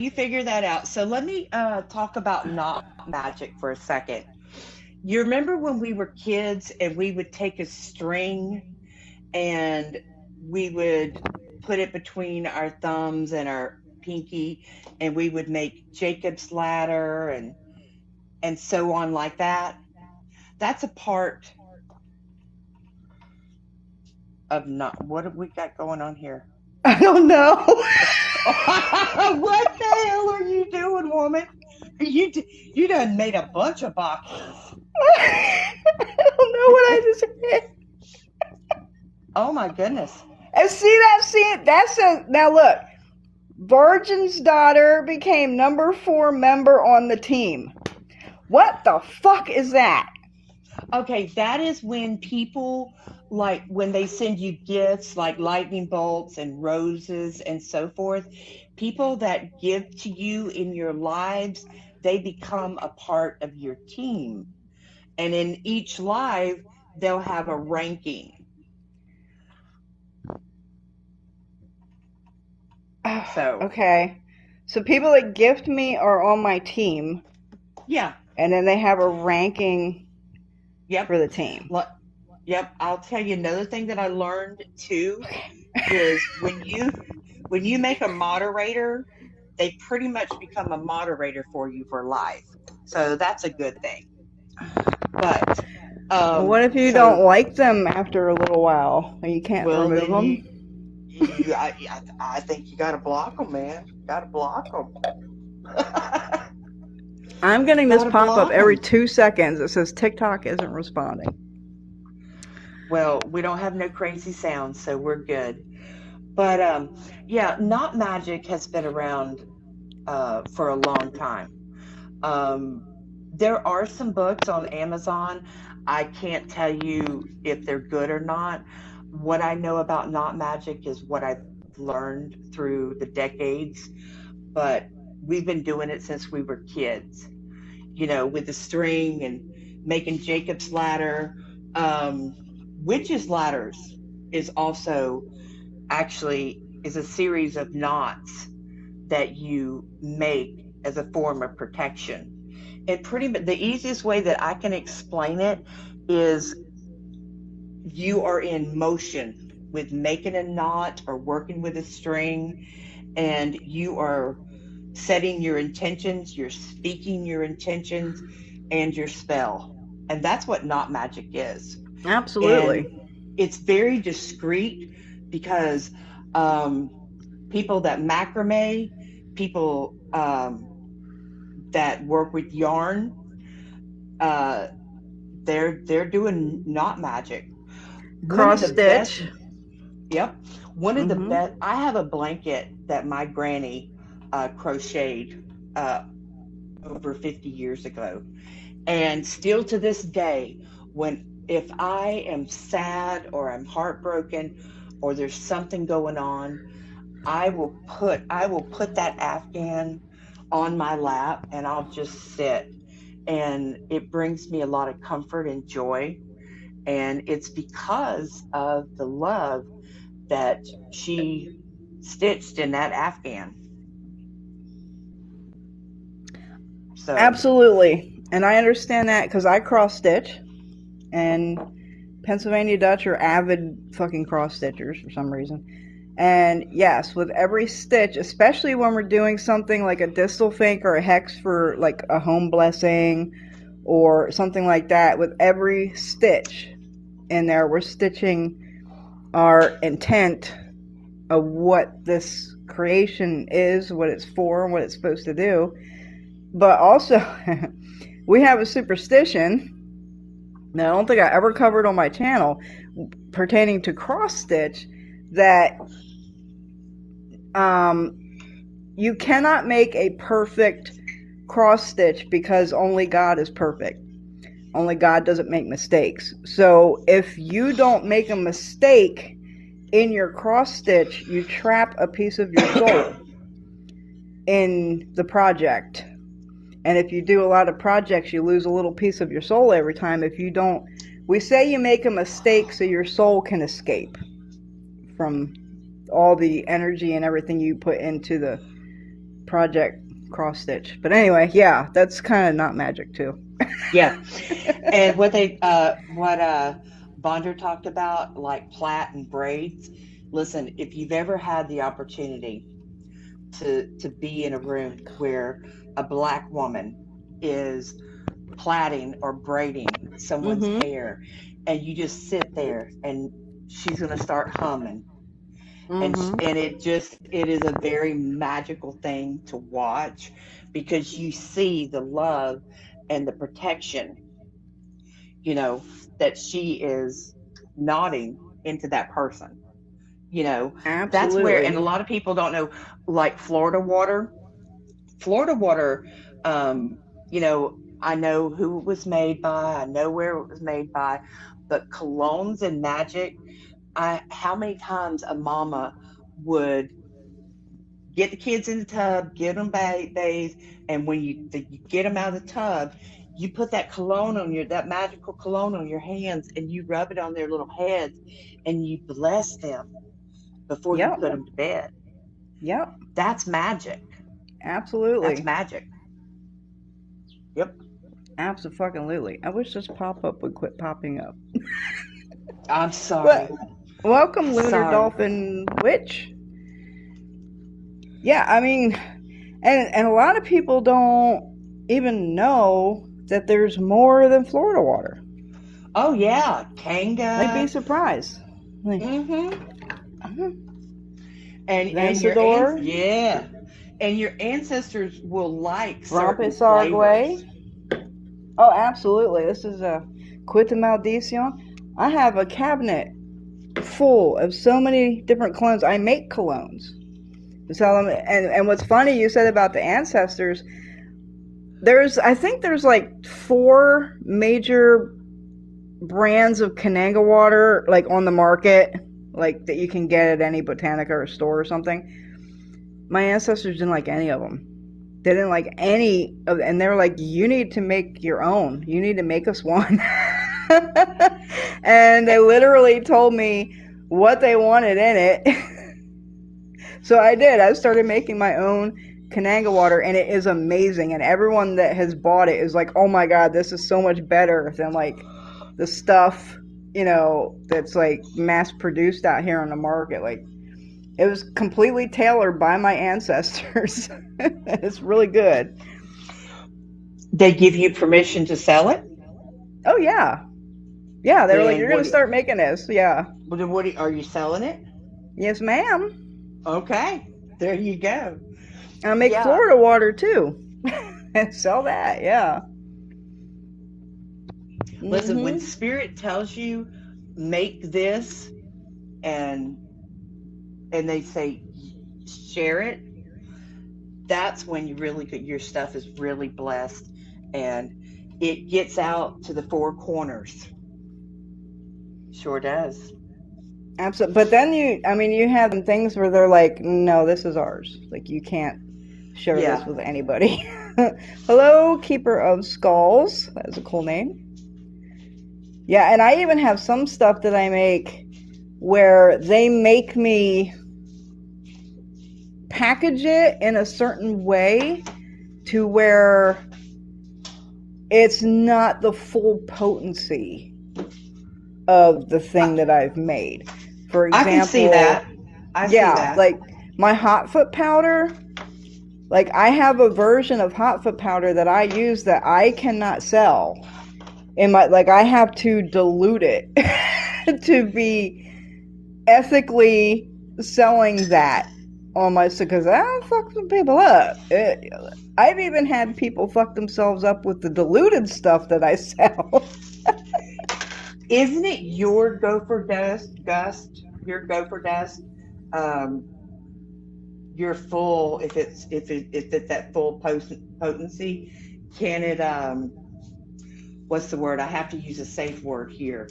you figure that out. So let me talk about not magic for a second. You remember when we were kids and we would take a string and we would put it between our thumbs and our pinky and we would make Jacob's ladder and so on like that. That's a part of not what have we got going on here? I don't know. What the hell are you doing, woman? You done made a bunch of boxes. I don't know what I just did. Oh my goodness. And that's a, now look, Virgin's daughter became number 4 member on the team. What the fuck is that? Okay, that is when people, like when they send you gifts like lightning bolts and roses and so forth, people that give to you in your lives, they become a part of your team. And in each live, they'll have a ranking. So, Okay. So people that gift me are on my team, yeah, and then they have a ranking yep. for the team. Yep, I'll tell you another thing that I learned too is when you make a moderator, they pretty much become a moderator for you for life. So that's a good thing. But Well, what if you so don't like them after a little while? You can't well remove then them? I think you got to block them, man. Got to block them. I'm getting this Got to pop up block every them. 2 seconds that says TikTok isn't responding. Well, we don't have no crazy sounds, so we're good. But yeah, not magic has been around for a long time. Um, there are some books on Amazon. I can't tell you if they're good or not. What I know about not magic is what I've learned through the decades, but we've been doing it since we were kids, with the string and making Jacob's ladder. Um, Witch's ladders is also actually is a series of knots that you make as a form of protection. And pretty much the easiest way that I can explain it is you are in motion with making a knot or working with a string, and you are setting your intentions, you're speaking your intentions and your spell. And that's what knot magic is. And Absolutely. it's very discreet because um, people that macrame, people that work with yarn, uh, they're doing knot magic. One of Cross the best, stitch. yep. One of the Mm-hmm. best. I have a blanket that my granny crocheted uh, over 50 years ago, and still to this day, when if I am sad or I'm heartbroken or there's something going on, I will put that Afghan on my lap and I'll just sit, and it brings me a lot of comfort and joy, and it's because of the love that she stitched in that Afghan. So, Absolutely. And I understand that because I cross stitch, and Pennsylvania Dutch are avid fucking cross stitchers for some reason. And yes, with every stitch, especially when we're doing something like a distal fink or a hex for like a home blessing or something like that, with every stitch in there, we're stitching our intent of what this creation is, what it's for, and what it's supposed to do. But also, we have a superstition that I don't think I ever covered on my channel pertaining to cross stitch that um, you cannot make a perfect cross stitch because only God is perfect. Only God doesn't make mistakes. So if you don't make a mistake in your cross stitch, you trap a piece of your soul in the project. And if you do a lot of projects, you lose a little piece of your soul every time. If you don't, we say you make a mistake so your soul can escape from all the energy and everything you put into the project cross stitch. But anyway, yeah, that's kind of not magic too. Yeah. And what Bonder talked about, like plait and braids. Listen, if you've ever had the opportunity to be in a room where a black woman is plaiting or braiding someone's hair, and you just sit there and she's going to start humming, and it is a very magical thing to watch, because you see the love and the protection, you know, that she is nodding into that person. You know, that's where, and a Absolutely. lot of people don't know, like Florida water, you know, I know who it was made by, I know where it was made by, but colognes and magic, how many times a mama would get the kids in the tub, get them bathed, and when you get them out of the tub, you put that cologne on that magical cologne on your hands, and you rub it on their little heads, and you bless them before you Yep. put them to bed. Yep. That's magic. That's Absolutely. magic. Yep. Absolutely. I wish this pop-up would quit popping up. I'm But sorry. welcome, Lunar Sorry. Dolphin Witch. Yeah, I mean, and a lot of people don't even know that there's more than Florida water. Oh yeah, They'd be Kanga. surprised. Like, Mm-hmm. And your Vencedor, yeah, and your ancestors will like certain Rompis Arguay. flavors. Oh, absolutely. This is a Quita Maldición. I have a cabinet full of so many different colognes. I make colognes. So, and what's funny you said about the ancestors, I think there's like 4 major brands of Kananga water like on the market, like that you can get at any Botanica or store or something. My ancestors didn't like any of them. They didn't like any of, and they were like, "You need to make your own. You need to make us one." And they literally told me what they wanted in it. So I did. I started making my own Kananga water, and it is amazing. And everyone that has bought it is like, "Oh my god, this is so much better than like the stuff, you know, that's like mass produced out here on the market." Like, it was completely tailored by my ancestors. It's really good. They give you permission to sell it. Oh yeah, yeah. They were like, And "You're gonna start making this." Yeah. are you selling it? Yes, ma'am. Okay, there you go. I make Yeah. Florida water too. And sell that. Yeah. Listen, when Mhm. spirit tells you make this, and they say share it, that's when your stuff is really blessed, and it gets out to the 4 corners. Sure does. Absolutely. But then you have them things where they're like, "No, this is ours. Like, you can't share this Yeah. with anybody." Hello, Keeper of Skulls. That is a cool name. Yeah, and I even have some stuff that I make where they make me package it in a certain way to where it's not the full potency of the thing that I've made. For I can see example, that. I see yeah, that. like my hot foot powder, like I have a version of hot foot powder that I use that I cannot sell. I have to dilute it to be ethically selling that on my, because I'll fuck some people up. I've even had people fuck themselves up with the diluted stuff that I sell. Isn't it your gopher dust, Gust? Your gopher dust, um, your full. If it's that full potency, can it? What's the word? I have to use a safe word here.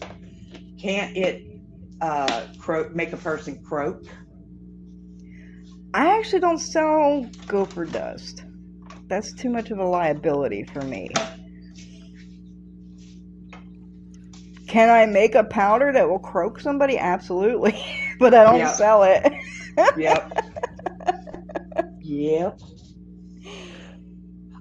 Can't it make a person croak? I actually don't sell gopher dust. That's too much of a liability for me. Can I make a powder that will croak somebody? Absolutely. But I don't sell it. Yep. Yep.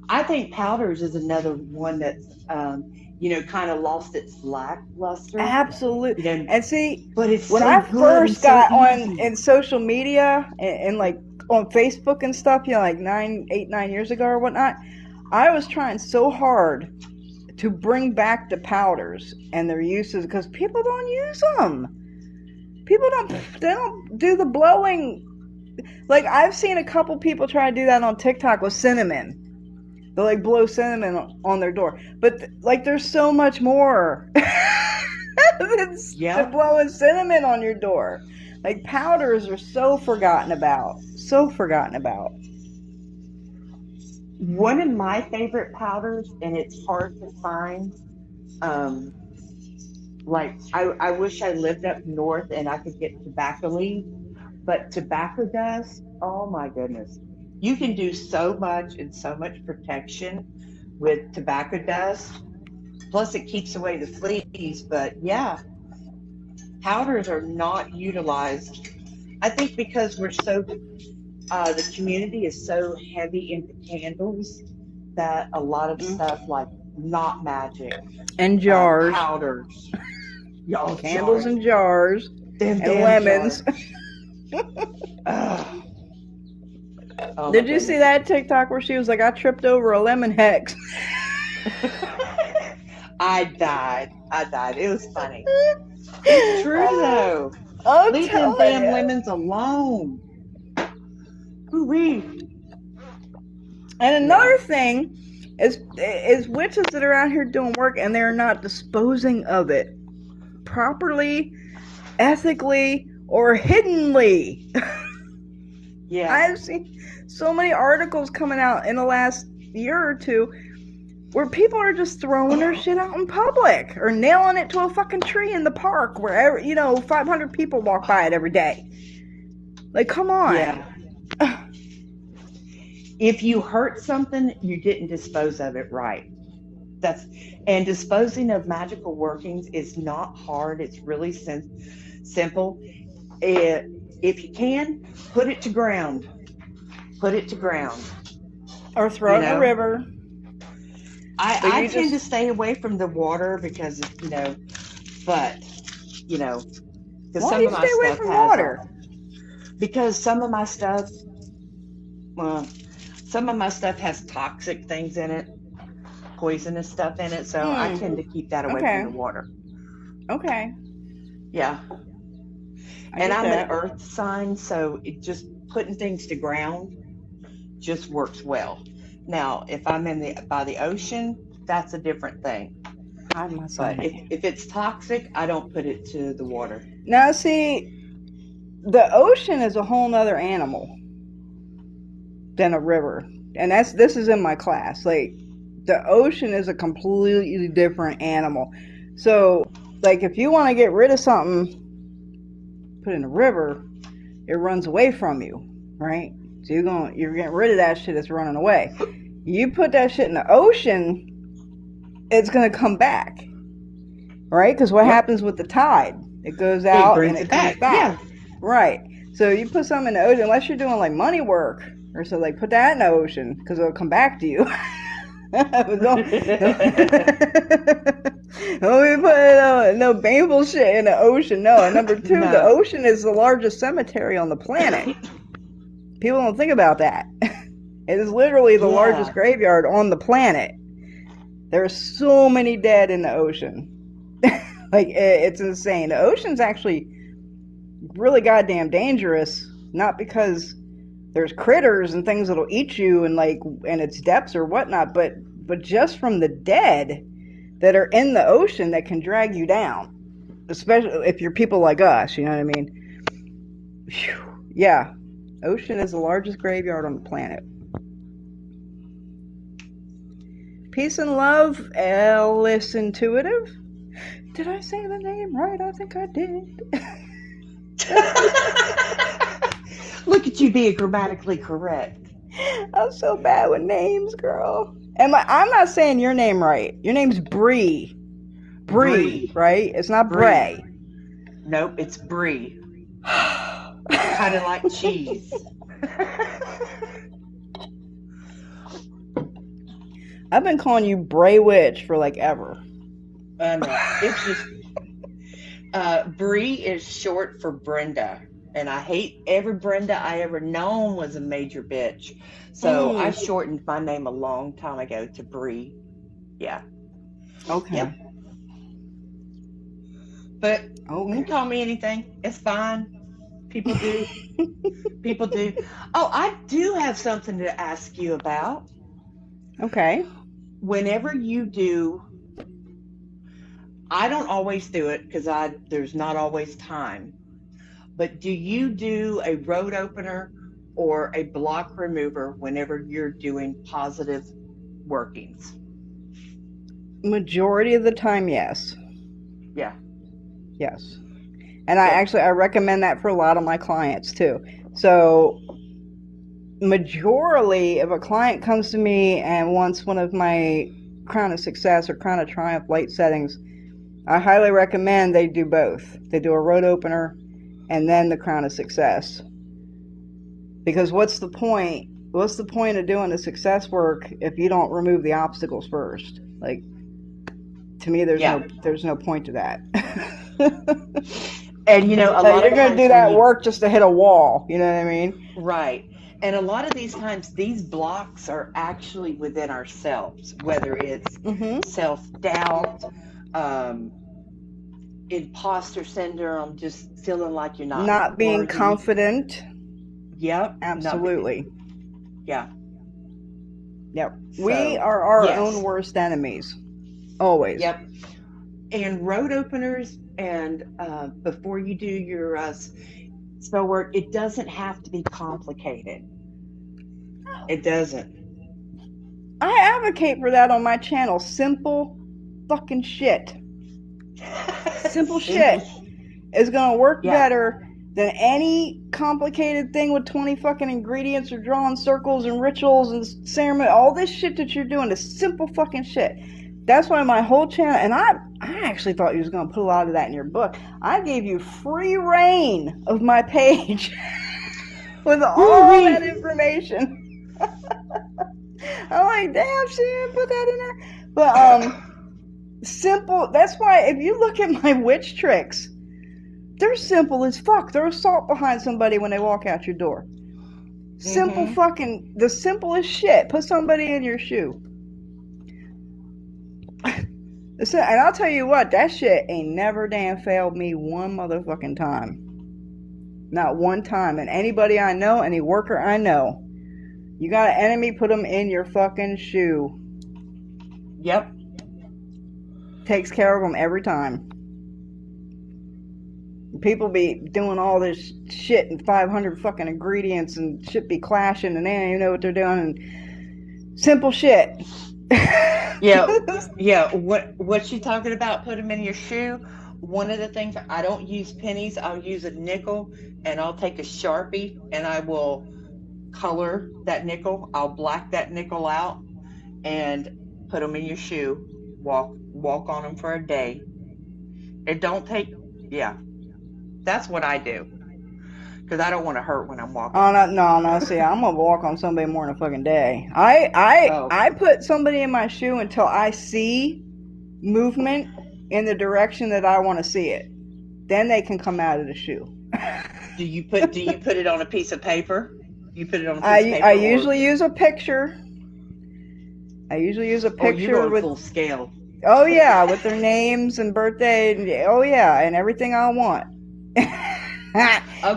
I think powders is another one that's, kind of lost its lackluster. Absolutely. You know, And see, but it's when so I good and first so got on easy. in social media and like on Facebook and stuff, like 9 years ago or whatnot, I was trying so hard to bring back the powders and their uses because people don't use them. They don't do the blowing. Like, I've seen a couple people try to do that on TikTok with cinnamon. They'll like blow cinnamon on their door. But like, there's so much more than Yeah. blowing cinnamon on your door. Like, powders are so forgotten about. So forgotten about. One of my favorite powders, and it's hard to find. Um, I wish I lived up north and I could get tobacco leaf, but tobacco dust, oh my goodness. You can do so much and so much protection with tobacco dust. Plus, it keeps away the fleas. But yeah, powders are not utilized. I think because the community is so heavy into candles that a lot of Mm. stuff like not magic, And jars. powders, y'all Candles jars, and jars. them And damn lemons. jars. Ugh. Oh my Did you see goodness. that TikTok where she was like, I tripped over a lemon hex? I died. I died. It was funny. It's true though. I'm Leave them telling damn you. lemons alone. Ooh-wee. And Yeah. another thing is witches that are out here doing work and they're not disposing of it properly, ethically, or hiddenly. Yeah. I've seen so many articles coming out in the last year or two where people are just throwing their shit out in public or nailing it to a fucking tree in the park where 500 people walk by it every day. Like, come on. Yeah. If you hurt something, you didn't dispose of it right. And disposing of magical workings is not hard. It's really simple. If you can, put it to ground. Put it to ground. Or throw it in a river. I tend to stay away from the water because, but, because why do you stay away from water? Because some of my stuff has toxic things in it, poisonous stuff in it, so I tend to keep that away from the water. Okay. Yeah. And I'm an earth sign, so it just putting things to ground just works well. Now, if I'm by the ocean, that's a different thing. But if it's toxic, I don't put it to the water. Now, see, the ocean is a whole nother animal than a river. And this is in my class. Like, the ocean is a completely different animal. So, like, if you want to get rid of something, put it in a river, it runs away from you, right? So you're getting rid of that shit that's running away. You put that shit in the ocean, it's going to come back, right? Because what happens with the tide? It goes out and it comes back. Yeah. Right. So you put something in the ocean, unless you're doing like money work or so, like put that in the ocean because it'll come back to you. Don't be putting no painful shit in the ocean. No. And number two, The ocean is the largest cemetery on the planet. People don't think about that. It is literally the largest graveyard on the planet. There's so many dead in the ocean. Like, it's insane. The ocean's actually really goddamn dangerous, not because there's critters and things that'll eat you and its depths or whatnot, but just from the dead that are in the ocean that can drag you down, especially if you're people like us, you know what I mean? Whew. Yeah, ocean is the largest graveyard on the planet. Peace and love, Alice Intuitive. Did I say the name right? I think I did. Look at you being grammatically correct. I'm so bad with names, girl. I'm not saying your name right. Your name's Bree. Bree, right? It's not Bray. Nope, it's Brie. Kind of like cheese. I've been calling you Brewitch for like ever. No, it's just Bree is short for Brenda, and I hate every Brenda I ever known was a major bitch. So I Mm, shortened my name a long time ago to Bree. Yeah. okay. Yep. But you can Okay. call me anything. It's fine. People do. People do. Oh, I do have something to ask you about. Okay. Whenever you do, I don't always do it because I there's not always time. But do you do a road opener or a block remover whenever you're doing positive workings? Majority of the time, yes. Yeah, Yes. And good. I recommend that for a lot of my clients too. So majorly, if a client comes to me and wants one of my Crown of Success or Crown of Triumph light settings, I highly recommend they do both. They do a road opener and then the Crown of Success. Because what's the point? What's the point of doing the success work if you don't remove the obstacles first? Like, to me, Yeah. there's no point to that. And a lot You're of gonna do times when that you, work just to hit a wall. You know what I mean? right. And a lot of these times, these blocks are actually within ourselves, whether it's Mm-hmm. self doubt, um, imposter syndrome, just feeling like you're not Not being worthy. confident. Yep. Not, Absolutely. yeah. Yep. We So, are our own yes. worst enemies. Always. Yep. And road openers, and before you do your spell work, it doesn't have to be complicated. It doesn't. I advocate for that on my channel. Simple fucking shit. Simple Simple. shit is gonna work Yeah. better than any complicated thing with 20 fucking ingredients or drawing circles and rituals and ceremony. All this shit that you're doing is simple fucking shit. That's why my whole channel, and I actually thought you was gonna put a lot of that in your book. I gave you free reign of my page with all that Woo-wee. information. I'm like, damn, she didn't put that in there. But simple. That's why if you look at my witch tricks, they're simple as fuck. Throw salt behind somebody when they walk out your door. Simple Mm-hmm. fucking, the simplest shit. Put somebody in your shoe. And I'll tell you what, that shit ain't never damn failed me one motherfucking time. Not one time. And anybody I know, any worker I know, you got an enemy, put them in your fucking shoe. Yep. Takes care of them every time. People be doing all this shit and 500 fucking ingredients and shit be clashing and they don't even know what they're doing. And simple shit. Yeah. Yeah. What you talking about? Put them in your shoe. One of the things, I don't use pennies. I'll use a nickel, and I'll take a Sharpie and I will color that nickel. I'll black that nickel out and put them in your shoe. Walk on them for a day. It don't take. Yeah, that's what I do because I don't want to hurt when I'm Oh walking. no! See, I'm gonna walk on somebody more than a fucking day. I Okay. put somebody in my shoe until I see movement in the direction that I want to see it. Then they can come out of the shoe. Do you put it on a piece of paper? You put it on a piece of I paper, or usually use a picture. I usually use a you're picture going with, full scale. oh yeah, with their names and birthday and, oh yeah, and everything I want.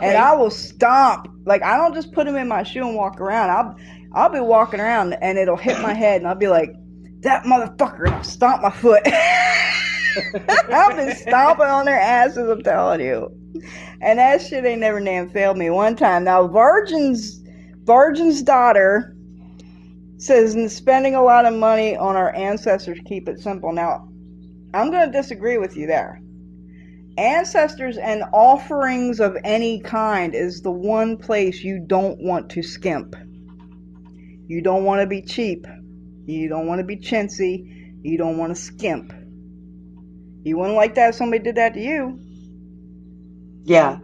And I Okay. will stomp. Like, I don't just put them in my shoe and walk around. I'll be walking around and it'll hit my head and I'll be like, that motherfucker, and I'll stomp my foot. I've been stomping on their asses, I'm telling you. And that shit ain't never damn failed me one time. Now, Virgin's daughter says spending a lot of money on our ancestors keep it simple. Now, I'm going to disagree with you there. Ancestors and offerings of any kind is the one place you don't want to skimp. You don't want to be cheap. You don't want to be chintzy. You don't want to skimp. You wouldn't like that if somebody did that to you. Yeah.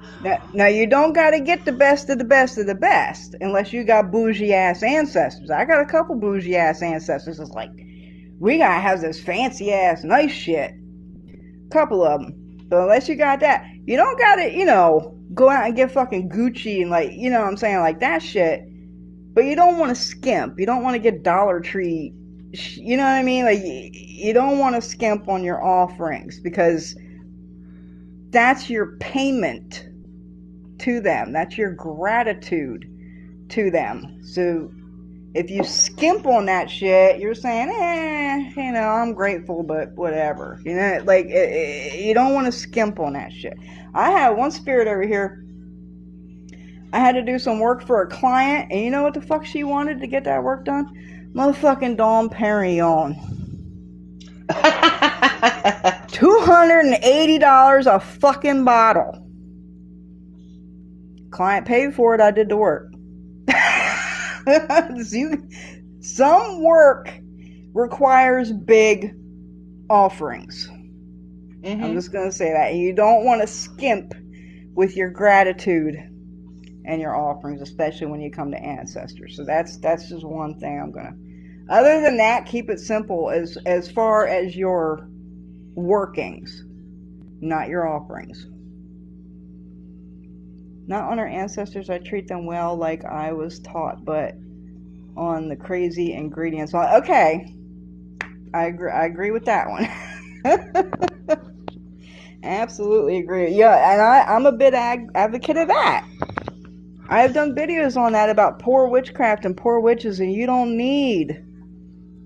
Now you don't got to get the best of the best of the best unless you got bougie ass ancestors. I got a couple bougie ass ancestors. It's like, We gotta have this fancy ass nice shit. Couple of them. But unless you got that, you don't gotta, go out and get fucking Gucci and like, you know what I'm saying, like that shit. But you don't want to skimp. You don't want to get Dollar Tree. You know what I mean? Like, you don't want to skimp on your offerings because that's your payment to them. That's your gratitude to them. So if you skimp on that shit, you're saying, I'm grateful, but whatever. Like, you don't want to skimp on that shit. I had one spirit over here. I had to do some work for a client, and you know what the fuck she wanted to get that work done? Motherfucking Dom Perignon. $280 a fucking bottle. Client paid for it, I did the work. Some work requires big offerings. Mm-hmm. I'm just going to say that. You don't want to skimp with your gratitude and your offerings, especially when you come to ancestors. So that's just one thing I'm going to... Other than that, keep it simple as far as your workings, not your offerings. Not on our ancestors, I treat them well like I was taught, but on the crazy ingredients. Okay, I agree with that one. Absolutely agree. Yeah, and I'm a big advocate of that. I've done videos on that about poor witchcraft and poor witches, and you don't need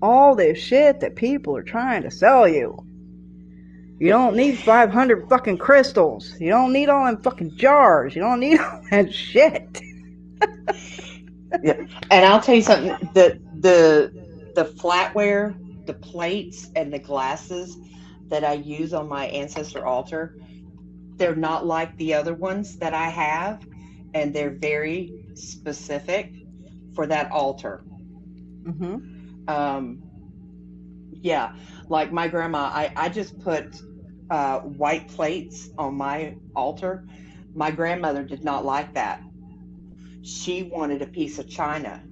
all this shit that people are trying to sell you. You don't need 500 fucking crystals. You don't need all them fucking jars. You don't need all that shit. Yeah, and I'll tell you something. The flatware, the plates, and the glasses that I use on my ancestor altar, they're not like the other ones that I have, and they're very specific for that altar. Mm-hmm. Yeah, like my grandma, I just put white plates on my altar. My grandmother did not like that. She wanted a piece of china.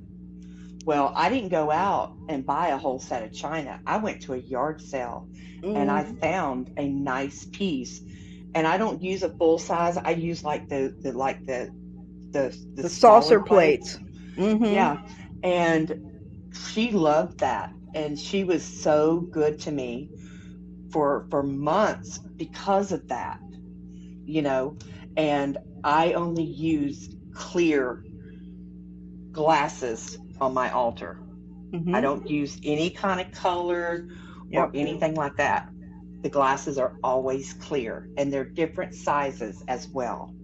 Well, I didn't go out and buy a whole set of china. I went to a yard sale and I found a nice piece. And I don't use a full size. I use like the saucer plates. Mm-hmm. Yeah, and she loved that, and she was so good to me for months because of that, and I only use clear glasses on my altar. Mm-hmm. I don't use any kind of color or anything like that. The glasses are always clear, and they're different sizes as well.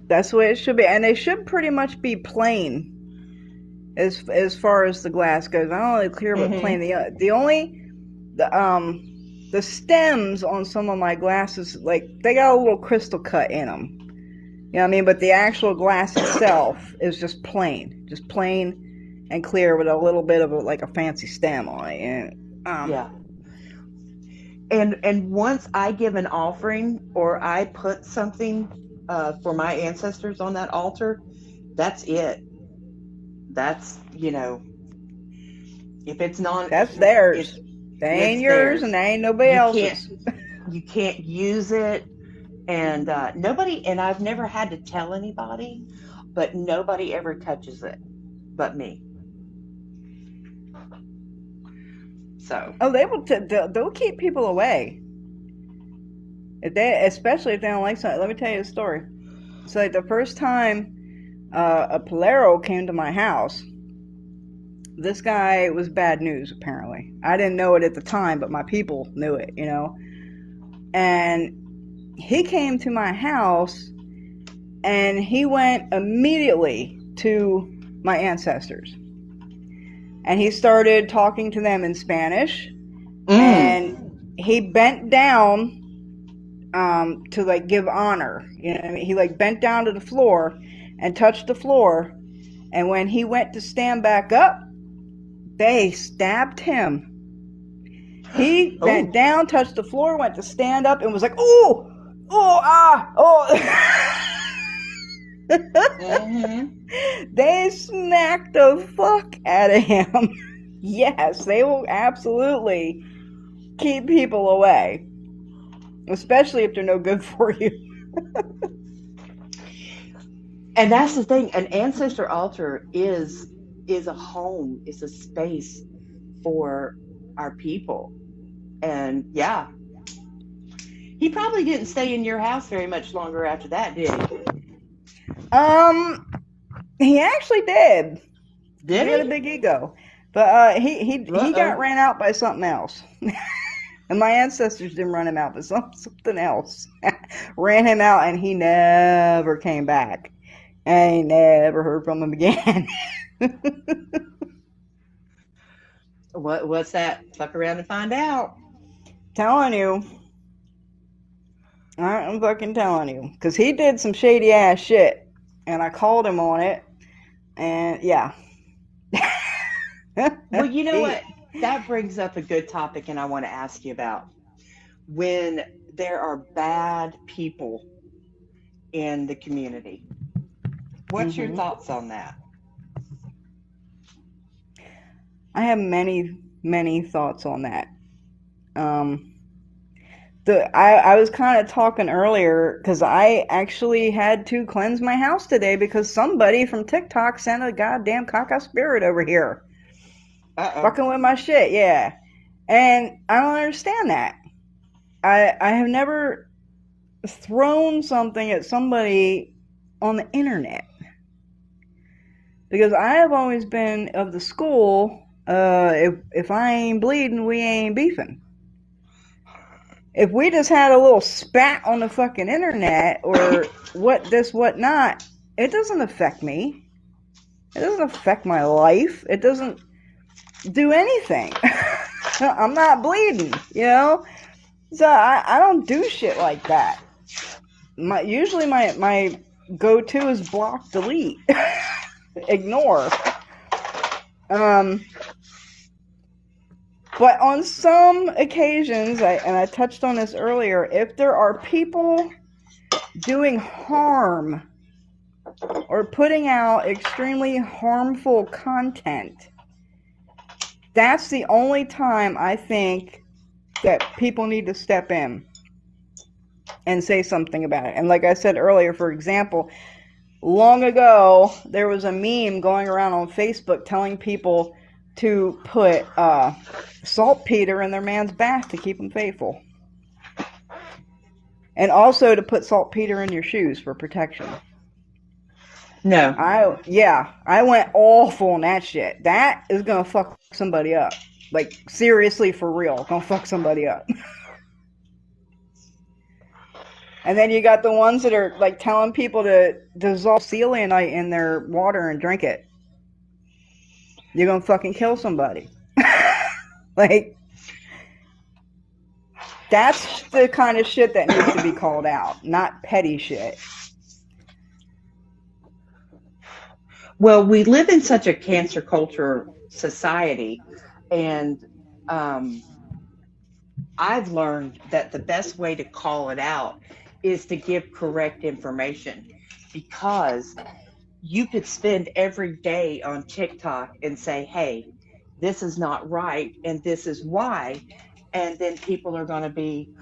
That's the way it should be, and they should pretty much be plain as far as the glass goes. Not only clear but plain. The stems on some of my glasses, like, they got a little crystal cut in them. You know what I mean? But the actual glass itself is just plain and clear with a little bit of a fancy stem on it. And yeah. And once I give an offering or I put something for my ancestors on that altar, that's it. That's, if it's not... That's theirs. They ain't yours, and they ain't nobody else's. You can't use it. And nobody, and I've never had to tell anybody, but nobody ever touches it but me. So. Oh, they'll keep people away. Especially if they don't like something. Let me tell you a story. So, like, the first time a Polero came to my house, this guy was bad news, apparently. I didn't know it at the time, but my people knew it, And he came to my house, and he went immediately to my ancestors. And he started talking to them in Spanish. And he bent down to, give honor. He, bent down to the floor and touched the floor. And when he went to stand back up, they stabbed him. He bent down, touched the floor, went to stand up, and was like, oh. They smacked the fuck out of him. Yes, they will absolutely keep people away, especially if they're no good for you. And that's the thing. An ancestor altar is a home, is a space for our people. And yeah, he probably didn't stay in your house very much longer after that, did he? Um, he actually did. Did He had a he? big ego, but he got Uh-oh. ran out by something else. And my ancestors didn't run him out, but something else ran him out, and he never came back. And I never heard from him again. What's that? Fuck around and find out. Telling you. I'm fucking telling you. Because he did some shady ass shit. And I called him on it. And yeah. Well, you know he, what? That brings up a good topic, and I want to ask you about when there are bad people in the community. What's your mm-hmm. thoughts on that? I have many, many thoughts on that. Um, I was kind of talking earlier because I actually had to cleanse my house today because somebody from TikTok sent a goddamn caca spirit over here. Uh-oh. Fucking with my shit, yeah. And I don't understand that. I have never thrown something at somebody on the internet because I have always been of the school, if I ain't bleeding, we ain't beefing. If we just had a little spat on the fucking internet or what this, what not, it doesn't affect me. It doesn't affect my life. It doesn't do anything. I'm not bleeding, you know? So I don't do shit like that. Usually my go-to is block, delete, ignore. But on some occasions, and I touched on this earlier, if there are people doing harm or putting out extremely harmful content, that's the only time I think that people need to step in and say something about it. And like I said earlier, for example, long ago, there was a meme going around on Facebook telling people to put saltpeter in their man's bath to keep him faithful. And also to put saltpeter in your shoes for protection. No. I went awful on that shit. That is gonna fuck somebody up. Like, seriously, for real. Gonna fuck somebody up. And then you got the ones that are like telling people to dissolve selenite in their water and drink it. You're gonna fucking kill somebody. Like, that's the kind of shit that needs to be called out, not petty shit. Well, we live in such a cancer culture society, and I've learned that the best way to call it out is to give correct information, because you could spend every day on TikTok and say, hey, this is not right and this is why. And then people are going to be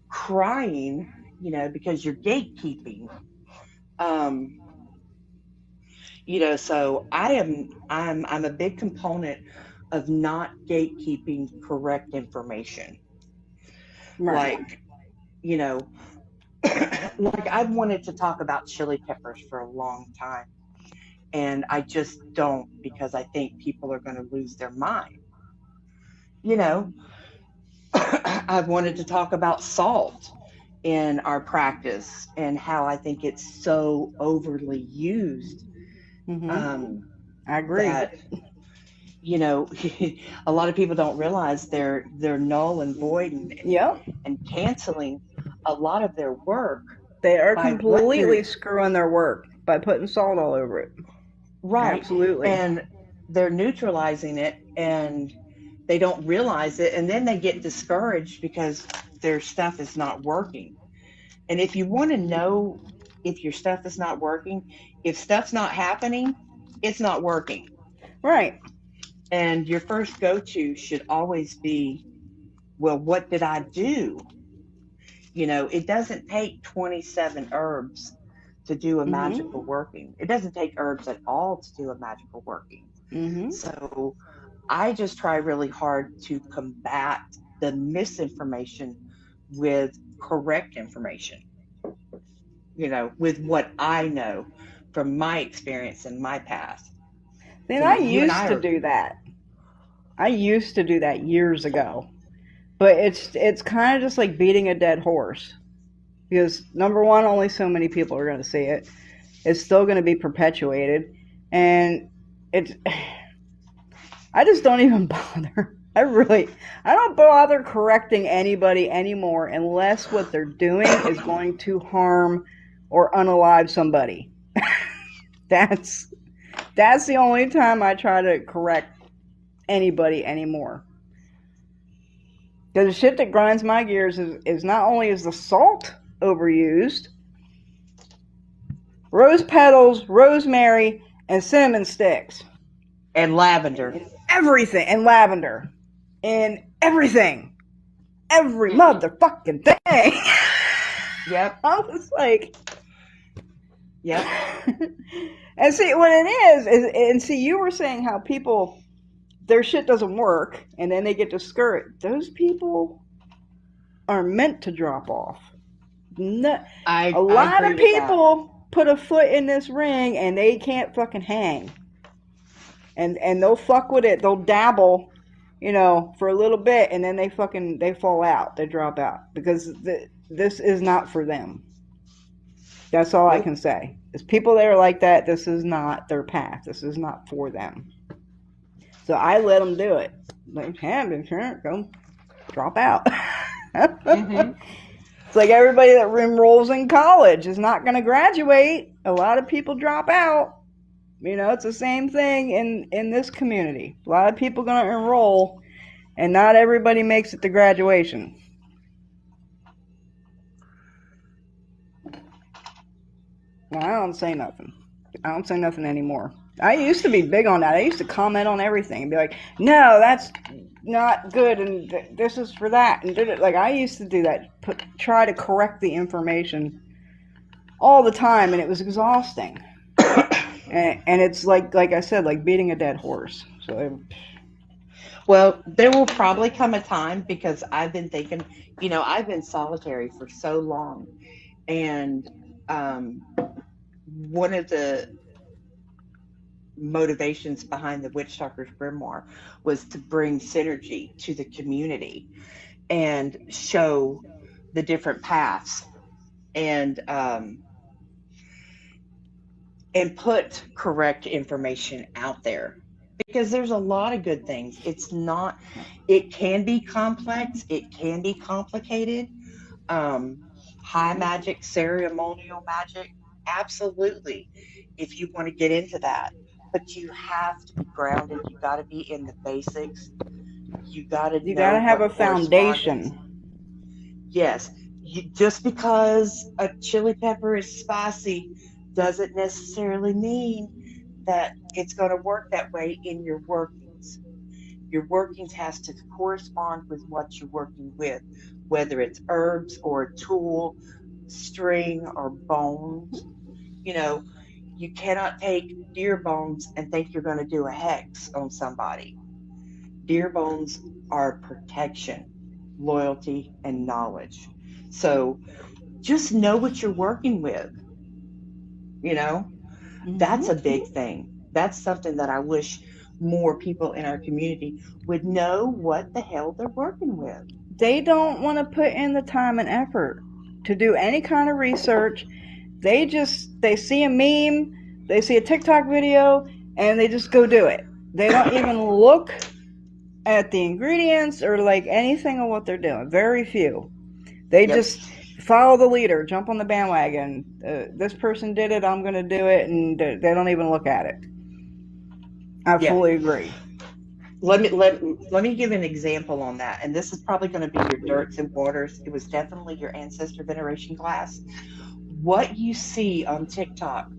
crying, because you're gatekeeping. Um, so I'm a big component of not gatekeeping correct information. Right. Like, you know, like I've wanted to talk about chili peppers for a long time, and I just don't, because I think people are going to lose their mind. You know, I've wanted to talk about salt in our practice and how I think it's so overly used, Mm-hmm. um, I agree. that you know a lot of people don't realize they're null and void, Yep. and canceling a lot of their work They are by what they're completely screwing their work by putting salt all over it. right, Absolutely. and they're neutralizing it, and they don't realize it, and then they get discouraged because their stuff is not working. And if you want to know if your stuff is not working, if stuff's not happening, it's not working. Right. And your first go-to should always be, well, what did I do? It doesn't take 27 herbs to do a magical Mm-hmm. working. It doesn't take herbs at all to do a magical working. Mm-hmm. So I just try really hard to combat the misinformation with correct information, with what I know from my experience in my past. Then So I you and used I to are, do that. I used to do that years ago. But it's kind of just like beating a dead horse. Because number one, only so many people are going to see it. It's still going to be perpetuated, and it's. I just don't even bother. I don't bother correcting anybody anymore unless what they're doing is going to harm or unalive somebody. That's that's the only time I try to correct anybody anymore. Because the shit that grinds my gears is not only is the salt overused, rose petals, rosemary, and cinnamon sticks. and lavender. In everything. And lavender. In everything. Every motherfucking thing. Yep. I was like. Yep. And see, what it is, and see, you were saying how people, their shit doesn't work, and then they get discouraged. Those people are meant to drop off. I A lot agree of with that. people put a foot in this ring and they can't fucking hang. And they'll fuck with it. They'll dabble, for a little bit, and then they fall out. They drop out because this is not for them. That's all I Nope. can say. It's people that are like that. This is not their path. This is not for them. So I let them do it. Like, hey, go drop out. Mm-hmm. It's like everybody that enrolls in college is not going to graduate. A lot of people drop out. It's the same thing in this community. A lot of people going to enroll, and not everybody makes it to graduation. Well, I don't say nothing. I don't say nothing anymore. I used to be big on that. I used to comment on everything and be like, no, that's not good, and this is for that, and did it. Like, I used to do that, try to correct the information all the time, and it was exhausting. And it's like I said, like beating a dead horse. So, Well, there will probably come a time because I've been thinking, I've been solitary for so long. And um, one of the motivations behind the Witchtokers Grimoire was to bring synergy to the community and show the different paths and put correct information out there, because there's a lot of good things. It can be complex, it can be complicated. um, High magic, ceremonial magic, absolutely, if you want to get into that. But you have to be grounded, you got to be in the basics, you got to you know gotta have what a correspondence. foundation. Yes, just because a chili pepper is spicy doesn't necessarily mean that it's going to work that way in your workings. Your workings has to correspond with what you're working with, whether it's herbs or a tool, string or bones. You know, you cannot take deer bones and think you're going to do a hex on somebody. Deer bones are protection, loyalty, and knowledge. So just know what you're working with, you know? That's a Mm-hmm. big thing. That's something that I wish more people in our community would know what the hell they're working with. They don't want to put in the time and effort to do any kind of research. They see a meme, they see a TikTok video, and they just go do it. They don't even look at the ingredients or like anything of what they're doing. Very few. They Yep. just follow the leader, jump on the bandwagon. This person did it, I'm going to do it, and they don't even look at it. I Yep. fully agree. Let me give an example on that. And this is probably going to be your dirts and waters. It was definitely your ancestor veneration class. What you see on TikTok,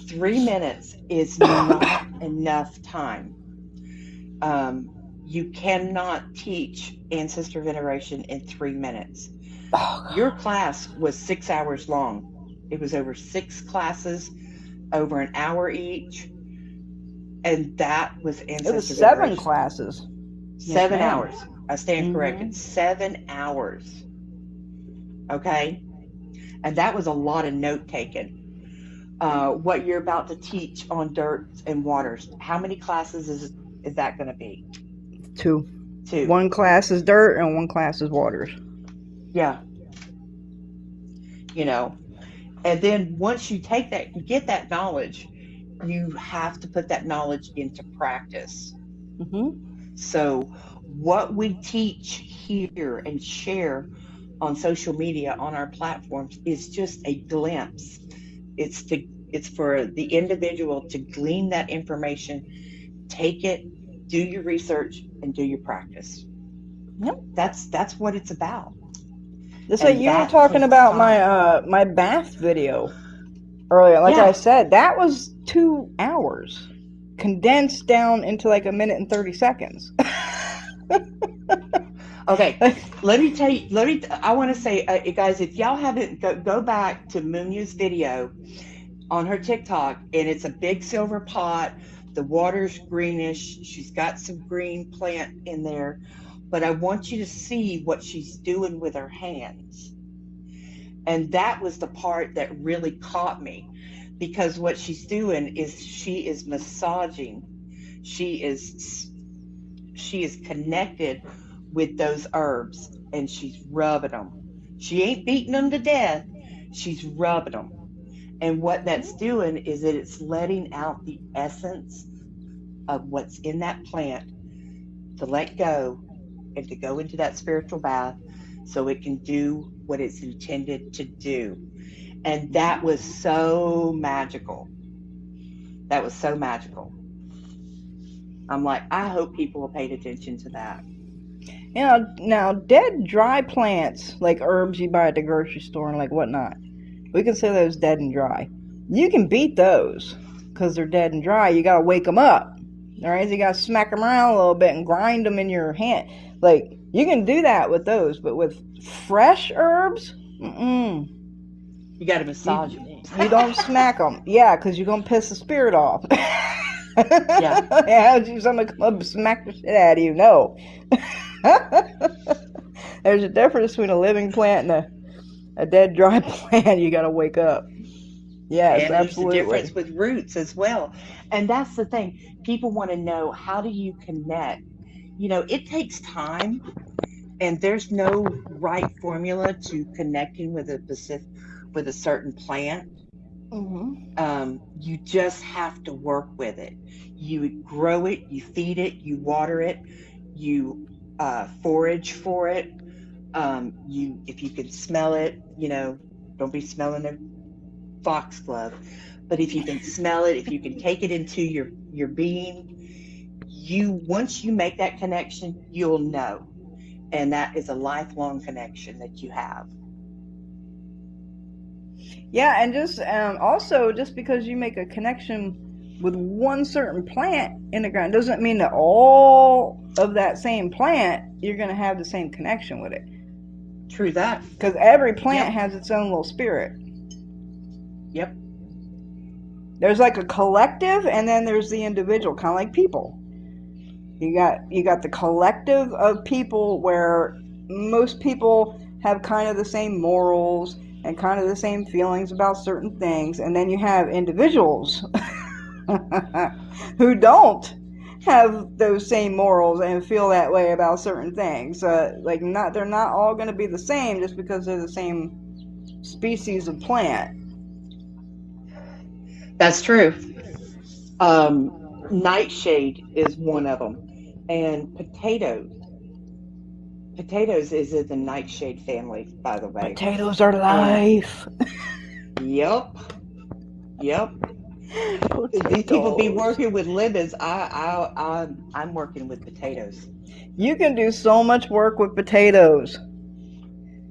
3 minutes is not enough time. You cannot teach ancestor veneration in 3 minutes. Oh, Your class was 6 hours long. It was over 6 classes, over an hour each, and that was it was ancestor 7 veneration. classes. Yes, 7 ma'am. hours. I stand corrected. 7 hours. Okay? And that was a lot of note taking. What you're about to teach on dirt and waters, how many classes is that going to be? 2. 2. 1 class is dirt and 1 class is waters. Yeah. You know, and then once you take that, you get that knowledge, you have to put that knowledge into practice. So what we teach here and share on social media, on our platforms, is just a glimpse. It's for the individual to glean that information, take it, do your research, and do your practice. Yep. That's what it's about. Just like you were talking about my bath video earlier. Like I said, that was 2 hours condensed down into like a minute and 30 seconds. Okay, let me tell you. I want to say, guys, if y'all haven't, go back to Munya's video on her TikTok, and it's a big silver pot. The water's greenish. She's got some green plant in there, but I want you to see what she's doing with her hands. And that was the part that really caught me, because what she's doing is she is massaging. She is connected with those herbs, and she's rubbing them. She ain't beating them to death. She's rubbing them. And what that's doing is that it's letting out the essence of what's in that plant to let go and to go into that spiritual bath so it can do what it's intended to do. And that was so magical. That was so magical. I'm like, I hope people paid attention to that. Now dead dry plants, like herbs you buy at the grocery store and like whatnot, we consider those dead and dry. You can beat those because they're dead and dry. You gotta wake them up. All right, so you gotta smack them around a little bit and grind them in your hand. Like, you can do that with those, but with fresh herbs, you gotta massage them. You don't smack them. Yeah, because you're gonna piss the spirit off. Yeah. Someone come up and smack the shit out of you? No. There's a difference between a living plant and a dead dry plant. You gotta wake up. Yes, and absolutely. There's a difference with roots as well. And that's the thing. People want to know, how do you connect? You know, it takes time, and there's no right formula to connecting with a certain plant. You just have to work with it. You grow it, you feed it, you water it, you forage for it. If you can smell it, don't be smelling a foxglove, but if you can smell it, if you can take it into your being, once you make that connection, you'll know, and that is a lifelong connection that you have. Yeah, and just also, just because you make a connection with one certain plant in the ground doesn't mean that all of that same plant you're going to have the same connection with it. True that. Because every plant has its own little spirit. Yep. There's like a collective, and then there's the individual, kind of like people. You got the collective of people where most people have kind of the same morals and kind of the same feelings about certain things, and then you have individuals who don't have those same morals and feel that way about certain things. They're not all going to be the same just because they're the same species of plant. That's true. Nightshade is one of them, and potatoes is in the nightshade family, by the way. Potatoes are life. Yep. These people be working with lemons. I'm working with potatoes. You can do so much work with potatoes.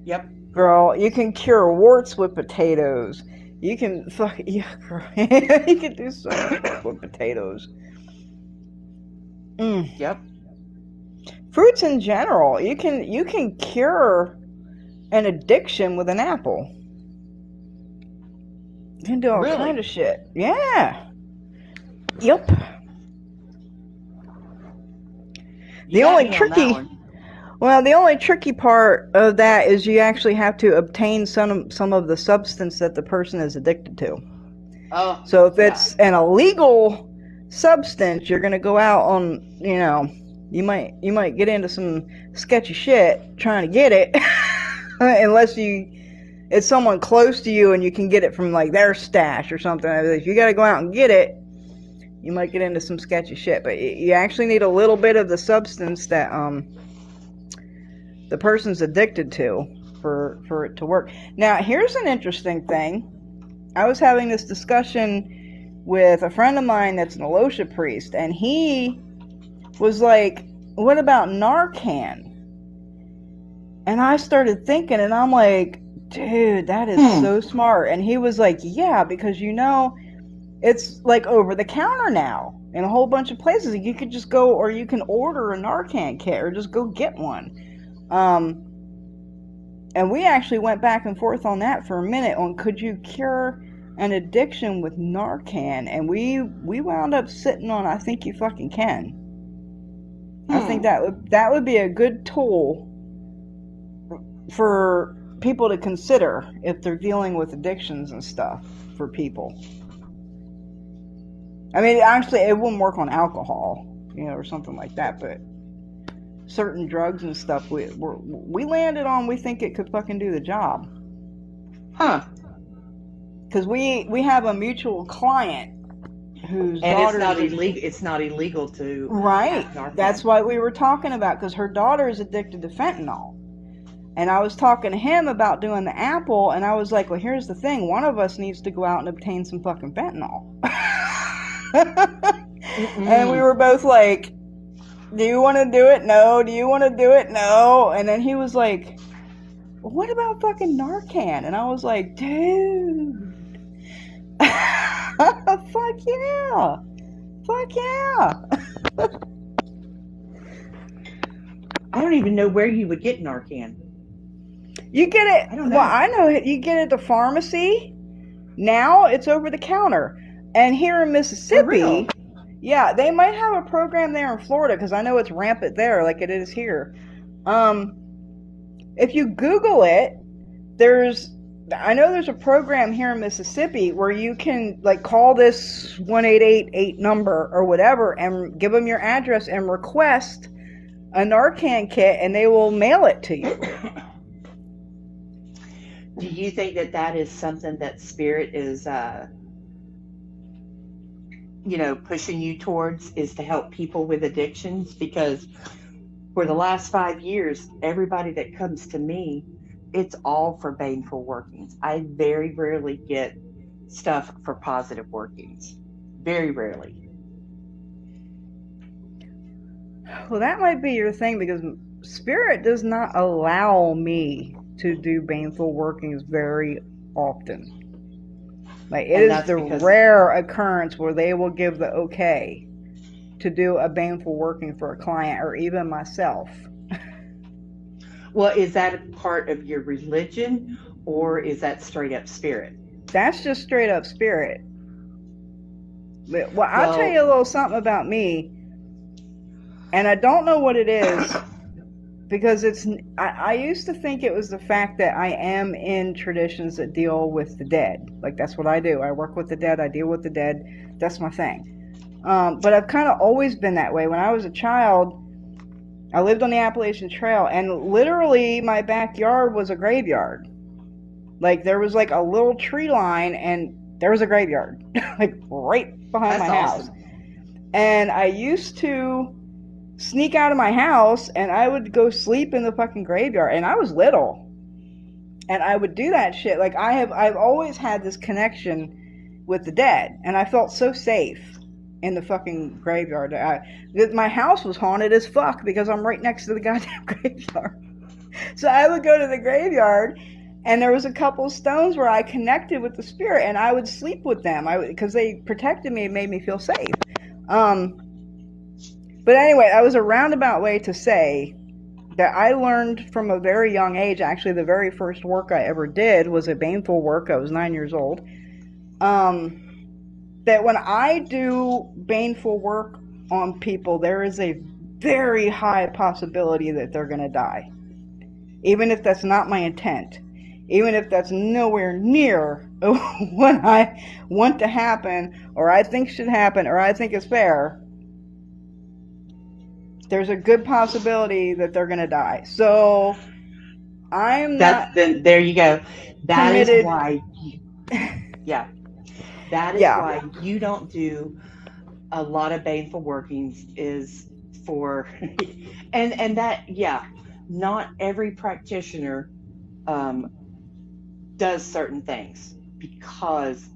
Yep. Girl, you can cure warts with potatoes. You can you can do so much work with potatoes. Yep. Fruits in general, you can cure an addiction with an apple. You can do all kind of shit. Yeah. Yep. The only tricky part of that is you actually have to obtain some of the substance that the person is addicted to. Oh. So if it's an illegal substance, you're going to go out on, you might get into some sketchy shit trying to get it, unless it's someone close to you and you can get it from like their stash or something. If you got to go out and get it, you might get into some sketchy shit. But you actually need a little bit of the substance that the person's addicted to for it to work. Now, here's an interesting thing. I was having this discussion with a friend of mine that's an Alosha priest, and he was like, what about Narcan? And I started thinking, and I'm like, dude, that is so smart. And he was like, yeah, because it's like over the counter now in a whole bunch of places. You could just go, or you can order a Narcan kit or just go get one. And we actually went back and forth on that for a minute on could you cure an addiction with Narcan, and we wound up sitting on I think you fucking can. I think that would be a good tool for people to consider if they're dealing with addictions and stuff for people. I mean, actually, it wouldn't work on alcohol, or something like that, but certain drugs and stuff we landed on, we think it could fucking do the job. Huh. Because we have a mutual client whose daughter... It's not illegal to... Right. That's what we were talking about, because her daughter is addicted to fentanyl. And I was talking to him about doing the apple, and I was like, well, here's the thing. One of us needs to go out and obtain some fucking fentanyl. And we were both like, do you want to do it? No. Do you want to do it? No. And then he was like, what about fucking Narcan? And I was like, dude. Fuck yeah. Fuck yeah. I don't even know where you would get Narcan. You get it. I don't know. Well, I know you get it at the pharmacy. Now it's over the counter. And here in Mississippi, yeah, they might have a program there in Florida, because I know it's rampant there like it is here. If you Google it, I know there's a program here in Mississippi where you can like call this 1888 number or whatever and give them your address and request a Narcan kit, and they will mail it to you. Do you think that is something that Spirit is pushing you towards, is to help people with addictions? Because for the last 5 years, everybody that comes to me, it's all for baneful workings. I very rarely get stuff for positive workings. Very rarely. Well, that might be your thing, because Spirit does not allow me to do baneful workings very often. Like, it is the rare occurrence where they will give the okay to do a baneful working for a client, or even myself. Well, is that a part of your religion, or is that straight up Spirit? That's just straight up Spirit. Well, I'll tell you a little something about me, and I don't know what it is, because I used to think it was the fact that I am in traditions that deal with the dead. Like, that's what I do. I work with the dead. I deal with the dead. That's my thing. But I've kind of always been that way. When I was a child, I lived on the Appalachian Trail, and literally my backyard was a graveyard. Like, there was like a little tree line, and there was a graveyard, like right behind my house. And I used to sneak out of my house, and I would go sleep in the fucking graveyard. And I was little, and I would do that shit. Like, I've always had this connection with the dead, and I felt so safe in the fucking graveyard. My house was haunted as fuck because I'm right next to the goddamn graveyard. So I would go to the graveyard, and there was a couple of stones where I connected with the spirit, and I would sleep with them because they protected me and made me feel safe. But anyway, that was a roundabout way to say that I learned from a very young age. Actually, the very first work I ever did was a baneful work. I was 9 years old. That when I do baneful work on people, there is a very high possibility that they're going to die. Even if that's not my intent. Even if that's nowhere near what I want to happen, or I think should happen, or I think is fair, there's a good possibility that they're going to die. So I'm not. There you go. That committed. is why. Yeah. That is why you don't do a lot of baneful workings. Is for, and that not every practitioner does certain things because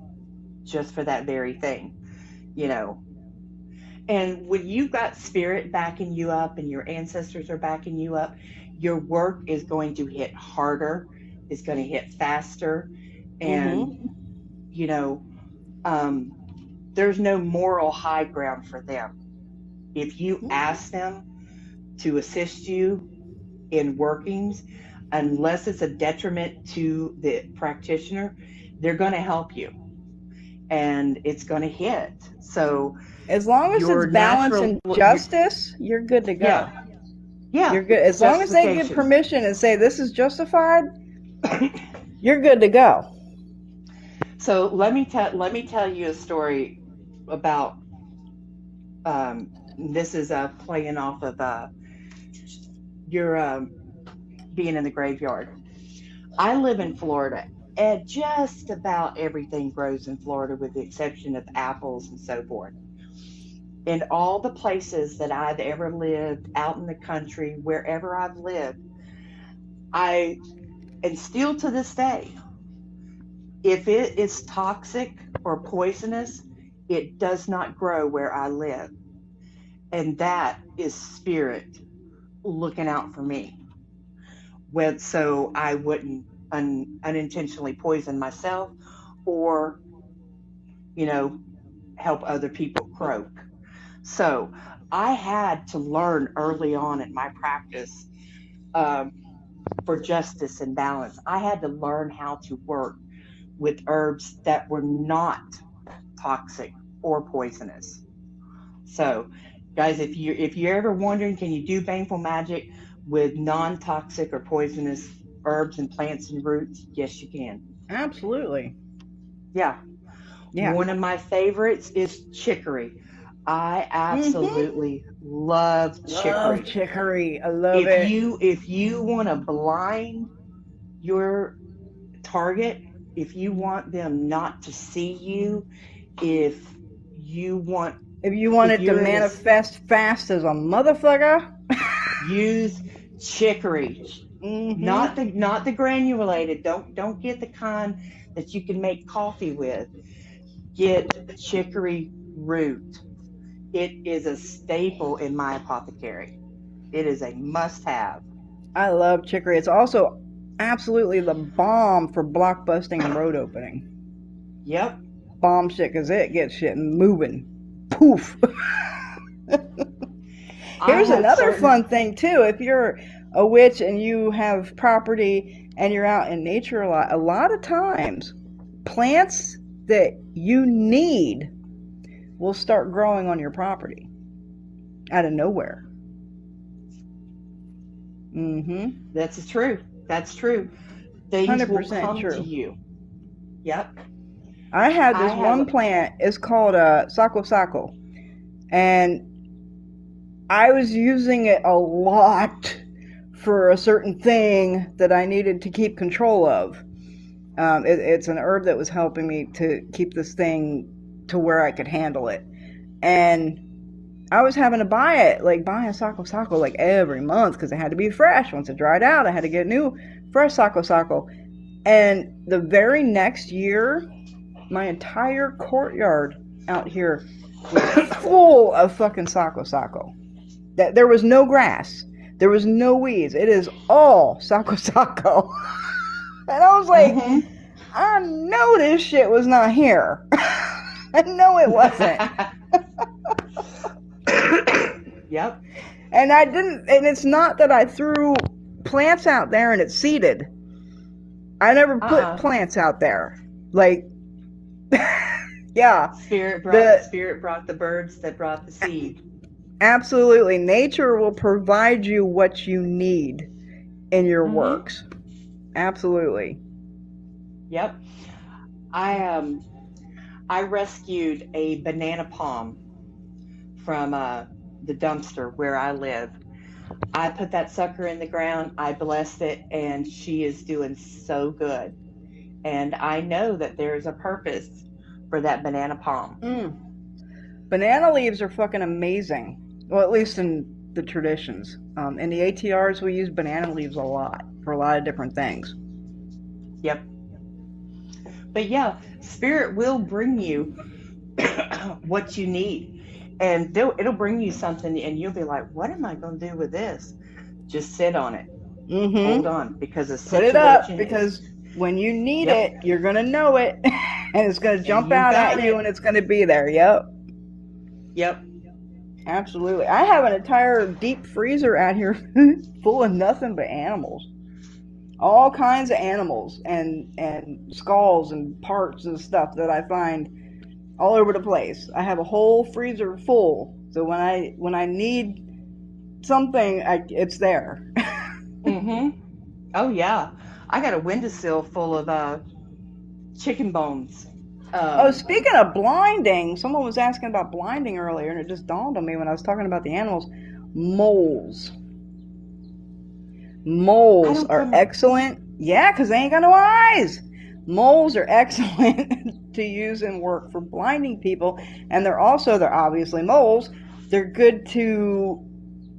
just for that very thing, And when you've got spirit backing you up and your ancestors are backing you up, your work is going to hit harder, it's going to hit faster, and there's no moral high ground for them. If you ask them to assist you in workings, unless it's a detriment to the practitioner, they're going to help you, and it's going to hit. So as long as it's balance and justice, you're good to go. Yeah. You're good. As long as they give permission and say this is justified, you're good to go. So let me tell you a story about this is playing off of your being in the graveyard. I live in Florida, and just about everything grows in Florida with the exception of apples and so forth. In all the places that I've ever lived, out in the country, wherever I've lived, and still to this day, if it is toxic or poisonous, it does not grow where I live. And that is spirit looking out for me. So I wouldn't unintentionally poison myself or, help other people croak. So I had to learn early on in my practice for justice and balance. I had to learn how to work with herbs that were not toxic or poisonous. So, guys, if you're ever wondering, can you do baneful magic with non-toxic or poisonous herbs and plants and roots? Yes, you can. Absolutely. Yeah. One of my favorites is chicory. I absolutely love chicory. Love chicory. I love it. If you want to blind your target, if you want them not to see you, if you want it to manifest fast as a motherfucker, use chicory. Not the granulated. Don't get the kind that you can make coffee with. Get chicory root. It is a staple in my apothecary. It is a must-have. I love chicory. It's also absolutely the bomb for block busting and road opening. Yep. Bomb shit, because it gets shit moving. Poof. Here's another fun thing, too. If you're a witch and you have property and you're out in nature a lot of times, plants that you need will start growing on your property out of nowhere. That's true. That's true. Things 100% will come to you. Yep. I had this one plant. It's called Sako, and I was using it a lot for a certain thing that I needed to keep control of. It's an herb that was helping me to keep this thing to where I could handle it. And I was having to buy a Sako like every month because it had to be fresh. Once it dried out, I had to get new, fresh Sako. And the very next year, my entire courtyard out here was full of fucking Sako. There was no grass. There was no weeds. It is all Sako. And I was like, I know this shit was not here. I know it wasn't. Yep. And and it's not that I threw plants out there and it's seeded. I never put plants out there. Like, yeah. Spirit brought the birds that brought the seed. Absolutely. Nature will provide you what you need in your works. Absolutely. Yep. I rescued a banana palm from the dumpster where I live. I put that sucker in the ground, I blessed it, and she is doing so good. And I know that there's a purpose for that banana palm. Banana leaves are fucking amazing. Well, at least in the traditions. In the ATRs, we use banana leaves a lot for a lot of different things. Yep. But yeah, Spirit will bring you what you need. And it'll bring you something, and you'll be like, what am I going to do with this? Just sit on it. Hold on, because the situation put it up, because when you need it, you're going to know it, and it's going to jump out at you, and it's going to be there. Yep. Absolutely. I have an entire deep freezer out here full of nothing but animals. All kinds of animals and skulls and parts and stuff that I find all over the place. I have a whole freezer full, so when I need something, it's there. Oh yeah, I got a windowsill full of chicken bones. Speaking of blinding, someone was asking about blinding earlier, and it just dawned on me when I was talking about the animals. Moles are excellent. Yeah, because they ain't got no eyes. Moles are excellent to use and work for blinding people, and they're obviously moles. They're good to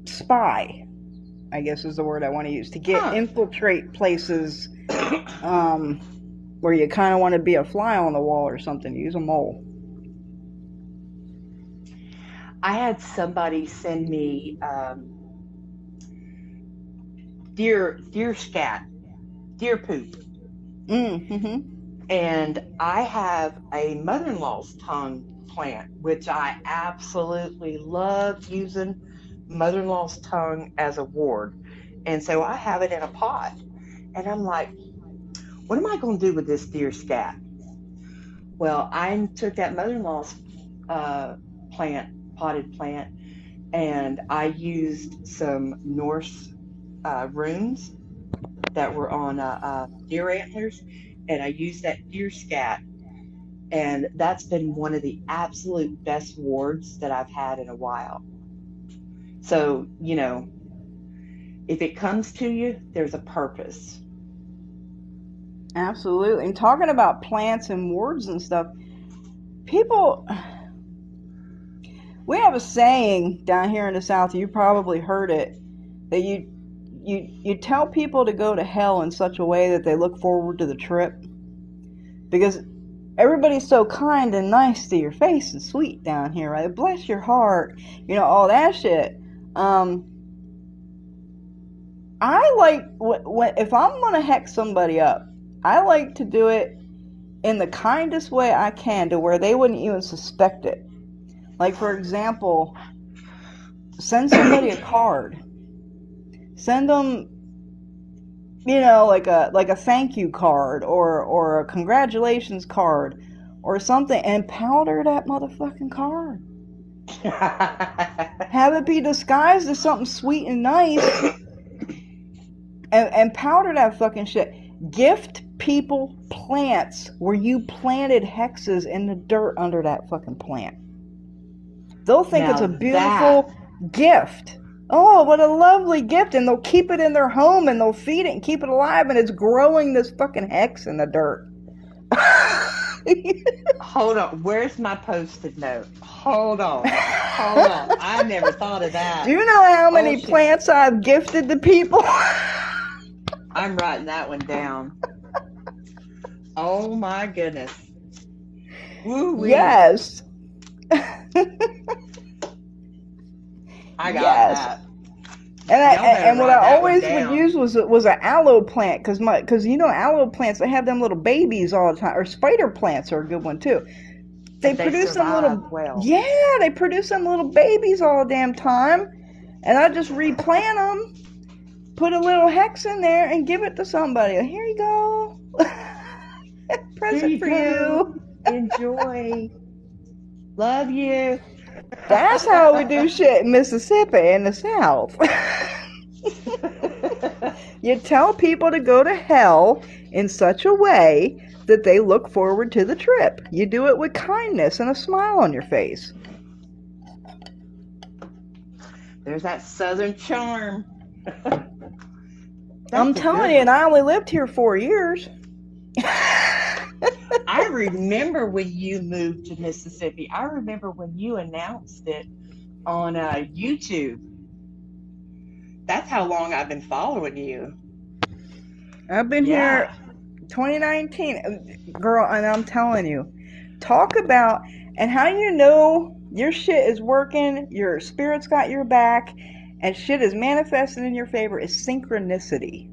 spy, I guess is the word I want to use, to infiltrate places where you kind of want to be a fly on the wall or something. Use a mole. I had somebody send me deer scat, deer poop. And I have a mother-in-law's tongue plant, which I absolutely love using mother-in-law's tongue as a ward. And so I have it in a pot. And I'm like, what am I going to do with this deer scat? Well, I took that mother-in-law's potted plant, and I used some Norse runes that were on deer antlers, and I used that deer scat, and that's been one of the absolute best wards that I've had in a while. So, if it comes to you, there's a purpose. Absolutely. And talking about plants and wards and stuff, we have a saying down here in the South, you probably heard it, that you tell people to go to hell in such a way that they look forward to the trip, because everybody's so kind and nice to your face and sweet down here, right? Bless your heart, all that shit. I like if I'm gonna hex somebody up, I like to do it in the kindest way I can, to where they wouldn't even suspect it. Like, for example, send somebody a card. Send them, like a thank you card or a congratulations card or something, and powder that motherfucking card. Have it be disguised as something sweet and nice, and powder that fucking shit. Gift people plants where you planted hexes in the dirt under that fucking plant. They'll think it's a beautiful gift. Oh, what a lovely gift. And they'll keep it in their home, and they'll feed it and keep it alive, and it's growing this fucking hex in the dirt. Hold on. Where's my Post-it note? Hold on. I never thought of that. Do you know how many plants I've gifted to people? I'm writing that one down. Oh my goodness. Woo-wee. Yes. I got that. And what I always would use was an aloe plant, because aloe plants, they have them little babies all the time. Or spider plants are a good one too. They produce them little they produce them little babies all the damn time, and I just replant them, put a little hex in there, and give it to somebody. Here you go. Present for you. Enjoy. Love you. That's how we do shit in Mississippi in the South. You tell people to go to hell in such a way that they look forward to the trip. You do it with kindness and a smile on your face. There's that Southern charm. I'm telling you, and I only lived here 4 years. I remember when you moved to Mississippi. I remember when you announced it on YouTube. That's how long I've been following you. I've been here 2019. Girl, and I'm telling you, talk about, and how you know your shit is working, your spirit's got your back, and shit is manifested in your favor is synchronicity.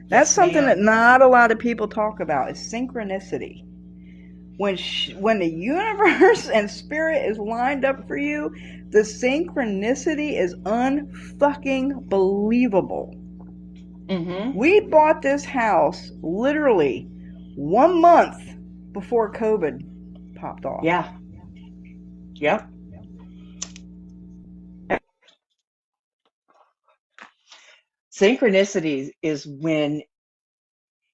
That's something that not a lot of people talk about, is synchronicity. When the universe and spirit is lined up for you, the synchronicity is unfucking believable. Mm-hmm. We bought this house literally 1 month before COVID popped off. Yeah. Yep. Synchronicity is when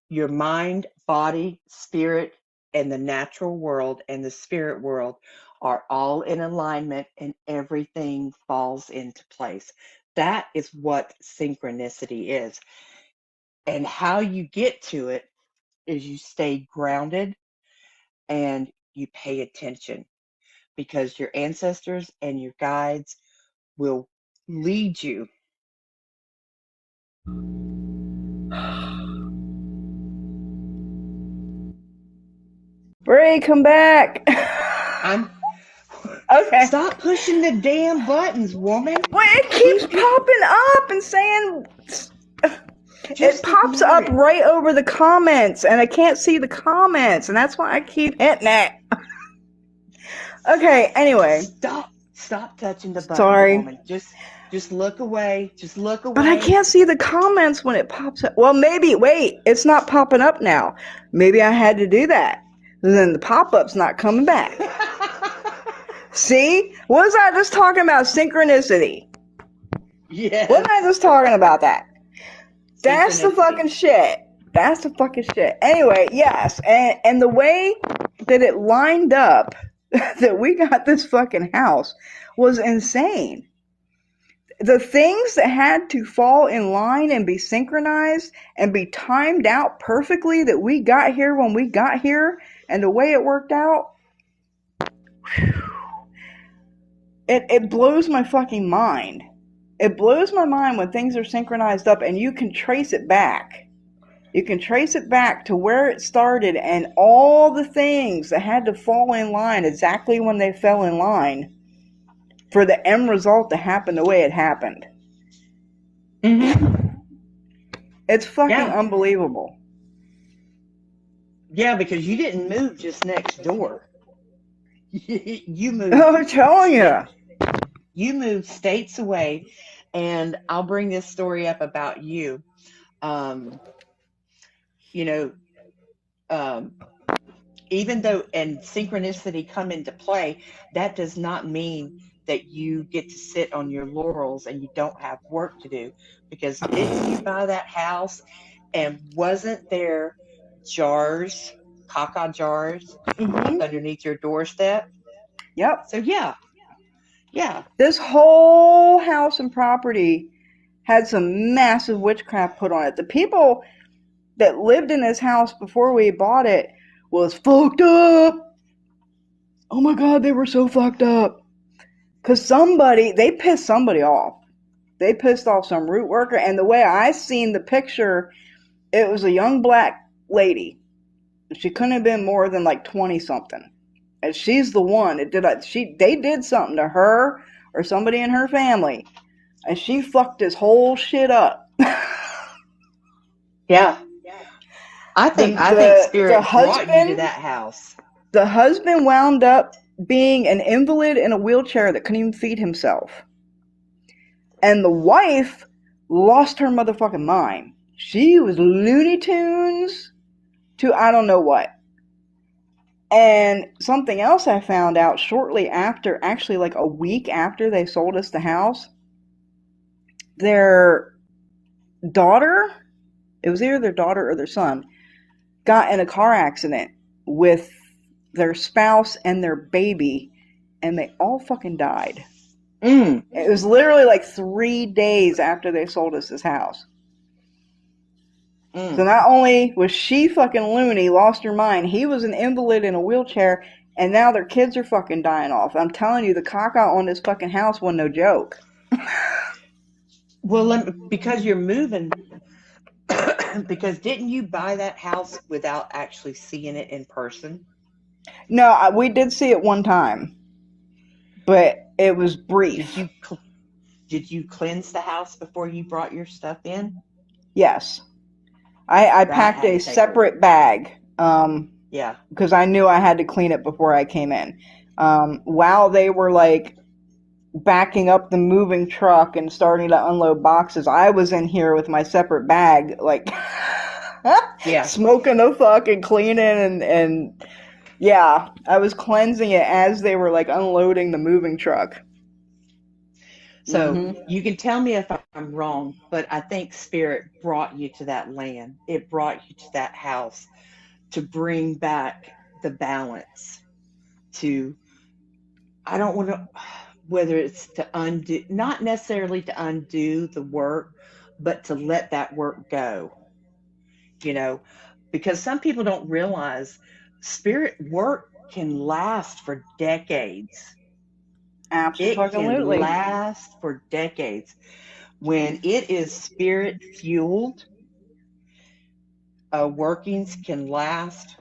your mind, body, spirit, and the natural world and the spirit world are all in alignment and everything falls into place. That is what synchronicity is. And how you get to it is you stay grounded and you pay attention, because your ancestors and your guides will lead you. Bray, come back. Okay. Stop pushing the damn buttons, woman. Well, it keeps popping up and saying it pops up right over the comments, and I can't see the comments, and that's why I keep hitting it. Okay, anyway. Stop touching the button. Sorry. Woman. Just look away. Just look away. But I can't see the comments when it pops up. Well, maybe, wait, it's not popping up now. Maybe I had to do that. And then the pop-up's not coming back. See? What was I just talking about? Synchronicity. Yeah. Wasn't I just talking about that? That's the fucking shit. That's the fucking shit. Anyway, yes. And the way that it lined up that we got this fucking house was insane. The things that had to fall in line and be synchronized and be timed out perfectly that we got here when we got here, and the way it worked out, it blows my fucking mind. It blows my mind when things are synchronized up and you can trace it back. You can trace it back to where it started and all the things that had to fall in line exactly when they fell in line for the end result to happen the way it happened. Mm-hmm. It's fucking unbelievable. Yeah, because you didn't move just next door. You moved. I'm telling you. You moved states away, and I'll bring this story up about you. Even though and synchronicity come into play, that does not mean that you get to sit on your laurels and you don't have work to do. Because didn't you buy that house, and wasn't there jars, caca jars, underneath your doorstep? Yep. So yeah. This whole house and property had some massive witchcraft put on it. The people that lived in this house before we bought it was fucked up. Oh my God, they were so fucked up. Because they pissed somebody off. They pissed off some root worker. And the way I seen the picture, it was a young black lady. She couldn't have been more than like 20 something. And she's the one that did it. They did something to her or somebody in her family. And she fucked this whole shit up. Yeah. I think Spirit brought you to that house. The husband wound up being an invalid in a wheelchair that couldn't even feed himself. And the wife lost her motherfucking mind. She was Looney Tunes to I don't know what. And something else I found out shortly after, actually like a week after they sold us the house, their daughter, it was either their daughter or their son, got in a car accident with their spouse and their baby, and they all fucking died. It was literally like 3 days after they sold us this house. So not only was she fucking loony, lost her mind, he was an invalid in a wheelchair, and now their kids are fucking dying off. I'm telling you, the caca on this fucking house wasn't no joke. Well, because you're moving, because didn't you buy that house without actually seeing it in person? No, we did see it one time, but it was brief. Did you cleanse the house before you brought your stuff in? Yes. I packed a separate bag. Yeah. Because I knew I had to clean it before I came in. While they were like backing up the moving truck and starting to unload boxes, I was in here with my separate bag, like smoking the fuck and cleaning and yeah, I was cleansing it as they were like unloading the moving truck. So you can tell me if I'm wrong, but I think Spirit brought you to that land. It brought you to that house to bring back the balance, to, I don't want to, whether it's to undo, not necessarily to undo the work, but to let that work go, because some people don't realize spirit work can last for decades. Absolutely. It can last for decades. When it is spirit fueled, workings can last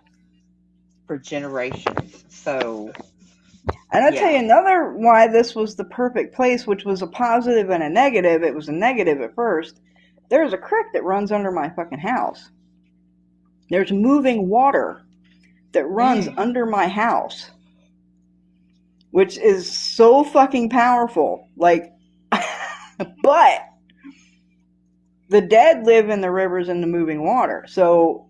for generations. So, and I'll tell you another why this was the perfect place, which was a positive and a negative. It was a negative at first. There's a creek that runs under my fucking house. There's moving water that runs under my house, which is so fucking powerful. Like, but the dead live in the rivers and the moving water. So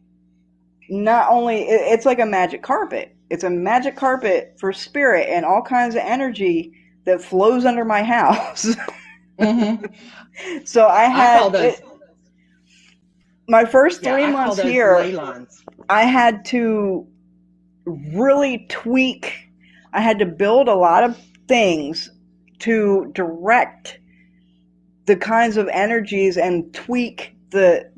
not only, it's like a magic carpet. It's a magic carpet for spirit and all kinds of energy that flows under my house. So I had my first 3 months here. I had to really tweak. I had to build a lot of things to direct the kinds of energies and tweak the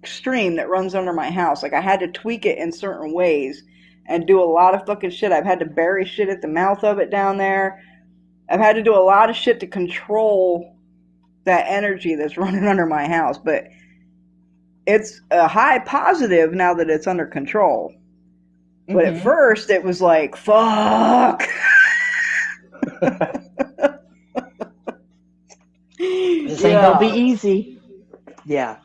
stream that runs under my house. Like I had to tweak it in certain ways and do a lot of fucking shit. I've had to bury shit at the mouth of it down there. I've had to do a lot of shit to control that energy that's running under my house, but it's a high positive now that it's under control. But at first it was like, fuck. This ain't gonna be easy. Yeah.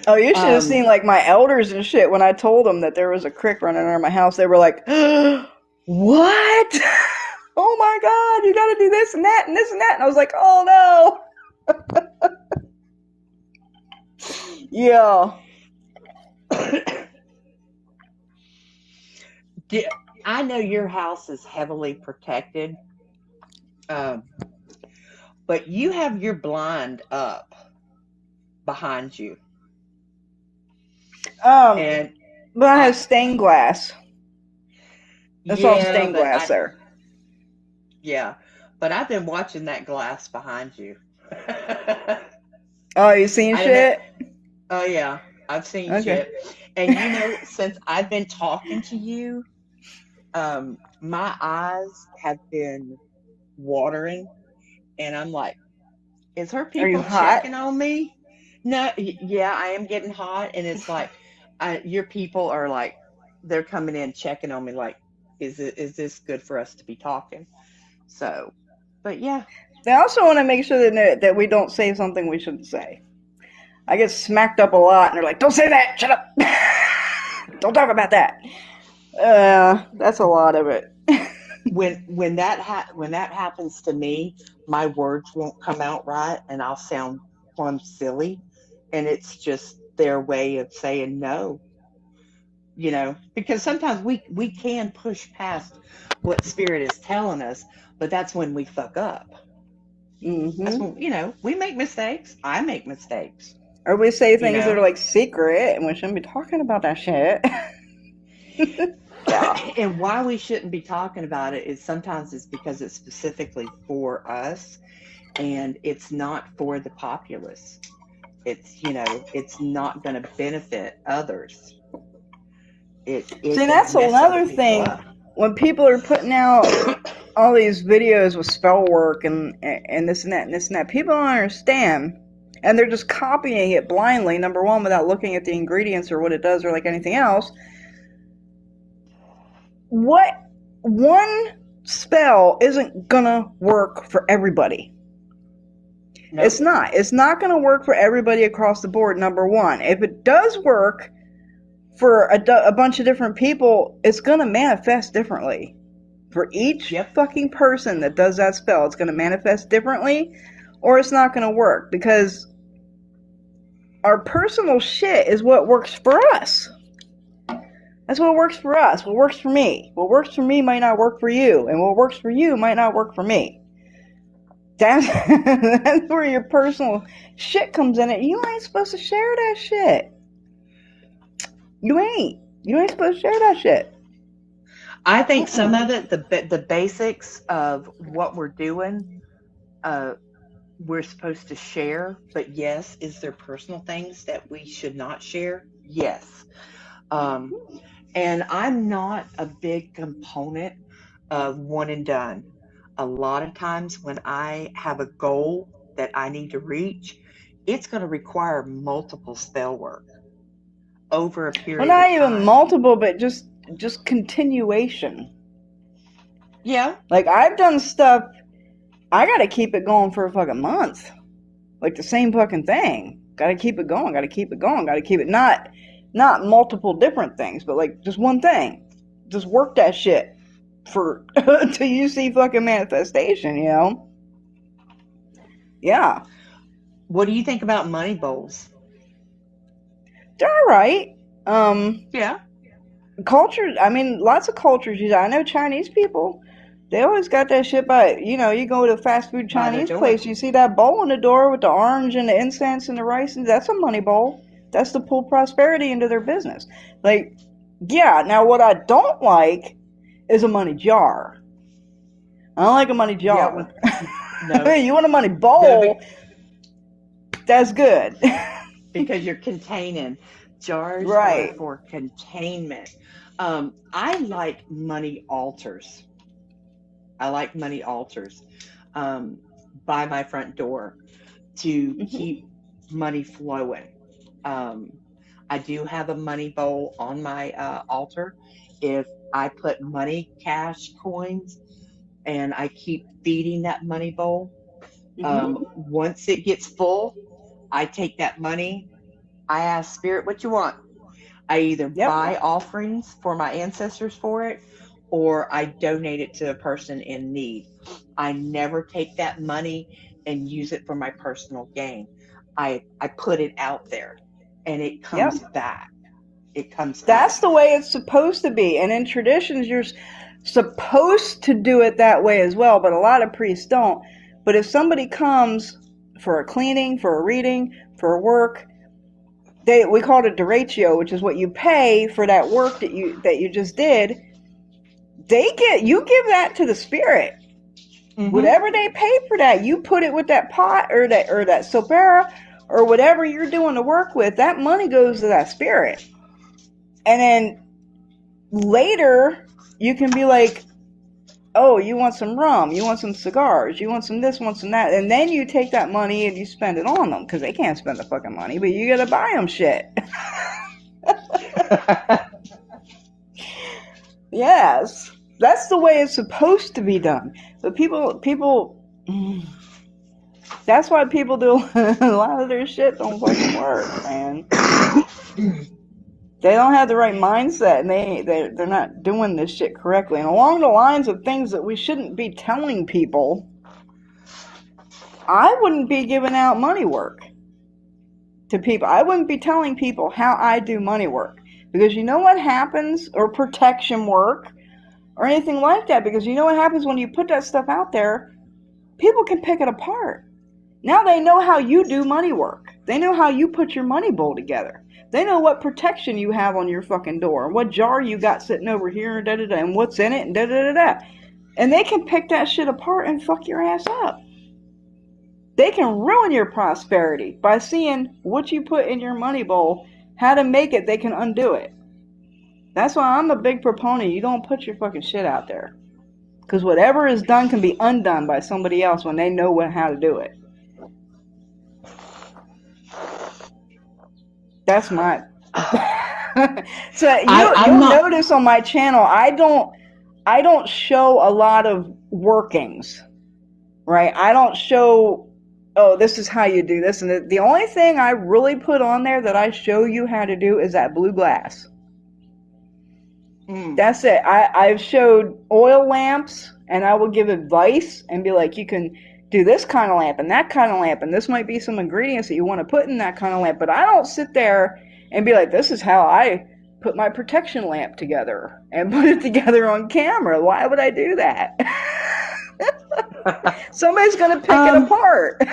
Oh, you should have seen like my elders and shit when I told them that there was a creek running under my house. They were like, what? Oh my God, you gotta do this and that and this and that. And I was like, oh no. Yeah. I know your house is heavily protected, but you have your blind up behind you. But I have stained glass. That's all stained glass there. Yeah, but I've been watching that glass behind you. Oh, you seen shit? Oh yeah, I've seen shit. And since I've been talking to you, my eyes have been watering, and I'm like, is her people checking on me? No, yeah, I am getting hot, and it's like, your people are like, they're coming in checking on me, like, is this good for us to be talking? So, but yeah. They also want to make sure that we don't say something we shouldn't say. I get smacked up a lot, and they're like, don't say that, shut up. Don't talk about that. That's a lot of it. when that happens to me, my words won't come out right, and I'll sound plumb silly, and it's just their way of saying no. Because sometimes we can push past what spirit is telling us, but that's when we fuck up. That's Hmm. when we make mistakes. I make mistakes. Or we say You things that are know, like secret, and we shouldn't be talking about that shit. Yeah. and why we shouldn't be talking about it is sometimes it's because it's specifically for us, and it's not for the populace. It's not going to benefit others. It See, can that's mess other another people thing. up. When people are putting out all these videos with spell work and this and that and this and that, people don't understand, and they're just copying it blindly. Number one, without looking at the ingredients or what it does or like anything else. What one spell isn't gonna work for everybody. It's Nope. not. It's not gonna work for everybody across the board. Number one, if it does work for a bunch of different people, it's gonna manifest differently. For each Yep. fucking person that does that spell, it's gonna manifest differently, or it's not gonna work because our personal shit is what works for us. That's what works for us. What works for me. What works for me might not work for you, and what works for you might not work for me. That's, that's where your personal shit comes in. You ain't supposed to share that shit. You ain't. You ain't supposed to share that shit. I think some Mm-mm. of it, the basics of what we're doing, uh, we're supposed to share. But yes, is there personal things that we should not share? Yes. Um, and I'm not a big component of one and done. A lot of times when I have a goal that I need to reach, it's going to require multiple spell work over a Well, period not of even time. multiple, but just continuation. Yeah. Like I've done stuff. I gotta keep it going for a fucking month. Like the same fucking thing. Gotta keep it going. Gotta keep it going. Gotta keep it not multiple different things, but like just one thing. Just work that shit for till you see fucking manifestation. Yeah, What do you think about money bowls? they're all right. Yeah. Cultures. I mean, lots of cultures use. I know Chinese people. They always got that shit by. You go to a fast food By the Chinese door. place, you see that bowl on the door with the orange and the incense and the rice, and that's a money bowl. That's to pull prosperity into their business. Like, yeah. Now, what I don't like is a money jar. I don't like a money Yeah. With jar. no, You want a money no, bowl? That's good. because you're containing. Jars are Right. for containment. I like money altars. I like money altars um, by my front door to Hmm. keep money flowing. Um, I do have a money bowl on my altar. If I put money, cash, coins, and I keep feeding that money bowl, Hmm. once it gets full, I take that money. I ask Spirit, what you want? I either Yep. buy offerings for my ancestors for it, or I donate it to a person in need. I never take that money and use it for my personal gain. I put it out there, and it Yep. comes back. It comes That's back. the way it's supposed to be. And in traditions, you're supposed to do it that way as well, but a lot of priests don't. But if somebody comes for a cleaning, for a reading, for a work, we call it a derecho, which is what you pay for that work that you just did. You give that to the spirit. Hmm. Whatever they pay for that, you put it with that pot or that sopera or whatever you're doing the work with. That money goes to that spirit. And then later you can be like, oh, you want some rum, you want some cigars, you want some this, want some that, and then you take that money and you spend it on them because they can't spend the fucking money, but you gotta buy them shit. Yes, that's the way it's supposed to be done. But people, that's why people do a lot of their shit don't fucking work, man. They don't have the right mindset, and they're not doing this shit correctly. And along the lines of things that we shouldn't be telling people, I wouldn't be giving out money work to people. I wouldn't be telling people how I do money work, because you know what happens, or protection work, or anything like that, because you know what happens when you put that stuff out there, people can pick it apart. Now they know how you do money work. They know how you put your money bowl together. They know what protection you have on your fucking door, and what jar you got sitting over here, and da-da-da, and what's in it, and da-da-da-da. And they can pick that shit apart and fuck your ass up. They can ruin your prosperity by seeing what you put in your money bowl, how to make it, they can undo it. That's why I'm a big proponent. You don't put your fucking shit out there. Because whatever is done can be undone by somebody else when they know how to do it. That's my... So you'll notice on my channel, I don't show a lot of workings, right? I don't show, oh, this is how you do this. And the only thing I really put on there that I show you how to do is that blue glass. That's it. I've showed oil lamps, and I will give advice and be like, you can do this kind of lamp and that kind of lamp, and this might be some ingredients that you want to put in that kind of lamp. But I don't sit there and be like, this is how I put my protection lamp together and put it together on camera. Why would I do that? Somebody's going to pick it apart.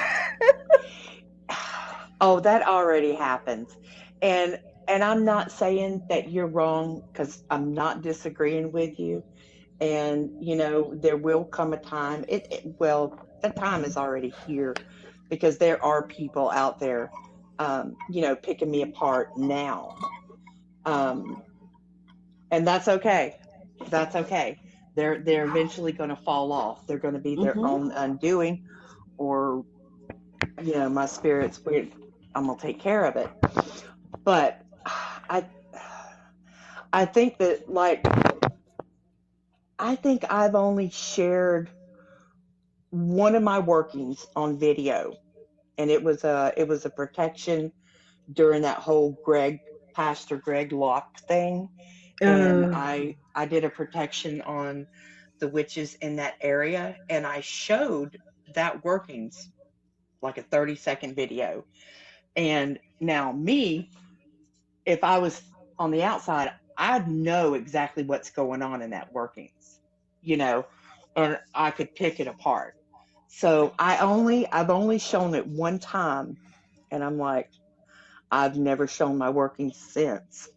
Oh, that already happens. And I'm not saying that you're wrong, because I'm not disagreeing with you. And, there will come a time. Well, the time is already here, because there are people out there, picking me apart now. And that's okay. That's okay. They're eventually going to fall off. They're going to be their own undoing, or, my spirit's weird. I'm going to take care of it. But I think that, I think I've only shared one of my workings on video, and it was a protection during that whole Pastor Greg Locke thing. And I did a protection on the witches in that area, and I showed that workings, like a 30-second video. And now if I was on the outside, I'd know exactly what's going on in that workings, and I could pick it apart. So I've only shown it one time, and I'm like, I've never shown my workings since,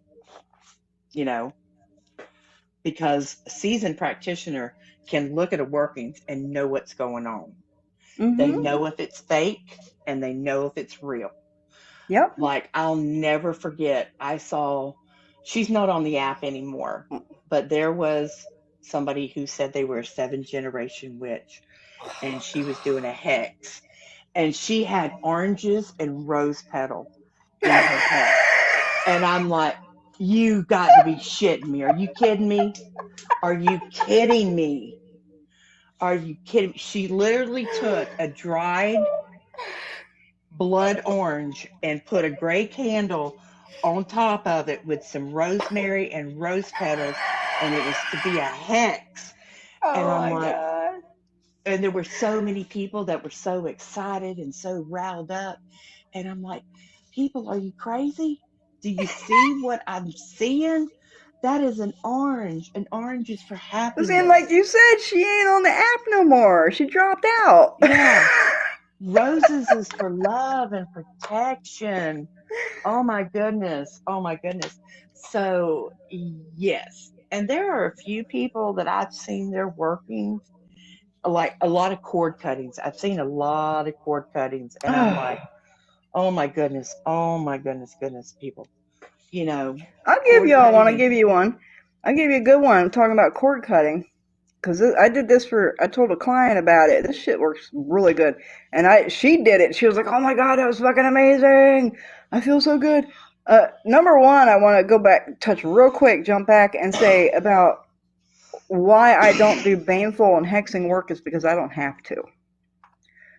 because a seasoned practitioner can look at a workings and know what's going on. They know if it's fake, and they know if it's real. Yep. Like, I'll never forget, she's not on the app anymore, but there was somebody who said they were a 7th-generation witch, and she was doing a hex, and she had oranges and rose petal in her hex. And I'm like, you got to be shitting me. Are you kidding me? Are you kidding me? Are you kidding me? She literally took a dried blood orange and put a gray candle on top of it with some rosemary and rose petals, and it was to be a hex. And I'm like, God. And there were so many people that were so excited and so riled up, and I'm like, people, are you crazy? Do you see what I'm seeing? That is an orange. An orange is for happiness. And like you said, she ain't on the app no more. She dropped out. Yeah. Roses is for love and protection. Oh my goodness. Oh my goodness. So, yes. And there are a few people that I've seen their workings, like a lot of cord cuttings. I've seen a lot of cord cuttings, and I'm like, oh my goodness. Oh my goodness, people. I'll give you one. I'll give you one. I'll give you a good one. I'm talking about cord cutting. Because I did this I told a client about it. This shit works really good. And she did it. She was like, oh my God, that was fucking amazing. I feel so good. Number one, I want to go back, touch real quick, jump back and say about why I don't do baneful and hexing work is because I don't have to.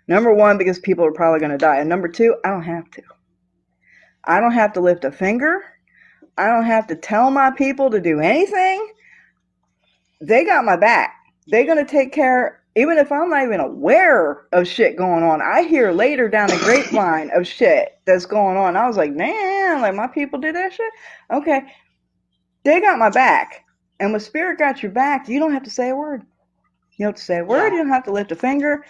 Number one, because people are probably going to die. And number two, I don't have to. I don't have to lift a finger. I don't have to tell my people to do anything. They got my back. They're going to take care, even if I'm not even aware of shit going on. I hear later down the grapevine of shit that's going on. I was like, man, like my people did that shit? Okay. They got my back. And when spirit got your back, you don't have to say a word. You don't have to say a word. You don't have to lift a finger.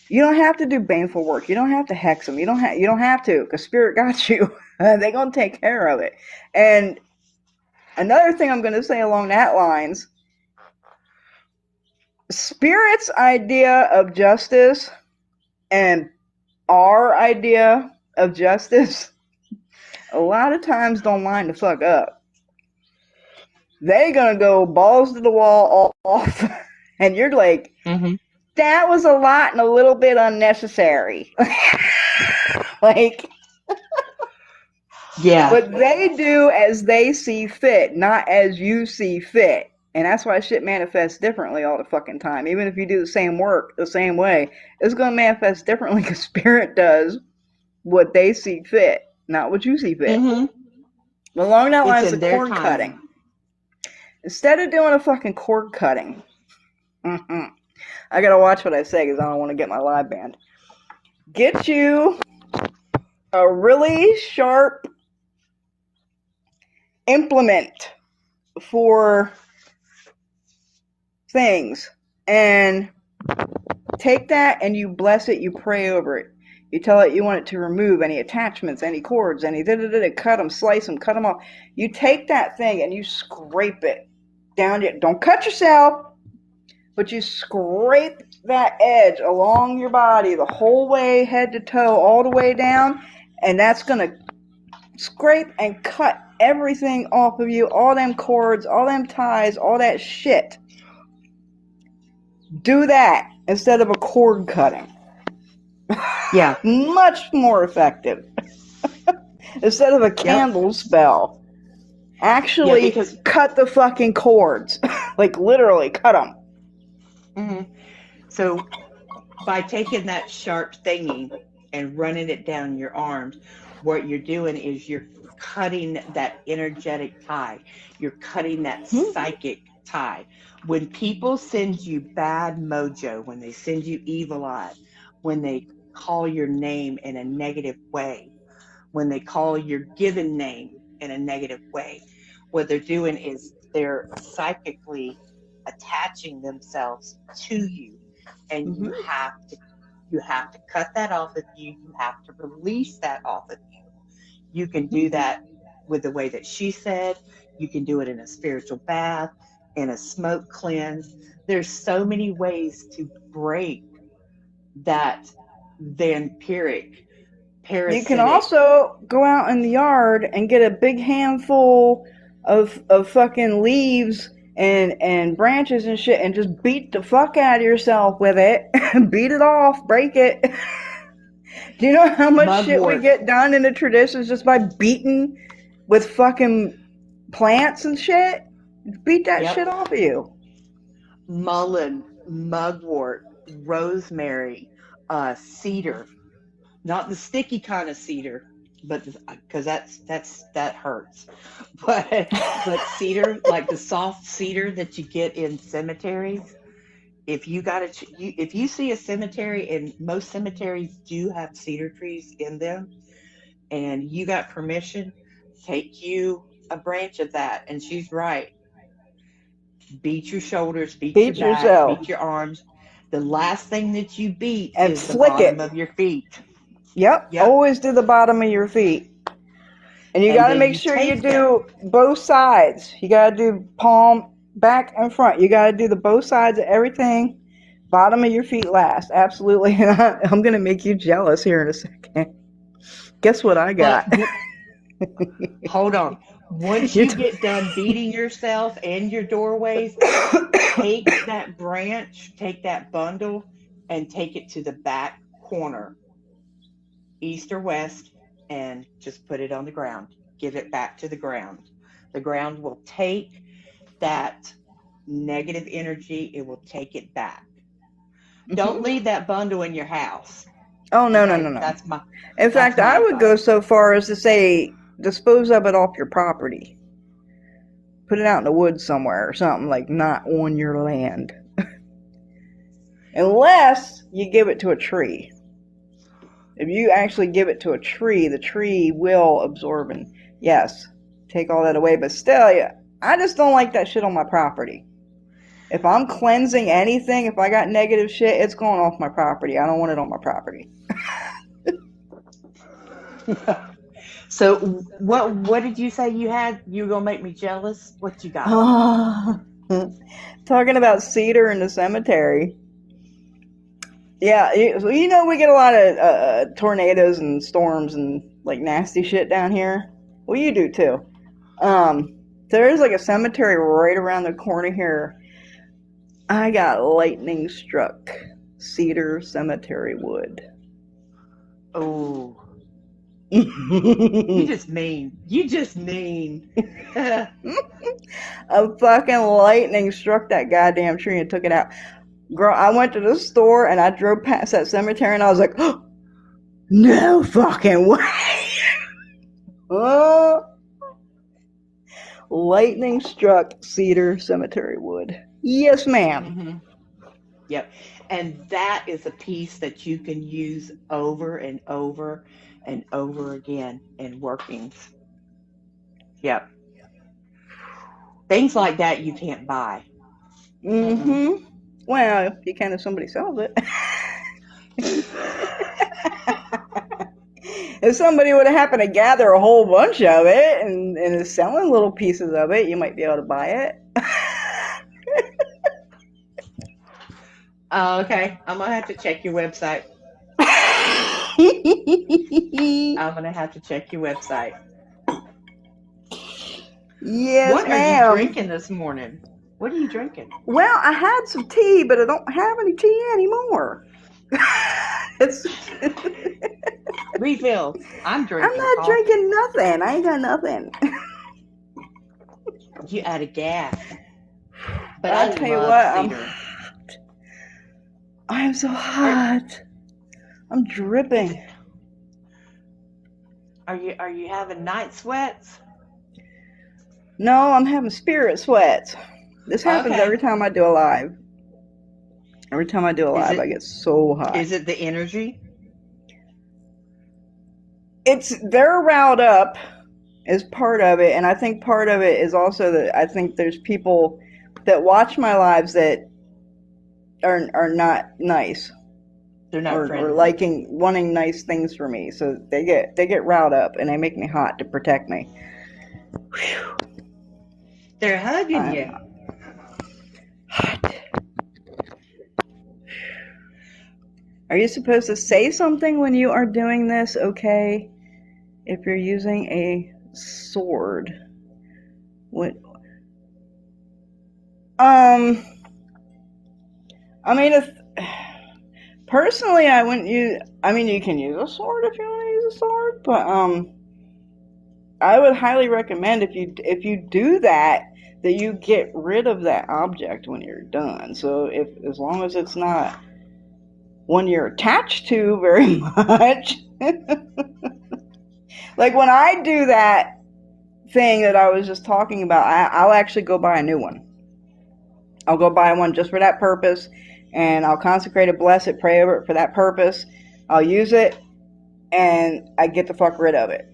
You don't have to do baneful work. You don't have to hex them. You don't have to, because spirit got you. They're going to take care of it. And another thing I'm going to say along that lines, spirit's idea of justice and our idea of justice a lot of times don't line the fuck up. They gonna go balls to the wall off, and you're like, that was a lot and a little bit unnecessary. Like, yeah. But they do as they see fit, not as you see fit. And that's why shit manifests differently all the fucking time. Even if you do the same work the same way, it's going to manifest differently because spirit does what they see fit, not what you see fit. But along that line is the cord cutting. Instead of doing a fucking cord cutting, I got to watch what I say because I don't want to get my live banned. Get you a really sharp implement for things, and take that and you bless it, you pray over it, you tell it you want it to remove any attachments, any cords, any cut them, slice them, cut them off. You take that thing and you scrape it down. Don't cut yourself, but you scrape that edge along your body the whole way, head to toe, all the way down, and that's gonna scrape and cut everything off of you, all them cords, all them ties, all that shit. Do that instead of a cord cutting. Yeah. Much more effective. Instead of a candle spell. Actually, cut the fucking cords. Like, literally, cut them. So, by taking that sharp thingy and running it down your arms, what you're doing is you're cutting that energetic tie. You're cutting that psychic tie. When people send you bad mojo, when they send you evil eye, when they call your name in a negative way, when they call your given name in a negative way, what they're doing is they're psychically attaching themselves to you, and you have to cut that off of you. You have to release that off of you. You can do that with the way that she said. You can do it in a spiritual bath, in a smoke cleanse. There's so many ways to break that vampiric, parasitic. You can also go out in the yard and get a big handful of fucking leaves and branches and shit and just beat the fuck out of yourself with it. Beat it off, break it. Do you know how much shit we get done in the traditions just by beating with fucking plants and shit? Beat that shit off of you. Mullein, mugwort, rosemary, cedar. Not the sticky kind of cedar, but because that hurts. But cedar, like the soft cedar that you get in cemeteries. If you see a cemetery, and most cemeteries do have cedar trees in them, and you got permission, take you a branch of that. And she's right. Beat your shoulders, beat your back, yourself, beat your arms. The last thing that you beat and is the bottom of your feet. Yep. Always do the bottom of your feet. And you got to make sure you do both sides. You got to do palm, back, and front. You got to do the both sides of everything. Bottom of your feet last. Absolutely. I'm going to make you jealous here in a second. Guess what I got? Hold on. Once you get done beating yourself and your doorways, take that branch, take that bundle, and take it to the back corner, east or west, and just put it on the ground. Give it back to the ground. The ground will take that negative energy. It will take it back. Don't leave that bundle in your house. Oh, no. In fact, I would go so far as to say dispose of it off your property. Put it out in the woods somewhere or something, like not on your land. Unless you give it to a tree. If you actually give it to a tree, the tree will absorb and, yes, take all that away. But still, I just don't like that shit on my property. If I'm cleansing anything, if I got negative shit, it's going off my property. I don't want it on my property. So what did you say you had? You were gonna make me jealous? What you got? Talking about cedar in the cemetery. Yeah, you know we get a lot of tornadoes and storms and like nasty shit down here. Well, you do too. There's like a cemetery right around the corner here. I got lightning struck cedar cemetery wood. Oh. You just mean. A fucking lightning struck that goddamn tree and took it out. Girl, I went to the store and I drove past that cemetery and I was like, oh, no fucking way. Lightning struck cedar cemetery wood. Yes, ma'am. Mm-hmm. Yep. And that is a piece that you can use over and over and over again in workings. Yep. Things like that you can't buy. Mm-hmm. Well, you can if somebody sells it. If somebody would have happened to gather a whole bunch of it and is selling little pieces of it, you might be able to buy it. Okay. I'm going to have to check your website. Yes, what ma'am. Are you drinking this morning? What are you drinking? Well, I had some tea, but I don't have any tea anymore. Refill. I'm drinking not coffee. Drinking nothing. I ain't got nothing. You out of gas. But I'll tell you what, I'm so hot. I'm dripping. Are you having night sweats? No, I'm having spirit sweats. This happens every time I do a live. Every time I do a live, I get so hot. Is it the energy? They're riled up is part of it, and I think part of it is also that I think there's people that watch my lives that are not nice. They're not or wanting nice things for me, so they get riled up and they make me hot to protect me. Whew. They're hugging you. Hot. Are you supposed to say something when you are doing this? Okay, if you're using a sword, what? I mean, personally, I wouldn't use. I mean, you can use a sword if you want to use a sword, but I would highly recommend if you do that you get rid of that object when you're done. So as long as it's not one you're attached to very much. Like when I do that thing that I was just talking about, I'll actually go buy a new one. I'll go buy one just for that purpose, and I'll consecrate it, bless it, pray over it for that purpose. I'll use it, and I get the fuck rid of it.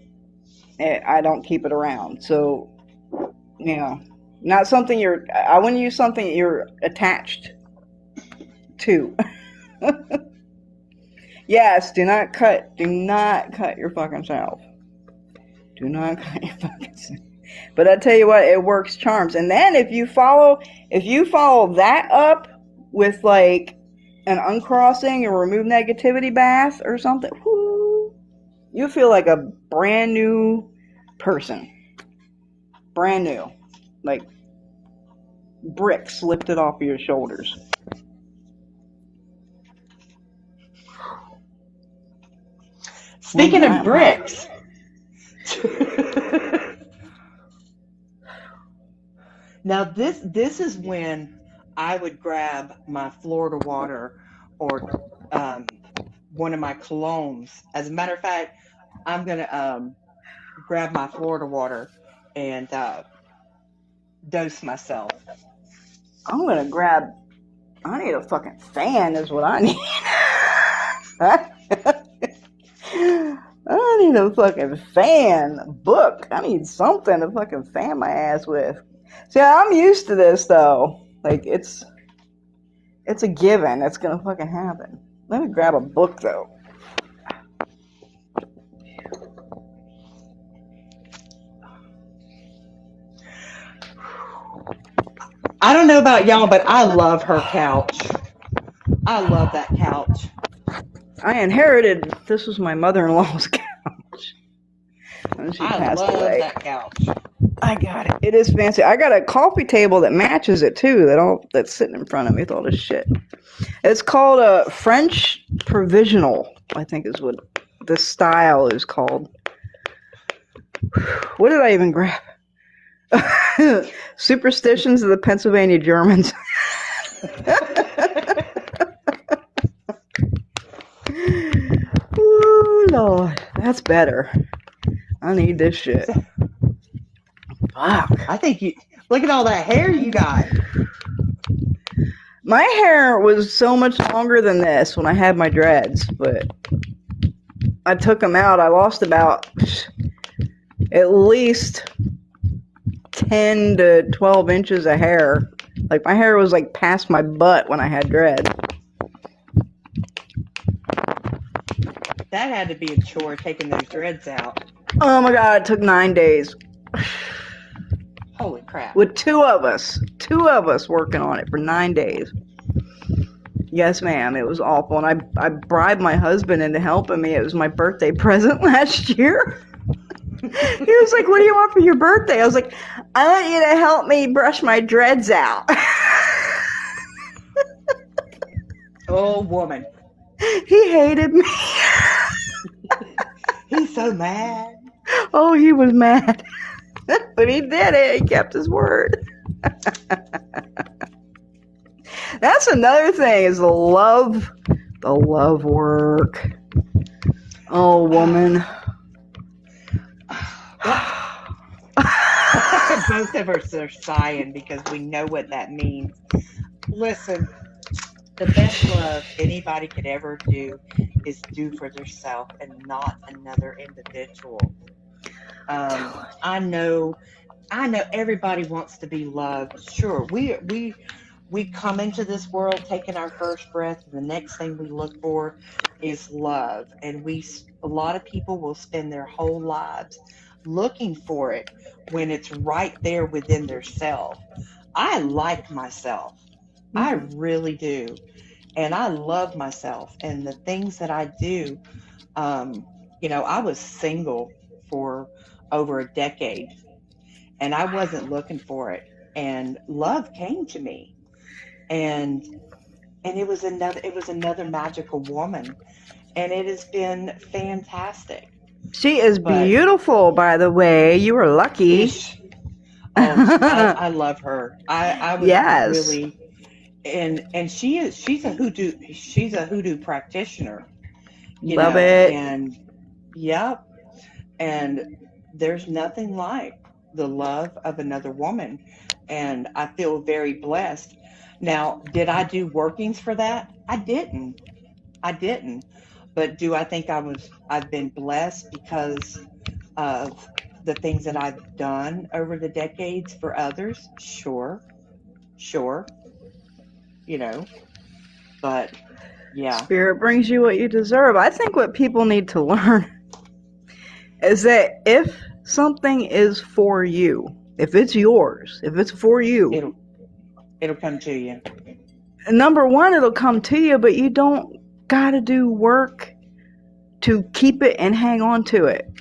I don't keep it around. So, not something I wouldn't use something you're attached to. Yes, do not cut your fucking self. Do not cut your fucking self. But I tell you what, it works charms. And then if you follow that up with like an uncrossing or remove negativity bath or something, whoo, you feel like a brand new person. Brand new. Like bricks lifted off of your shoulders. Speaking of bricks. Now this is when I would grab my Florida water or one of my colognes. As a matter of fact, I'm gonna grab my Florida water and dose myself. I'm gonna grab. I need a fucking fan, is what I need. I need a fucking fan. Book. I need something to fucking fan my ass with. See, I'm used to this though. Like it's a given. It's gonna fucking happen. Let me grab a book though. I don't know about y'all, but I love her couch. I love that couch. I inherited. This was my mother-in-law's couch when she I passed love away. that couch. I got it. It is fancy. I got a coffee table that matches it too. That's sitting in front of me with all this shit. It's called a French Provisional, I think is what the style is called. What did I even grab? Superstitions of the Pennsylvania Germans. Ooh, Lord, that's better. I need this shit. Fuck. I think you look at all that hair you got. My hair was so much longer than this when I had my dreads, but I took them out. I lost about at least 10 to 12 inches of hair. Like my hair was like past my butt when I had dreads. That had to be a chore taking those dreads out. Oh my God, it took 9 days. Holy crap. With two of us working on it for 9 days. Yes, ma'am, it was awful. And I bribed my husband into helping me. It was my birthday present last year. He was like, what do you want for your birthday? I was like, I want you to help me brush my dreads out. Oh, woman. He hated me. He's so mad. Oh, he was mad. But he did it. He kept his word. That's another thing is the love work. Oh, woman. Both of us are sighing because we know what that means. Listen, the best love anybody could ever do is do for themselves and not another individual. I know everybody wants to be loved. Sure, we come into this world taking our first breath, and the next thing we look for is love. And a lot of people will spend their whole lives looking for it when it's right there within their self. I like myself. I really do. And I love myself and the things that I do. I was single for over a decade and I wasn't looking for it. And love came to me. And it was another magical woman. And it has been fantastic. She is beautiful, by the way. You were lucky. I love her. I was really, and she's a hoodoo practitioner. Love it. And yep. And there's nothing like the love of another woman. And I feel very blessed. Now, did I do workings for that? I didn't. But do I think I've been blessed because of the things that I've done over the decades for others? Sure. But yeah. Spirit brings you what you deserve. I think what people need to learn is that if something is for you, if it's yours, if it's for you, it'll come to you. Number one, it'll come to you, but you don't gotta do work to keep it and hang on to it.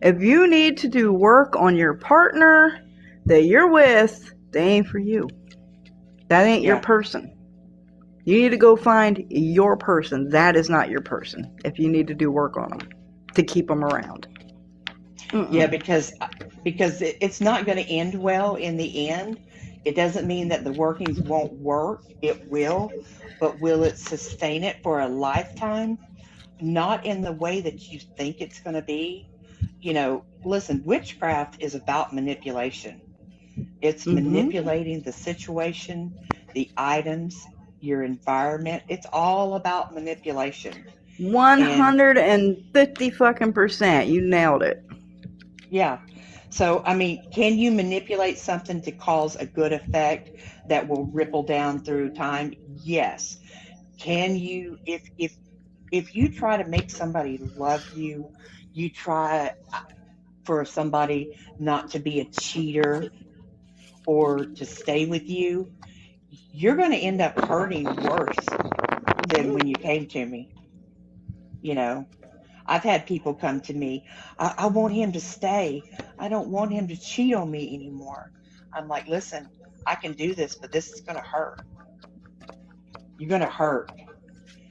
If you need to do work on your partner that you're with, they ain't for you. That ain't your person. You need to go find your person. That is not your person if you need to do work on them to keep them around. Yeah, because it's not going to end well in the end. It doesn't mean that the workings won't work. It will. But will it sustain it for a lifetime? Not in the way that you think it's going to be. Listen, witchcraft is about manipulation. It's Mm-hmm. manipulating the situation, the items, your environment. It's all about manipulation. And 150 fucking percent. You nailed it. yeah. So, I mean, can you manipulate something to cause a good effect that will ripple down through time? Yes. Can you, if you try to make somebody love you, you try for somebody not to be a cheater or to stay with you, you're going to end up hurting worse than when you came to me. You know, I've had people come to me, I want him to stay. I don't want him to cheat on me anymore. I'm like, listen, I can do this, but this is going to hurt. You're going to hurt.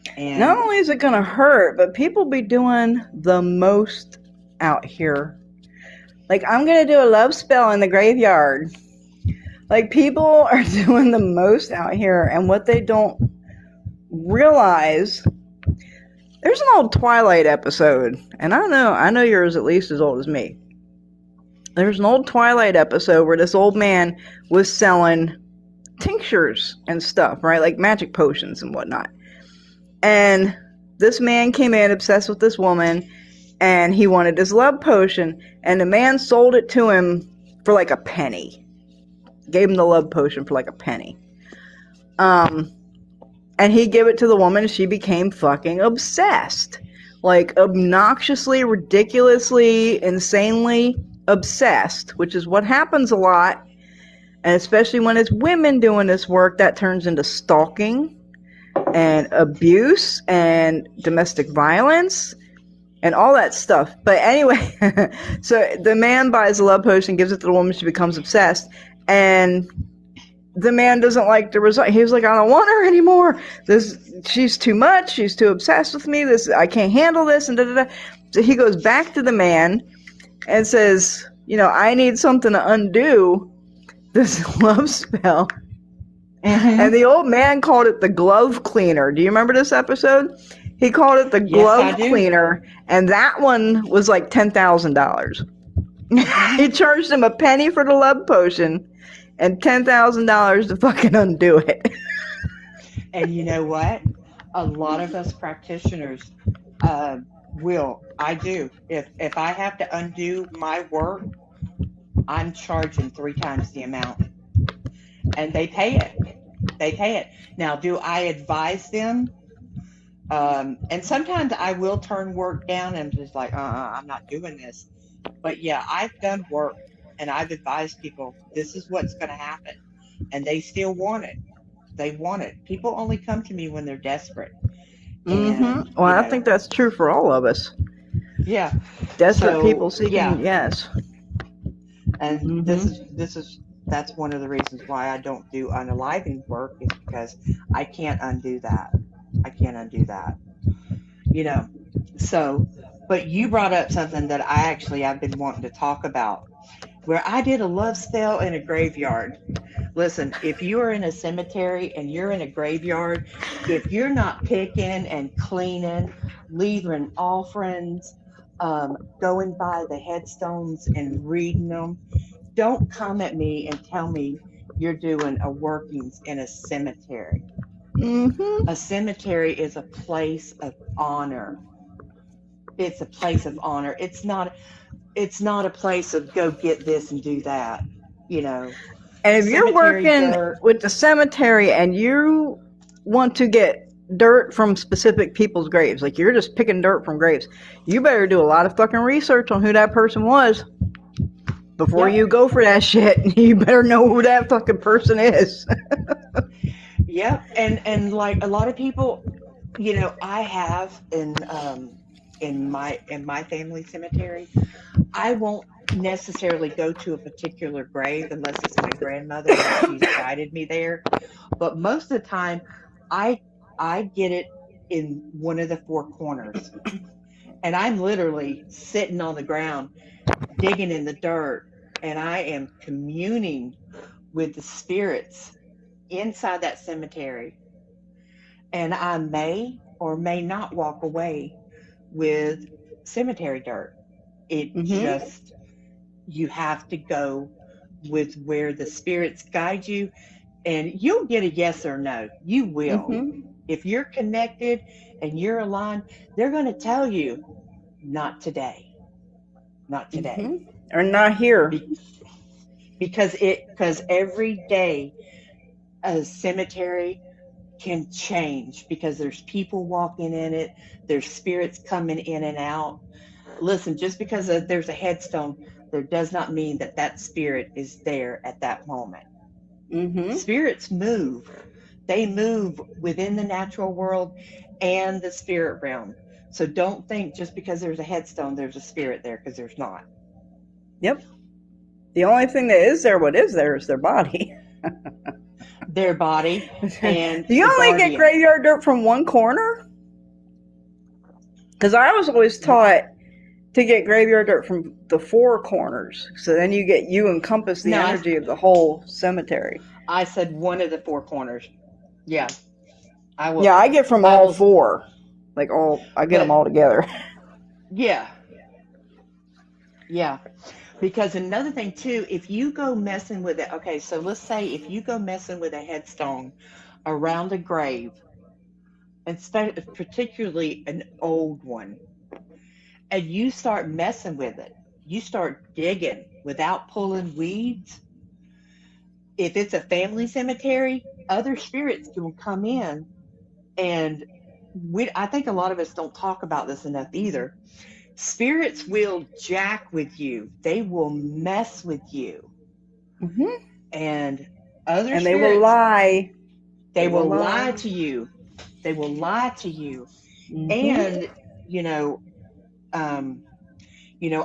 Not And only is it gonna hurt, but people be doing the most out here. Like, I'm gonna do a love spell in the graveyard. Like, people are doing the most out here, and what they don't realize, there's an old Twilight episode, and I know you're at least as old as me. There's an old Twilight episode where this old man was selling tinctures and stuff, right? Like magic potions and whatnot. And this man came in obsessed with this woman, and he wanted this love potion, and the man sold it to him for like a penny. Gave him the love potion for like a penny. And he gave it to the woman, and she became fucking obsessed. Like, obnoxiously, ridiculously, insanely obsessed, which is what happens a lot. And especially when it's women doing this work, that turns into stalking and abuse and domestic violence and all that stuff. But anyway, so the man buys a love potion, gives it to the woman, she becomes obsessed, and the man doesn't like the result. He was like, I don't want her anymore. She's too much. She's too obsessed with me. I can't handle this. And da da da. So he goes back to the man and says, I need something to undo this love spell. mm-hmm. And the old man called it the glove cleaner. Do you remember this episode? He called it the glove cleaner, and that one was like $10,000. He charged him a penny for the love potion and $10,000 to fucking undo it. And you know what? A lot of us practitioners will. I do. If I have to undo my work, I'm charging 3 times the amount. And they pay it. They pay it. Now, do I advise them? And sometimes I will turn work down and just like, I'm not doing this. But yeah, I've done work and I've advised people, this is what's going to happen. And they still want it. They want it. People only come to me when they're desperate. And, well, I think that's true for all of us. Yeah. Desperate people seeking, yes. And that's one of the reasons why I don't do unaliving work, is because I can't undo that. I can't undo that. So, but you brought up something that I've been wanting to talk about, where I did a love spell in a graveyard. Listen, if you are in a cemetery and you're in a graveyard, if you're not picking and cleaning, leaving offerings, going by the headstones and reading them, don't come at me and tell me you're doing a workings in a cemetery. Mm-hmm. A cemetery is a place of honor. It's a place of honor. It's not a place of go get this and do that, And if you're working with the cemetery and you want to get dirt from specific people's graves, like you're just picking dirt from graves, you better do a lot of fucking research on who that person was before you go for that shit. You better know who that fucking person is. Yep. And like a lot of people, I have in my family cemetery, I won't necessarily go to a particular grave unless it's my grandmother and she's guided me there. But most of the time, I get it in one of the 4 corners, and I'm literally sitting on the ground, digging in the dirt, and I am communing with the spirits inside that cemetery. And I may or may not walk away with cemetery dirt. It just, you have to go with where the spirits guide you, and you'll get a yes or no. You will. Mm-hmm. If you're connected and you're aligned, they're going to tell you, not today, not today. Mm-hmm. Or not here. Be- because every day a cemetery can change because there's people walking in it, there's spirits coming in and out. Listen, just because there's a headstone, there does not mean that that spirit is there at that moment. Mm-hmm. Spirits move. They move within the natural world and the spirit realm. So don't think just because there's a headstone, there's a spirit there, because there's not. Yep. The only thing that is there, what is there, is their body. Their body and Do you the only guardian. get graveyard dirt from one corner? Because I was always taught to get graveyard dirt from the four corners. So then you encompass the energy of the whole cemetery. I said one of the four corners. Yeah. I will. Yeah, I get from all four. I get them all together. Yeah. Yeah. Because another thing too, if you go messing with it, okay, so let's say if you go messing with a headstone around a grave, and particularly an old one, and you start messing with it, you start digging without pulling weeds. If it's a family cemetery, other spirits can come in, and I think a lot of us don't talk about this enough either. Spirits will jack with you. They will mess with you. Mm-hmm. And they will lie. They will lie to you. They will lie to you. Mm-hmm. And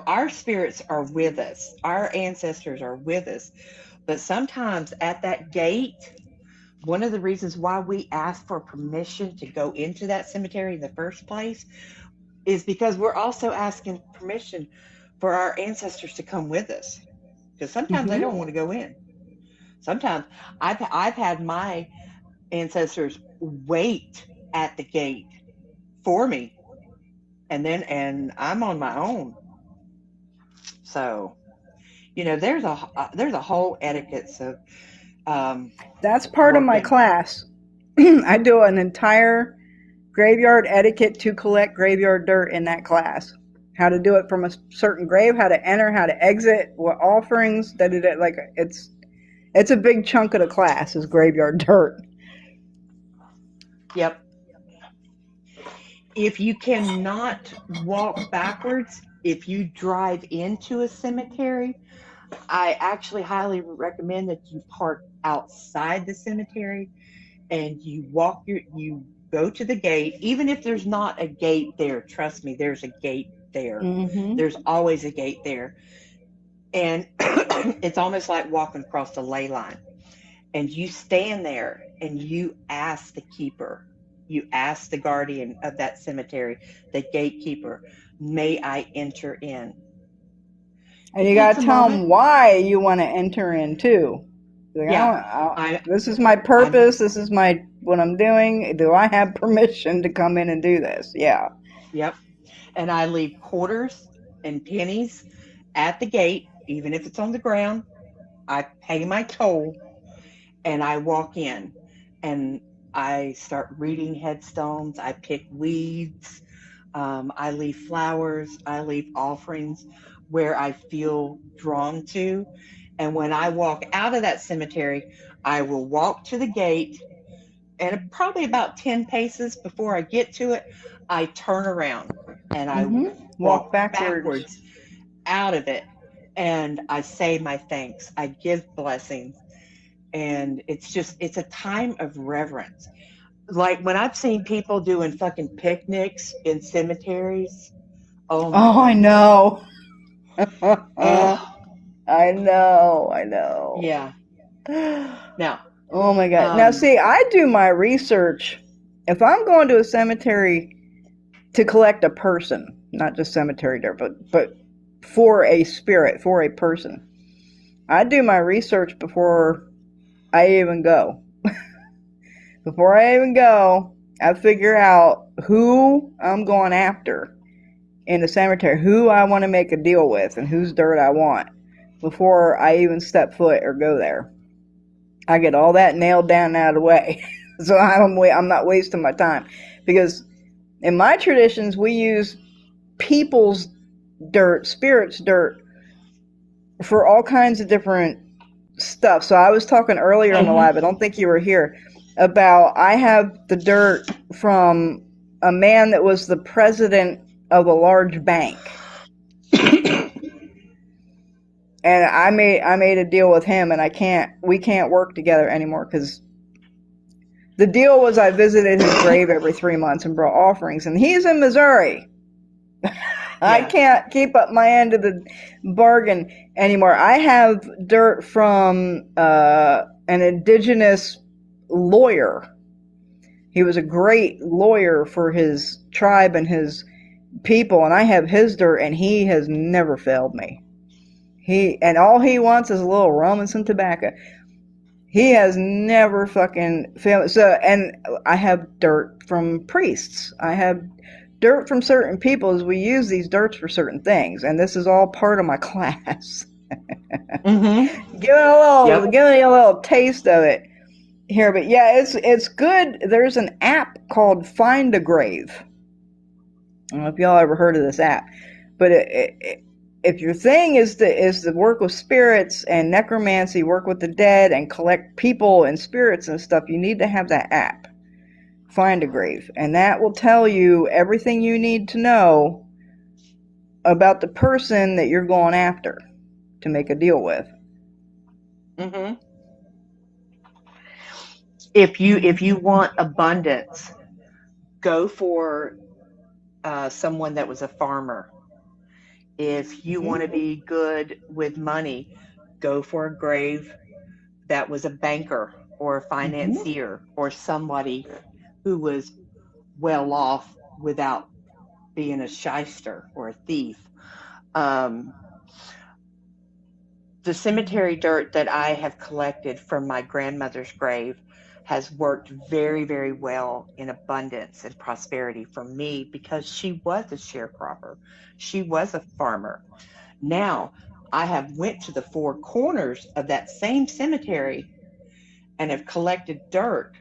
our spirits are with us. Our ancestors are with us. But sometimes at that gate, one of the reasons why we ask for permission to go into that cemetery in the first place is because we're also asking permission for our ancestors to come with us. Because sometimes they don't want to go in. Sometimes I've had my ancestors wait at the gate for me, and I'm on my own. So, there's a whole etiquette. So that's part of my class. I do an entire graveyard etiquette to collect graveyard dirt in that class. How to do it from a certain grave, how to enter, how to exit, what offerings. It's a big chunk of the class is graveyard dirt. Yep. If you cannot walk backwards, if you drive into a cemetery, I actually highly recommend that you park outside the cemetery and you go to the gate. Even if there's not a gate there, trust me, there's a gate there. Mm-hmm. There's always a gate there. And it's almost like walking across the ley line. And you stand there and you ask the keeper, you ask the guardian of that cemetery, the gatekeeper, may I enter in? And you got to tell them why you want to enter in too. This is my purpose. This is what I'm doing. Do I have permission to come in and do this? Yeah. Yep. And I leave quarters and pennies at the gate, even if it's on the ground. I pay my toll and I walk in and I start reading headstones. I pick weeds. I leave flowers. I leave offerings where I feel drawn to. And when I walk out of that cemetery, I will walk to the gate, and probably about 10 paces before I get to it, I turn around and I walk backwards out of it. And I say my thanks. I give blessings. And it's a time of reverence. Like when I've seen people doing fucking picnics in cemeteries. I know. I know. Yeah. Now. Oh my God. Now see, I do my research. If I'm going to a cemetery to collect a person, not just cemetery dirt, but for a spirit, for a person, I do my research before I even go. Before I even go, I figure out who I'm going after in the cemetery, who I want to make a deal with, and whose dirt I want. before I even step foot or go there. I get all that nailed down and out of the way. So I'm not wasting my time. Because in my traditions, we use people's dirt, spirits' dirt, for all kinds of different stuff. So I was talking earlier in the live, I don't think you were here, about I have the dirt from a man that was the president of a large bank. And I made a deal with him, and we can't work together anymore, because the deal was I visited his grave every 3 months and brought offerings, and he's in Missouri. I can't keep up my end of the bargain anymore. I have dirt from an indigenous lawyer. He was a great lawyer for his tribe and his people, and I have his dirt, and he has never failed me. And all he wants is a little rum and some tobacco. He has never fucking failed. So, and I have dirt from priests. I have dirt from certain people, as we use these dirts for certain things, and this is all part of my class. Giving you a little taste of it here, but yeah, it's good. There's an app called Find a Grave. I don't know if y'all ever heard of this app, but if your thing is to work with spirits and necromancy, work with the dead and collect people and spirits and stuff, you need to have that app, Find a Grave, and that will tell you everything you need to know about the person that you're going after to make a deal with. If you want abundance, go for someone that was a farmer. If you want to be good with money, go for a grave that was a banker or a financier or somebody who was well off without being a shyster or a thief. The cemetery dirt that I have collected from my grandmother's grave has worked very, very well in abundance and prosperity for me, because she was a sharecropper. She was a farmer. Now, I have went to the four corners of that same cemetery and have collected dirt,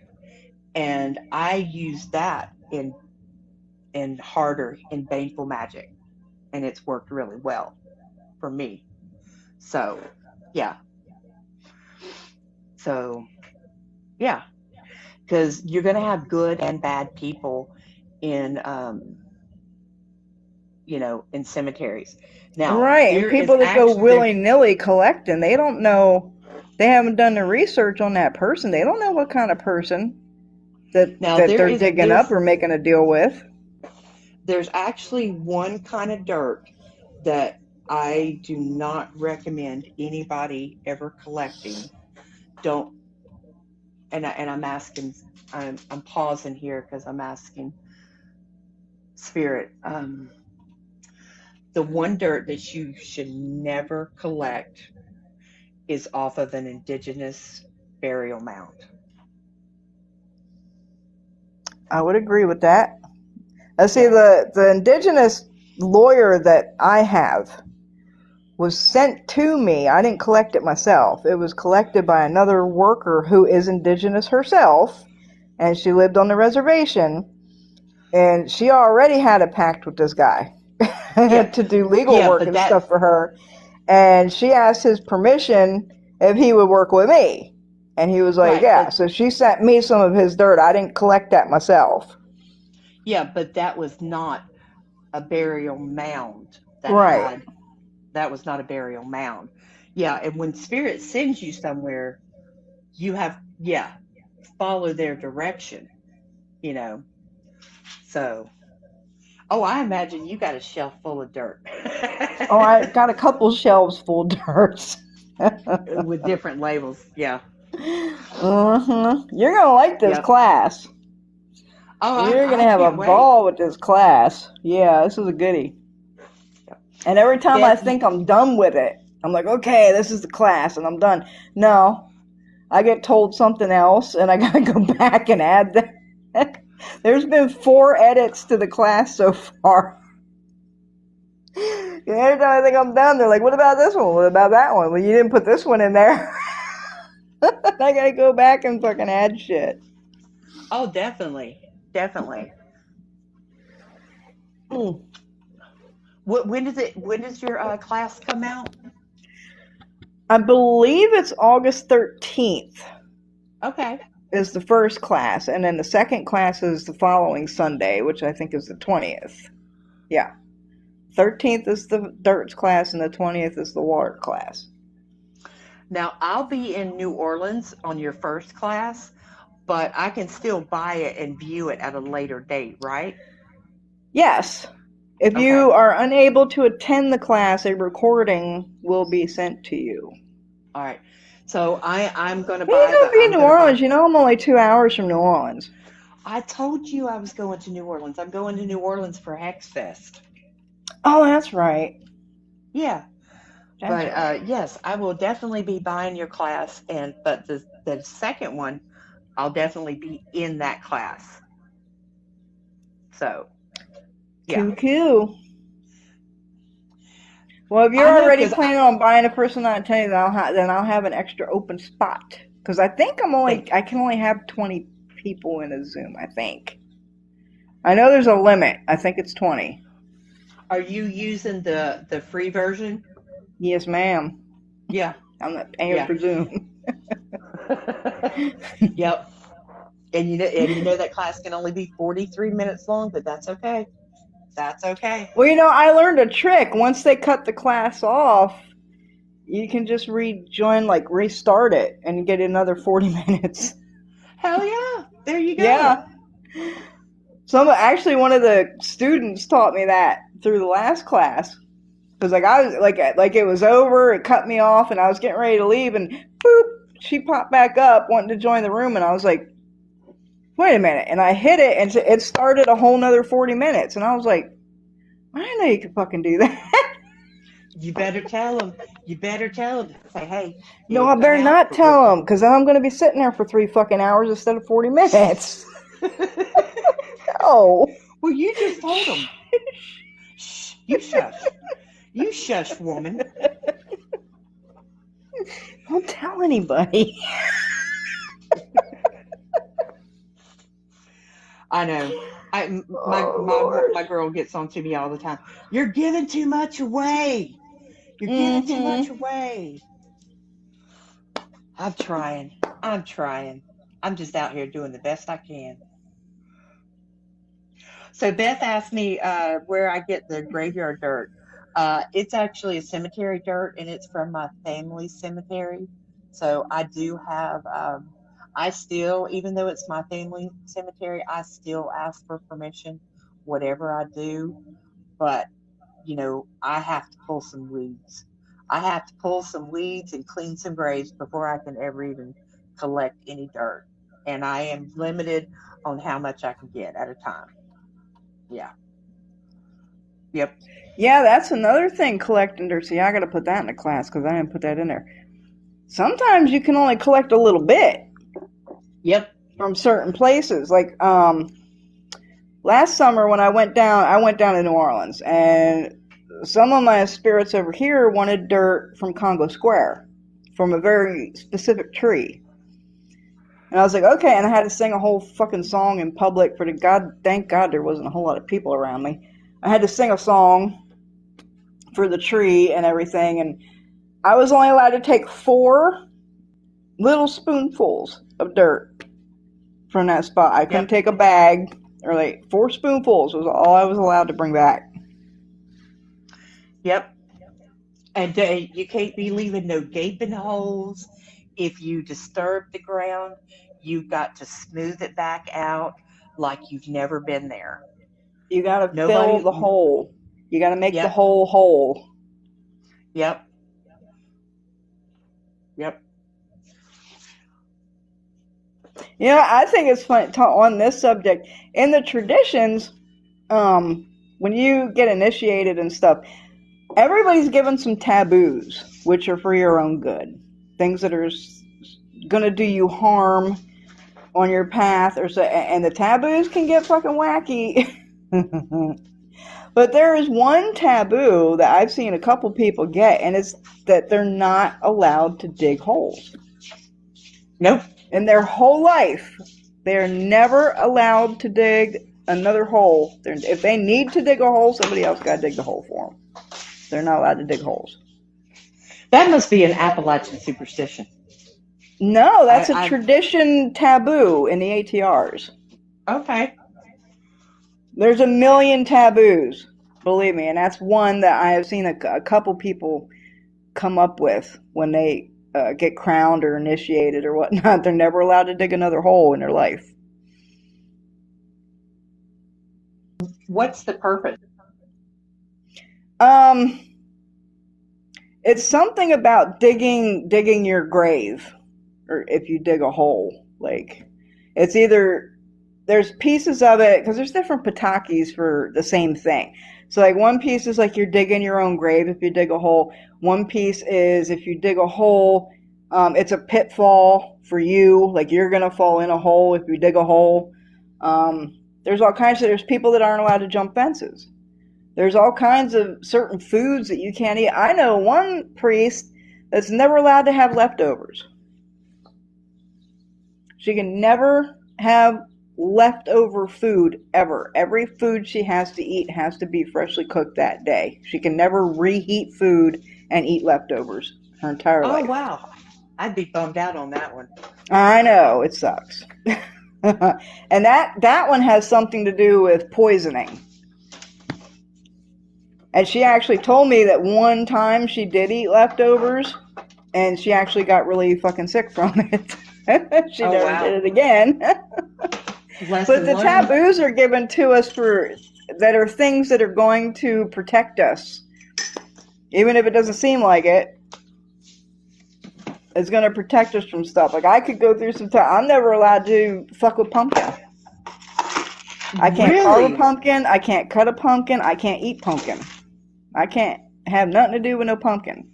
and I use that in harder and baneful magic, and it's worked really well for me. So, yeah. Because you're going to have good and bad people in in cemeteries. Now, right, and people that go willy-nilly collecting, they don't know, they haven't done the research on that person. They don't know what kind of person that they're digging up or making a deal with. There's actually one kind of dirt that I do not recommend anybody ever collecting. Don't, and I'm asking, I'm pausing here because I'm asking Spirit. The one dirt that you should never collect is off of an indigenous burial mound. I would agree with that. I see the indigenous lawyer that I have was sent to me. I didn't collect it myself. It was collected by another worker who is indigenous herself, and she lived on the reservation, and she already had a pact with this guy to do legal work and stuff for her, and she asked his permission if he would work with me, and he was like, so she sent me some of his dirt. I didn't collect that myself. Yeah, but that was not a burial mound. That was not a burial mound. Yeah, and when Spirit sends you somewhere, you have, follow their direction, So, I imagine you got a shelf full of dirt. I got a couple shelves full of dirt. With different labels, yeah. You're going to like this class. You're going to have a ball with this class. Yeah, this is a goodie. And every time I think I'm done with it, I'm like, okay, this is the class, and I'm done. No, I get told something else, and I got to go back and add that. There's been 4 edits to the class so far. Every time I think I'm done, they're like, what about this one? What about that one? Well, you didn't put this one in there. I gotta go back and fucking add shit. Oh, definitely. Definitely. Mm. When does your class come out? I believe it's August 13th Okay. is the first class, and then the second class is the following Sunday, which I think is the 20th. Yeah. 13th is the dirts class, and the 20th is the water class. Now, I'll be in New Orleans on your first class, but I can still buy it and view it at a later date, right? Yes. If Okay. you are unable to attend the class, a recording will be sent to you. All right. So I'm gonna Well, you buy don't the be in I'm New gonna buy. Orleans. You know I'm only 2 hours from New Orleans. I told you I was going to New Orleans. I'm going to New Orleans for Hex Fest. Oh, that's right. Yeah. That's But right. yes, I will definitely be buying your class, and but the second one, I'll definitely be in that class. So yeah, Cool. Well, if you're I know already because planning on buying a person not attending, then I'll have an extra open spot because I think thank I you. can only have 20 people in a Zoom. I think. I know there's a limit. I think it's 20. Are you using the free version? Yes, ma'am. Yeah, I'm not paying yeah. for Zoom. Yep. And you know that class can only be 43 minutes long, but that's okay. That's okay. Well, I learned a trick. Once they cut the class off, you can just rejoin, like restart it, and get another 40 minutes. Hell yeah. There you go. Yeah. Actually, one of the students taught me that through the last class. Because I was like it was over, it cut me off, and I was getting ready to leave, and boop, she popped back up wanting to join the room, and I was like, wait a minute, and I hit it, and it started a whole nother 40 minutes, and I was like, I didn't know you could fucking do that. You better tell them. You better tell them. Say, hey, No, I it cut better out, not but we're tell good. them, because then I'm going to be sitting there for 3 fucking hours instead of 40 minutes. No. Well, you just told them. Shh, you shush. You shush, woman. Don't tell anybody. I know. My Oh, girl gets on to me all the time. You're giving too much away. You're Lord. giving too much Mm-hmm. away. I'm trying. I'm trying. I'm just out here doing the best I can. So Beth asked me where I get the graveyard dirt. It's actually a cemetery dirt, and it's from my family cemetery. So I do have. I still, even though it's my family cemetery, I still ask for permission, whatever I do. But I have to pull some weeds. I have to pull some weeds and clean some graves before I can ever even collect any dirt. And I am limited on how much I can get at a time. Yeah. Yep. Yeah, that's another thing, collecting dirt. See, I got to put that in the class because I didn't put that in there. Sometimes you can only collect a little bit Yep. from certain places. Like last summer when I went down to New Orleans, and some of my spirits over here wanted dirt from Congo Square, from a very specific tree. And I was like, okay, and I had to sing a whole fucking song in public for the God. Thank God there wasn't a whole lot of people around me. I had to sing a song for the tree and everything, and I was only allowed to take 4 little spoonfuls of dirt from that spot. I couldn't Yep. take a bag, or like 4 spoonfuls was all I was allowed to bring back. Yep. And you can't be leaving no gaping holes. If you disturb the ground, you've got to smooth it back out like you've never been there. You gotta fill Nobody. the hole. You gotta make the Yep. hole whole. Yep. Yep. I think it's fun on this subject. In the traditions, when you get initiated and stuff, everybody's given some taboos, which are for your own good. Things that are gonna do you harm on your path, or so. And the taboos can get fucking wacky. But there is one taboo that I've seen a couple people get, and it's that they're not allowed to dig holes. Nope. In their whole life, they're never allowed to dig another hole. If they need to dig a hole, somebody else got to dig the hole for them. They're not allowed to dig holes. That must be an Appalachian superstition. No, that's a tradition taboo in the ATRs. Okay. There's a million taboos, believe me, and that's one that I have seen a couple people come up with when they get crowned or initiated or whatnot. They're never allowed to dig another hole in their life. What's the purpose? It's something about digging your grave, or if you dig a hole. Like, it's either, there's pieces of it, because there's different patakis for the same thing. So, like, one piece is like you're digging your own grave if you dig a hole. One piece is if you dig a hole, it's a pitfall for you. Like, you're going to fall in a hole if you dig a hole. There's all kinds of, there's people that aren't allowed to jump fences. There's all kinds of certain foods that you can't eat. I know one priest that's never allowed to have leftovers. She can never have leftover food ever. Every food she has to eat has to be freshly cooked that day. She can never reheat food and eat leftovers her entire life. Oh, wow. I'd be bummed out on that one. I know, it sucks. And that one has something to do with poisoning. And she actually told me that one time she did eat leftovers, and she actually got really fucking sick from it. She never did it again. But the taboos are given to us that are things that are going to protect us. Even if it doesn't seem like it, it's going to protect us from stuff. Like, I could go through some time. I'm never allowed to fuck with pumpkin. I can't carve a pumpkin. I can't cut a pumpkin. I can't eat pumpkin. I can't have nothing to do with no pumpkin.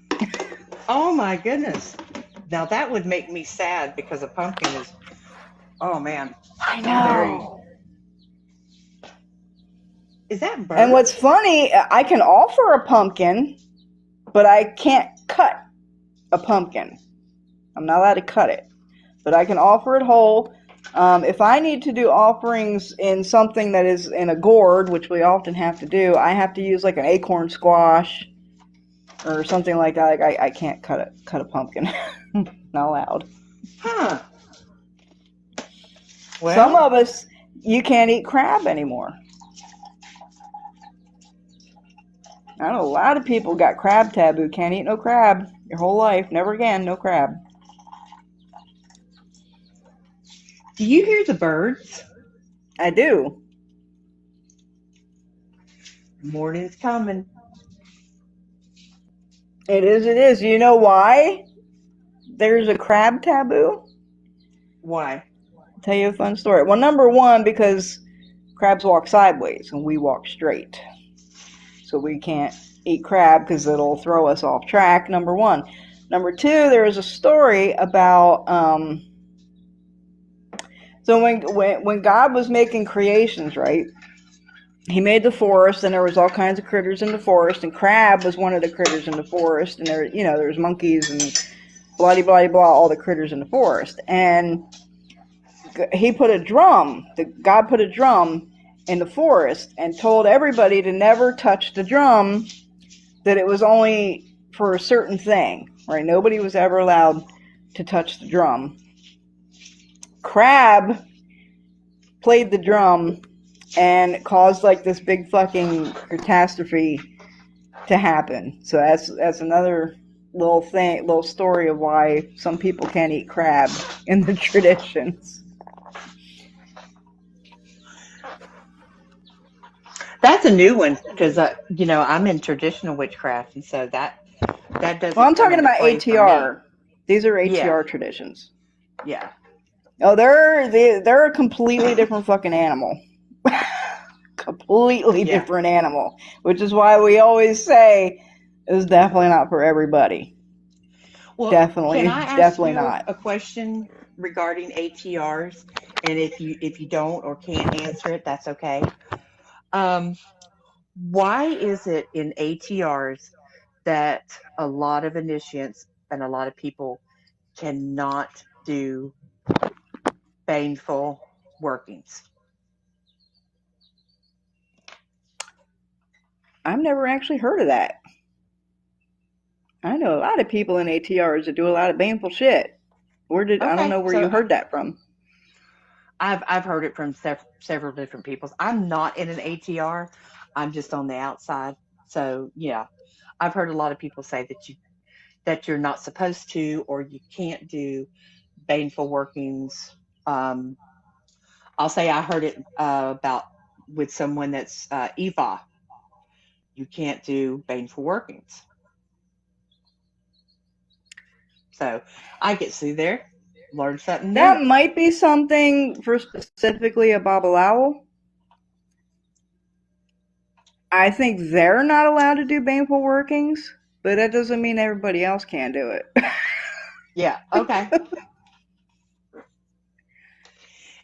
Oh, my goodness. Now, that would make me sad because a pumpkin is, oh, man. I know. Is that bird? And what's funny, I can offer a pumpkin, but I can't cut a pumpkin. I'm not allowed to cut it. But I can offer it whole. If I need to do offerings in something that is in a gourd, which we often have to do, I have to use like an acorn squash or something like that. Like, I can't cut a pumpkin. Not allowed. Huh. Well, some of us, you can't eat crab anymore. I know a lot of people got crab taboo. Can't eat no crab your whole life. Never again, no crab. Do you hear the birds? I do. Morning's coming. It is. You know why there's a crab taboo? Why? I'll tell you a fun story. Well, number one, because crabs walk sideways and we walk straight. So we can't eat crab because it'll throw us off track, number one. Number two, there is a story about... So when God was making creations, right, he made the forest, and there was all kinds of critters in the forest, and crab was one of the critters in the forest, and there was monkeys and blah, blah, blah, all the critters in the forest. And he put a drum, God put a drum in the forest and told everybody to never touch the drum, that it was only for a certain thing, right? Nobody was ever allowed to touch the drum. Crab played the drum and caused like this big fucking catastrophe to happen. So that's another little story of why some people can't eat crab in the traditions. That's a new one because I'm in traditional witchcraft, and so that doesn't. Well, I'm talking about ATR. These are ATR traditions. Yeah. Oh, they're a completely different fucking animal. Completely different animal. Which is why we always say it's definitely not for everybody. Well, definitely not. A question regarding ATRs, and if you don't or can't answer it, that's okay. Why is it in ATRs that a lot of initiates and a lot of people cannot do baneful workings? I've never actually heard of that. I know a lot of people in ATRs that do a lot of baneful shit. I don't Okay, know where so you heard that from. I've heard it from several different people. I'm not in an ATR. I'm just on the outside. So yeah, I've heard a lot of people say that you're not supposed to or you can't do baneful workings. Um, I'll say I heard it about with someone that's Eva. You can't do baneful workings. So I get to there, learn something new. That might be something for specifically a Babalawo. I think they're not allowed to do baneful workings, but that doesn't mean everybody else can't do it. Yeah, okay.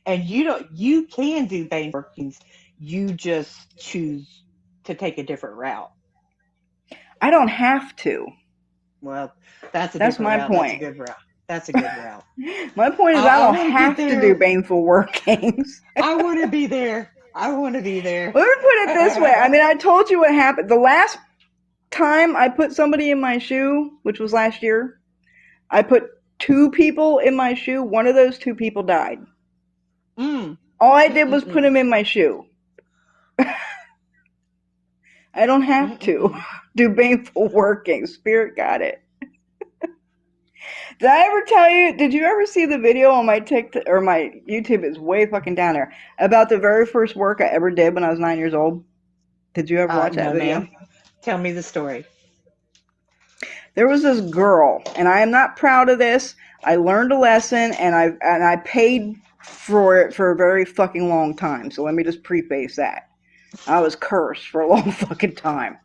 And you can do baneful workings. You just choose to take a different route. I don't have to. Well, that's a That's different my route. That's a point. good route. That's a good route. My point is, I I don't want to be have to do there. baneful workings. I want to be there. I want to be there. Let me put it this way. I mean, I told you what happened. The last time I put somebody in my shoe, which was last year, I put two people in my shoe. One of those two people died. Mm. All I did was put Mm-mm-mm. him in my shoe. I don't have to Mm-mm-mm. do baneful working. Spirit got it. Did I ever tell you? Did you ever see the video on my TikTok or my YouTube? Is way fucking down there about the very first work I ever did when I was 9 years old. Did you ever watch that No, video? ma'am. Tell me the story. There was this girl, and I am not proud of this. I learned a lesson, and I paid for it for a very fucking long time. So let me just preface that. I was cursed for a long fucking time.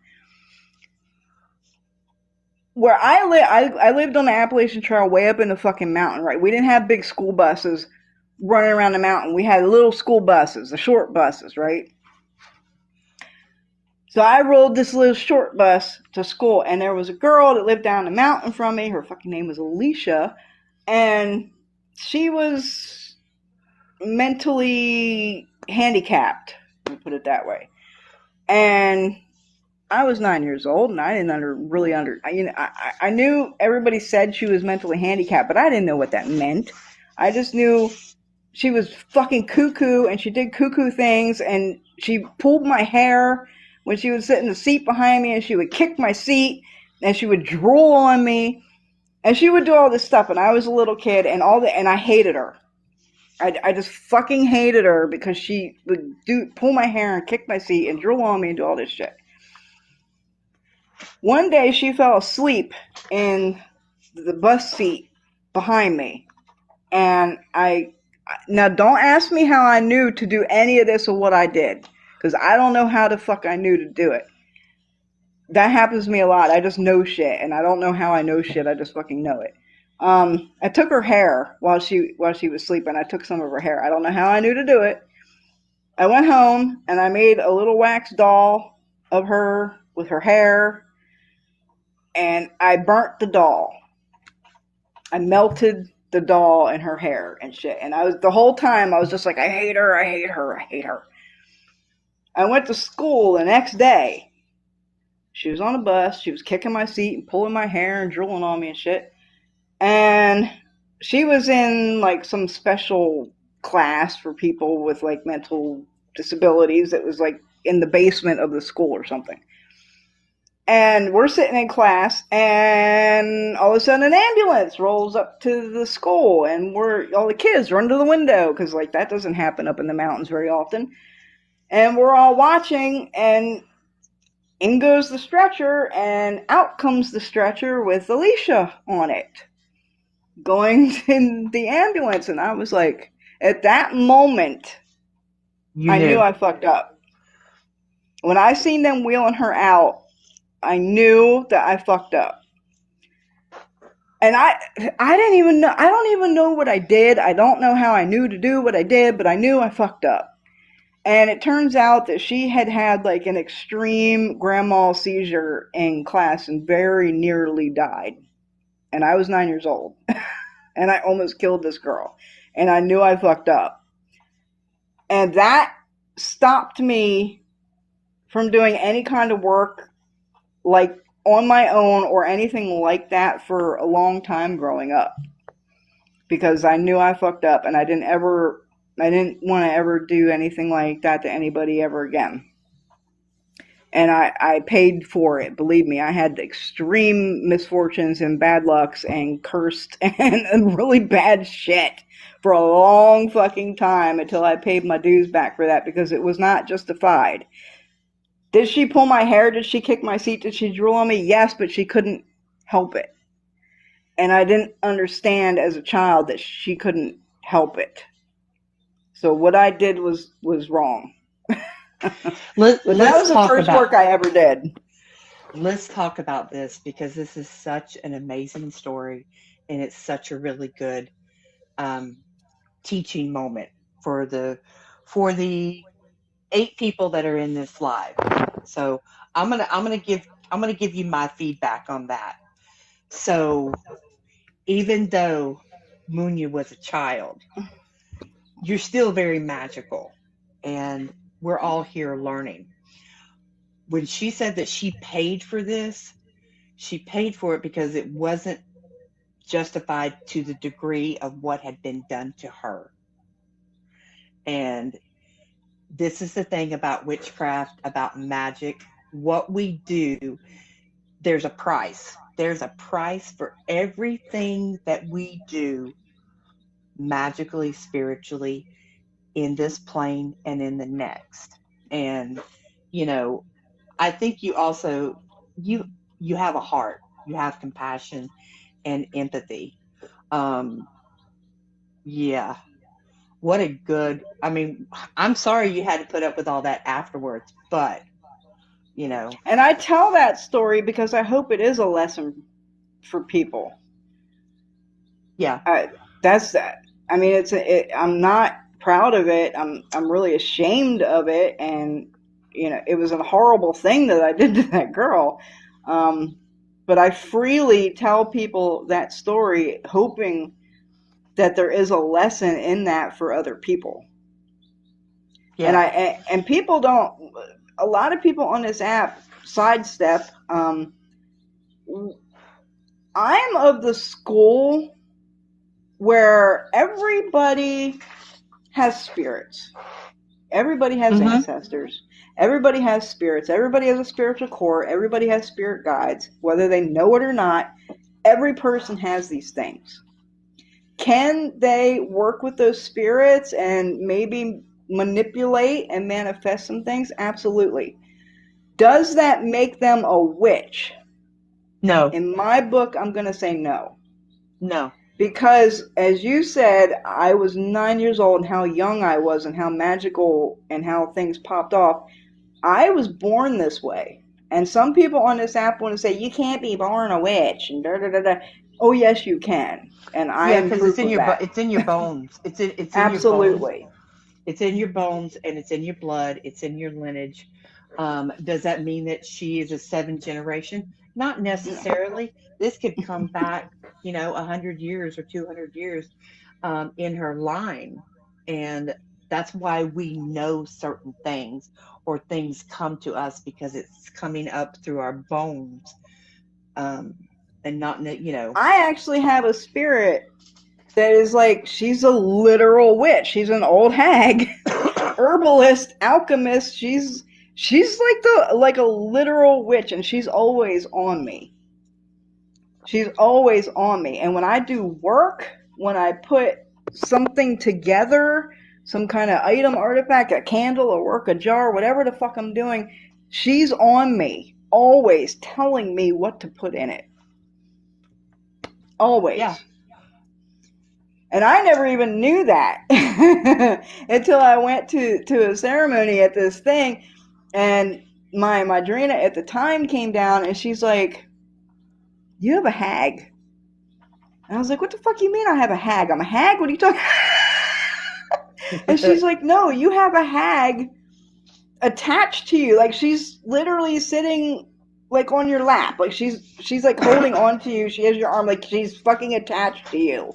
Where I lived on the Appalachian Trail way up in the fucking mountain, right? We didn't have big school buses running around the mountain. We had little school buses, the short buses, right? So I rode this little short bus to school, and there was a girl that lived down the mountain from me. Her fucking name was Alicia, and she was mentally handicapped. Let me put it that way. And I was 9 years old, and I didn't really I knew everybody said she was mentally handicapped, but I didn't know what that meant. I just knew she was fucking cuckoo, and she did cuckoo things, and she pulled my hair when she would sit in the seat behind me, and she would kick my seat, and she would drool on me, and she would do all this stuff, and I was a little kid, and I hated her. I just fucking hated her because she would pull my hair and kick my seat and drool on me and do all this shit. One day she fell asleep in the bus seat behind me, and now don't ask me how I knew to do any of this or what I did, because I don't know how the fuck I knew to do it. That happens to me a lot. I just know shit, and I don't know how I know shit. I just fucking know it. I took her hair while she was sleeping. I took some of her hair. I don't know how I knew to do it. I went home and I made a little wax doll of her with her hair, and I burnt the doll. I melted the doll in her hair and shit. And the whole time I was just like, I hate her, I hate her, I hate her. I went to school the next day. She was on a bus. She was kicking my seat and pulling my hair and drooling on me and shit. And she was in like some special class for people with like mental disabilities that was like in the basement of the school or something. And we're sitting in class, and all of a sudden an ambulance rolls up to the school, and all the kids run to the window, because like that doesn't happen up in the mountains very often. And we're all watching, and in goes the stretcher, and out comes the stretcher with Alicia on it, going in the ambulance. And I was like, at that moment, You I knew knew. I fucked up. When I seen them wheeling her out, I knew that I fucked up. And I didn't even know, I don't even know what I did. I don't know how I knew to do what I did, but I knew I fucked up. And it turns out that she had had like an extreme grand mal seizure in class and very nearly died. And I was 9 years old. And I almost killed this girl. And I knew I fucked up. And that stopped me from doing any kind of work like on my own or anything like that for a long time growing up. Because I knew I fucked up and I didn't want to ever do anything like that to anybody ever again. And I paid for it. Believe me, I had extreme misfortunes and bad lucks and cursed and really bad shit for a long fucking time until I paid my dues back for that because it was not justified. Did she pull my hair? Did she kick my seat? Did she drool on me? Yes, but she couldn't help it. And I didn't understand as a child that she couldn't help it. So what I did was wrong. But that was the first work I ever did. Let's talk about this because this is such an amazing story and it's such a really good teaching moment for the 8 people that are in this live. So I'm gonna give you my feedback on that. So even though Munya was a child, you're still very magical, and we're all here learning. When she said that she paid for this, she paid for it because it wasn't justified to the degree of what had been done to her. And this is the thing about witchcraft, about magic. What we do, there's a price. There's a price for everything that we do magically, spiritually, in this plane and in the next. And, I think you also, you have a heart. You have compassion and empathy. Yeah. What a good, I'm sorry you had to put up with all that afterwards, but, And I tell that story because I hope it is a lesson for people. Yeah. That's that. I'm not proud of it. I'm really ashamed of it. And, it was a horrible thing that I did to that girl. But I freely tell people that story, hoping that there is a lesson in that for other people. Yeah. And people don't. A lot of people on this app sidestep. I'm of the school where everybody has spirits. Everybody has ancestors. Everybody has spirits. Everybody has a spiritual core. Everybody has spirit guides, whether they know it or not. Every person has these things. Can they work with those spirits and maybe manipulate and manifest some things? Absolutely. Does that make them a witch? No. In my book, I'm going to say no. No. Because, as you said, I was 9 years old and how young I was and how magical and how things popped off. I was born this way. And some people on this app want to say, you can't be born a witch and da-da-da-da. Oh, yes, you can. And I am proof of that. It's in your bones. It's in Absolutely. Your bones. It's in your bones and it's in your blood. It's in your lineage. Does that mean that she is a 7th generation? Not necessarily. This could come back, 100 years or 200 years in her line. And that's why we know certain things or things come to us because it's coming up through our bones. And not, I actually have a spirit that is like, she's a literal witch. She's an old hag, herbalist, alchemist. She's like a literal witch, and she's always on me. She's always on me. And when I do work, when I put something together, some kind of item, artifact, a candle, a work, a jar, whatever the fuck I'm doing, she's on me, always telling me what to put in it. Always. Yeah. And I never even knew that until I went to a ceremony at this thing, and my madrina at the time came down, and she's like, you have a hag? And I was like, what the fuck you mean I have a hag? I'm a hag? What are you talking And she's like, no, you have a hag attached to you. Like, she's literally sitting like on your lap. Like, she's like holding on to you. She has your arm. Like, she's fucking attached to you.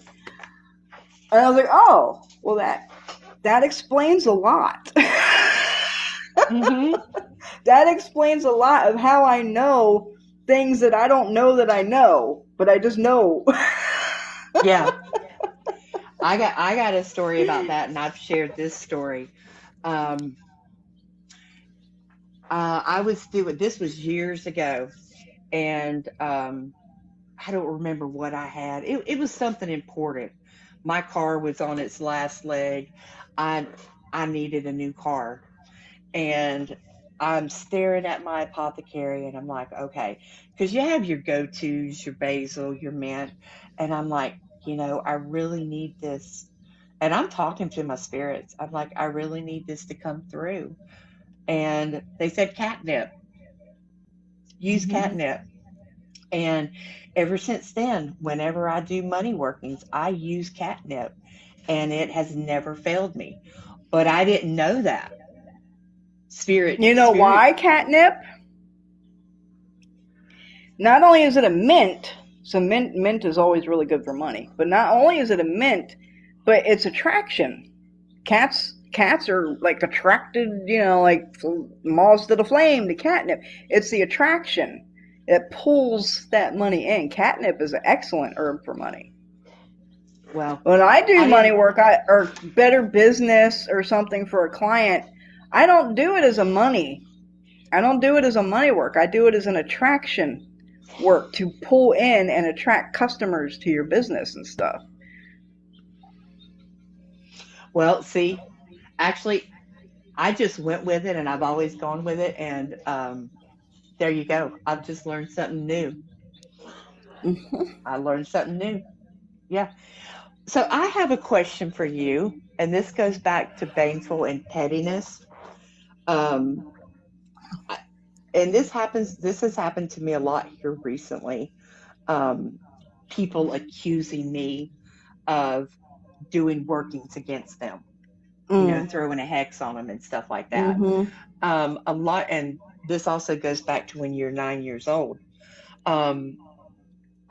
And I was like, oh, well, that explains a lot. Mm-hmm. That explains a lot of how I know things that I don't know that I know, but I just know. Yeah. I got a story about that, and I've shared this story. Um, I was doing this was years ago, and I don't remember what I had. It was something important. My car was on its last leg. I I needed a new car, and I'm staring at my apothecary, and I'm like, okay, because you have your go-tos, your basil, your mint, and I'm like, I really need this. And I'm talking to my spirits. I'm like, I really need this to come through. And they said catnip, use catnip. And ever since then, whenever I do money workings, I use catnip, and it has never failed me. But I didn't know that. You know Spirit. why catnip? Not only is it a mint, so mint is always really good for money, but not only is it a mint, but it's attraction. Cats are like attracted, like moths to the flame, to catnip. It's the attraction that pulls that money in. Catnip is an excellent herb for money. Well, When I do I money didn't. work, or better business or something for a client, I don't do it as a money. I don't do it as a money work. I do it as an attraction work to pull in and attract customers to your business and stuff. Well, see, actually, I just went with it, and I've always gone with it. And there you go. I've just learned something new. Mm-hmm. I learned something new. Yeah. So I have a question for you, and this goes back to baneful and pettiness. Um, and this has happened to me a lot here recently. Um, People accusing me of doing workings against them, Mm. throwing a hex on them and stuff like that. Mm-hmm. A lot, and this also goes back to when you're 9 years old. Um,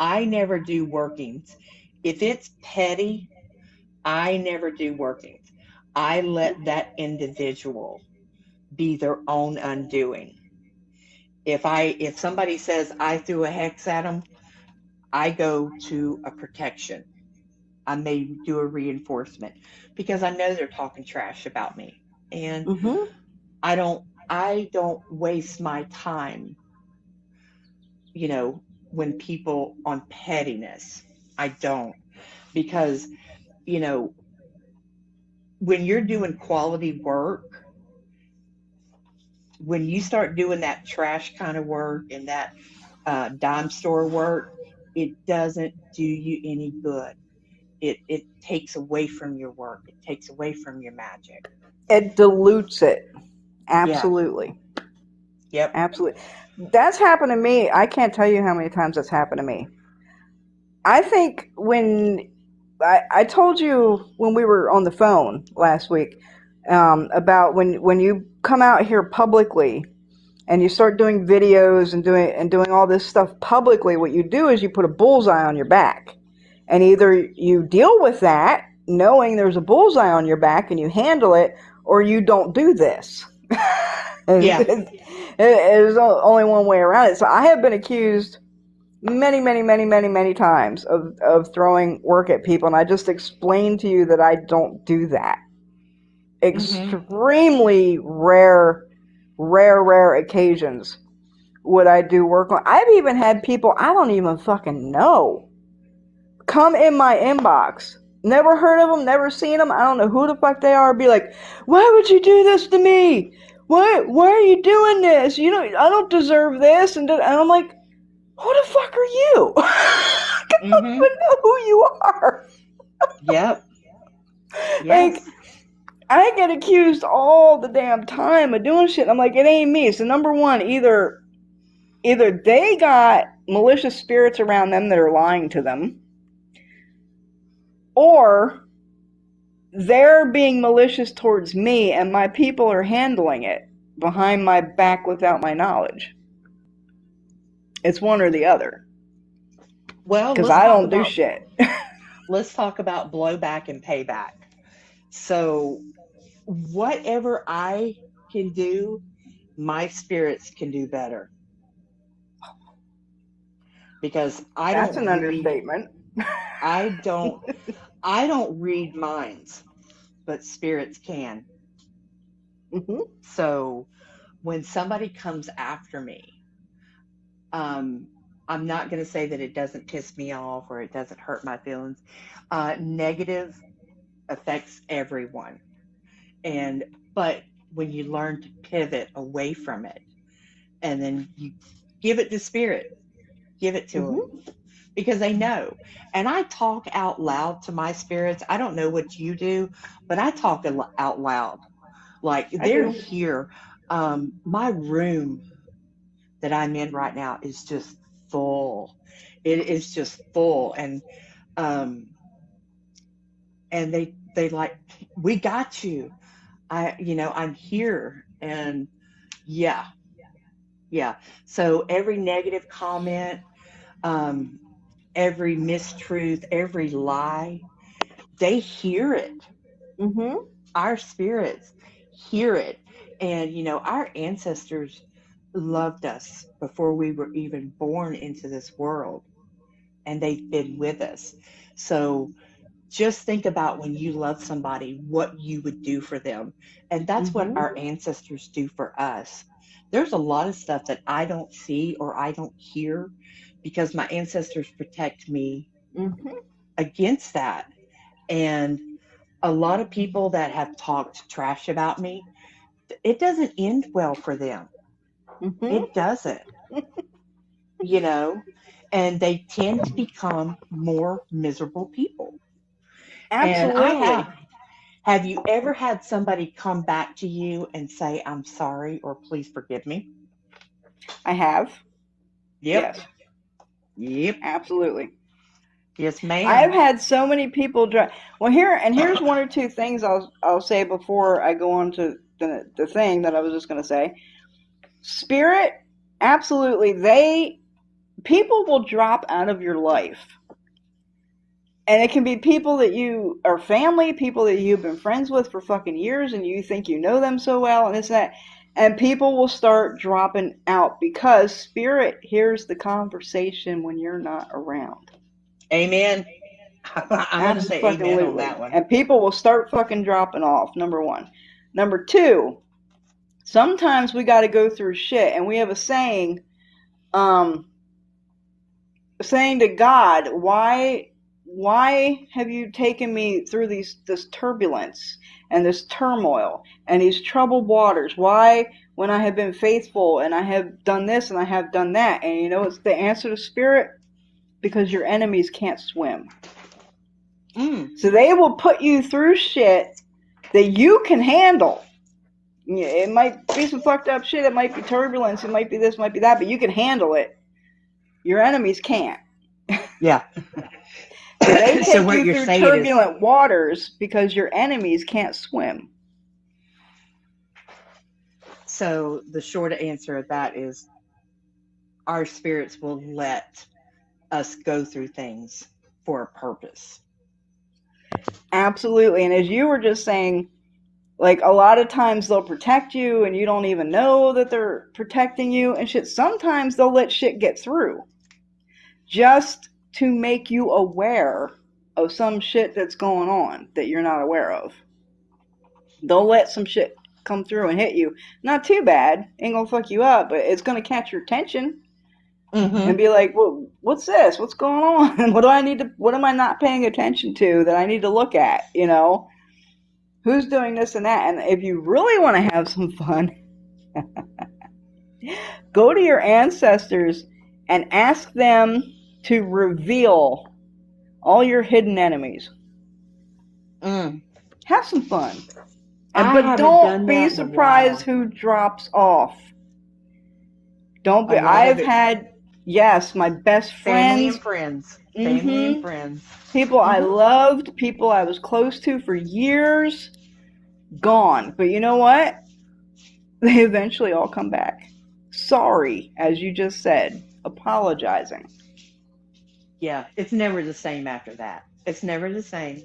I never do workings. If it's petty, I never do workings. I let that individual be their own undoing. If somebody says I threw a hex at them, I go to a protection. I may do a reinforcement because I know they're talking trash about me. And Mm-hmm. I don't waste my time, you know, when people on pettiness. I don't, because, you know, when you're doing quality work, when you start doing that trash kind of work and that dime store work, it doesn't do you any good. It takes away from your work. It takes away from your magic. It dilutes it. Yeah. Absolutely. Yep. Absolutely. That's happened to me. I can't tell you how many times that's happened to me. I think when I told you when we were on the phone last week, about when you come out here publicly and you start doing videos and doing all this stuff publicly, what you do is you put a bullseye on your back, and either you deal with that knowing there's a bullseye on your back and you handle it, or you don't do this. Yeah. There's only one way around it. So I have been accused many, many, many, many, many times of throwing work at people, and I just explained to you that I don't do that. Hmm. Extremely rare occasions would I do work on. I've even had people I don't even fucking know come in my inbox. Never heard of them, never seen them. I don't know who the fuck they are. Be like, why would you do this to me? Why are you doing this? I don't deserve this. And I'm like, who the fuck are you? I don't Hmm. even know who you are. Yep. Like, Yes. I get accused all the damn time of doing shit. I'm like, it ain't me. So number one, either they got malicious spirits around them that are lying to them, or they're being malicious towards me and my people are handling it behind my back without my knowledge. It's one or the other. Well, Because I don't do shit. let's talk about blowback and payback. So, whatever I can do, my spirits can do better. Because That's an understatement. I don't I don't read minds, but spirits can. Mm-hmm. So when somebody comes after me, um, I'm not going to say that it doesn't piss me off or it doesn't hurt my feelings. Negative affects everyone, and but when you learn to pivot away from it, and then you give it to spirit, give it to them Mm-hmm. because they know. And I talk out loud to my spirits. I don't know what you do, but I talk out loud. Like I they're do. here. My room that I'm in right now is just full. It is just full, um, and they like, we got you. I'm here, and yeah, yeah. So every negative comment, um, every mistruth, every lie, they hear it. Mm-hmm. Our spirits hear it. And, our ancestors loved us before we were even born into this world, and they've been with us. So just think about when you love somebody, what you would do for them. And that's what Mm-hmm. our ancestors do for us. There's a lot of stuff that I don't see or I don't hear because my ancestors protect me Mm-hmm. against that. And a lot of people that have talked trash about me, it doesn't end well for them. It Mm-hmm. doesn't, you know, and they tend to become more miserable people. And I Absolutely. have you ever had somebody come back to you and say, I'm sorry or please forgive me? I have. Yep. Yes. Yep. Absolutely. Yes, I've ma'am. had so many people drive. Well, here's one or two things I'll say before I go on to the thing that I was just going to say. Spirit, absolutely. People will drop out of your life, and it can be people that you are family, people that you've been friends with for fucking years, and you think you know them so well, and this and that. And people will start dropping out because spirit hears the conversation when you're not around. Amen. I'm going to say amen on Absolutely. that one. And people will start fucking dropping off, number one. Number two, sometimes we got to go through shit. And we have a um, saying to God, why have you taken me through this turbulence and this turmoil and these troubled waters? Why, when I have been faithful and I have done this and I have done that? And it's the answer to spirit, because your enemies can't swim. Mm. So they will put you through shit that you can handle. It might be some fucked up shit. It might be turbulence. It might be this, might be that, but you can handle it. Your enemies can't. Yeah. So they So take what you you're through saying is, turbulent waters because your enemies can't swim. so the short answer of that is our spirits will let us go through things for a purpose. Absolutely. And as you were just saying, like a lot of times they'll protect you and you don't even know that they're protecting you and shit. Sometimes they'll let shit get through just to make you aware of some shit that's going on that you're not aware of. They'll let some shit come through and hit you. Not too bad. Ain't gonna fuck you up, but it's gonna catch your attention and Mm-hmm. be like, well, what's this? What's going on? What am I not paying attention to that I need to look at? Who's doing this and that? And if you really want to have some fun, go to your ancestors and ask them to reveal all your hidden enemies. Mm. Have some fun. I But haven't don't done be that in a surprised while. who drops off. Don't A be. lot of I've it. had. Yes, my best Family friends. and friends. Family and Mm-hmm. friends. People I Hmm. loved, people I was close to for years, gone. But you know what? They eventually all come back. Sorry, as you just said, apologizing. Yeah, it's never the same after that. It's never the same.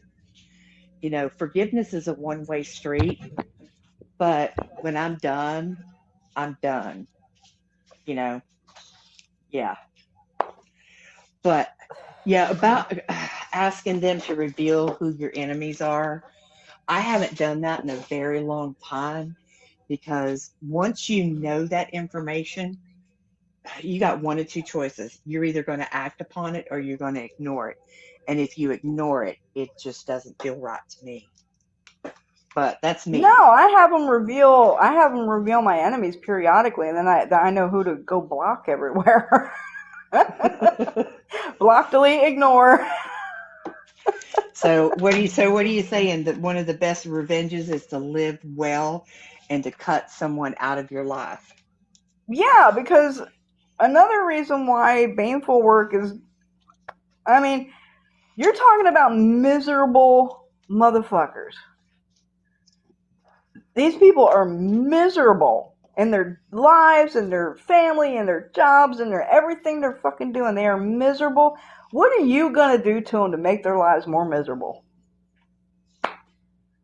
Forgiveness is a one-way street, but when I'm done, I'm done. You know, yeah. But yeah, about asking them to reveal who your enemies are, I haven't done that in a very long time because once you know that information, you got one of two choices. You're either going to act upon it or you're going to ignore it. And if you ignore it, it just doesn't feel right to me. But that's No, me. I have them reveal. I have them reveal my enemies periodically, and then I know who to go block everywhere. Block, delete, ignore. So what are you saying that one of the best revenges is to live well and to cut someone out of your life? Yeah, because another reason why baneful work is, I mean, you're talking about miserable motherfuckers. These people are miserable in their lives and their family and their jobs and their everything they're fucking doing. They are miserable. What are you gonna do to them to make their lives more miserable?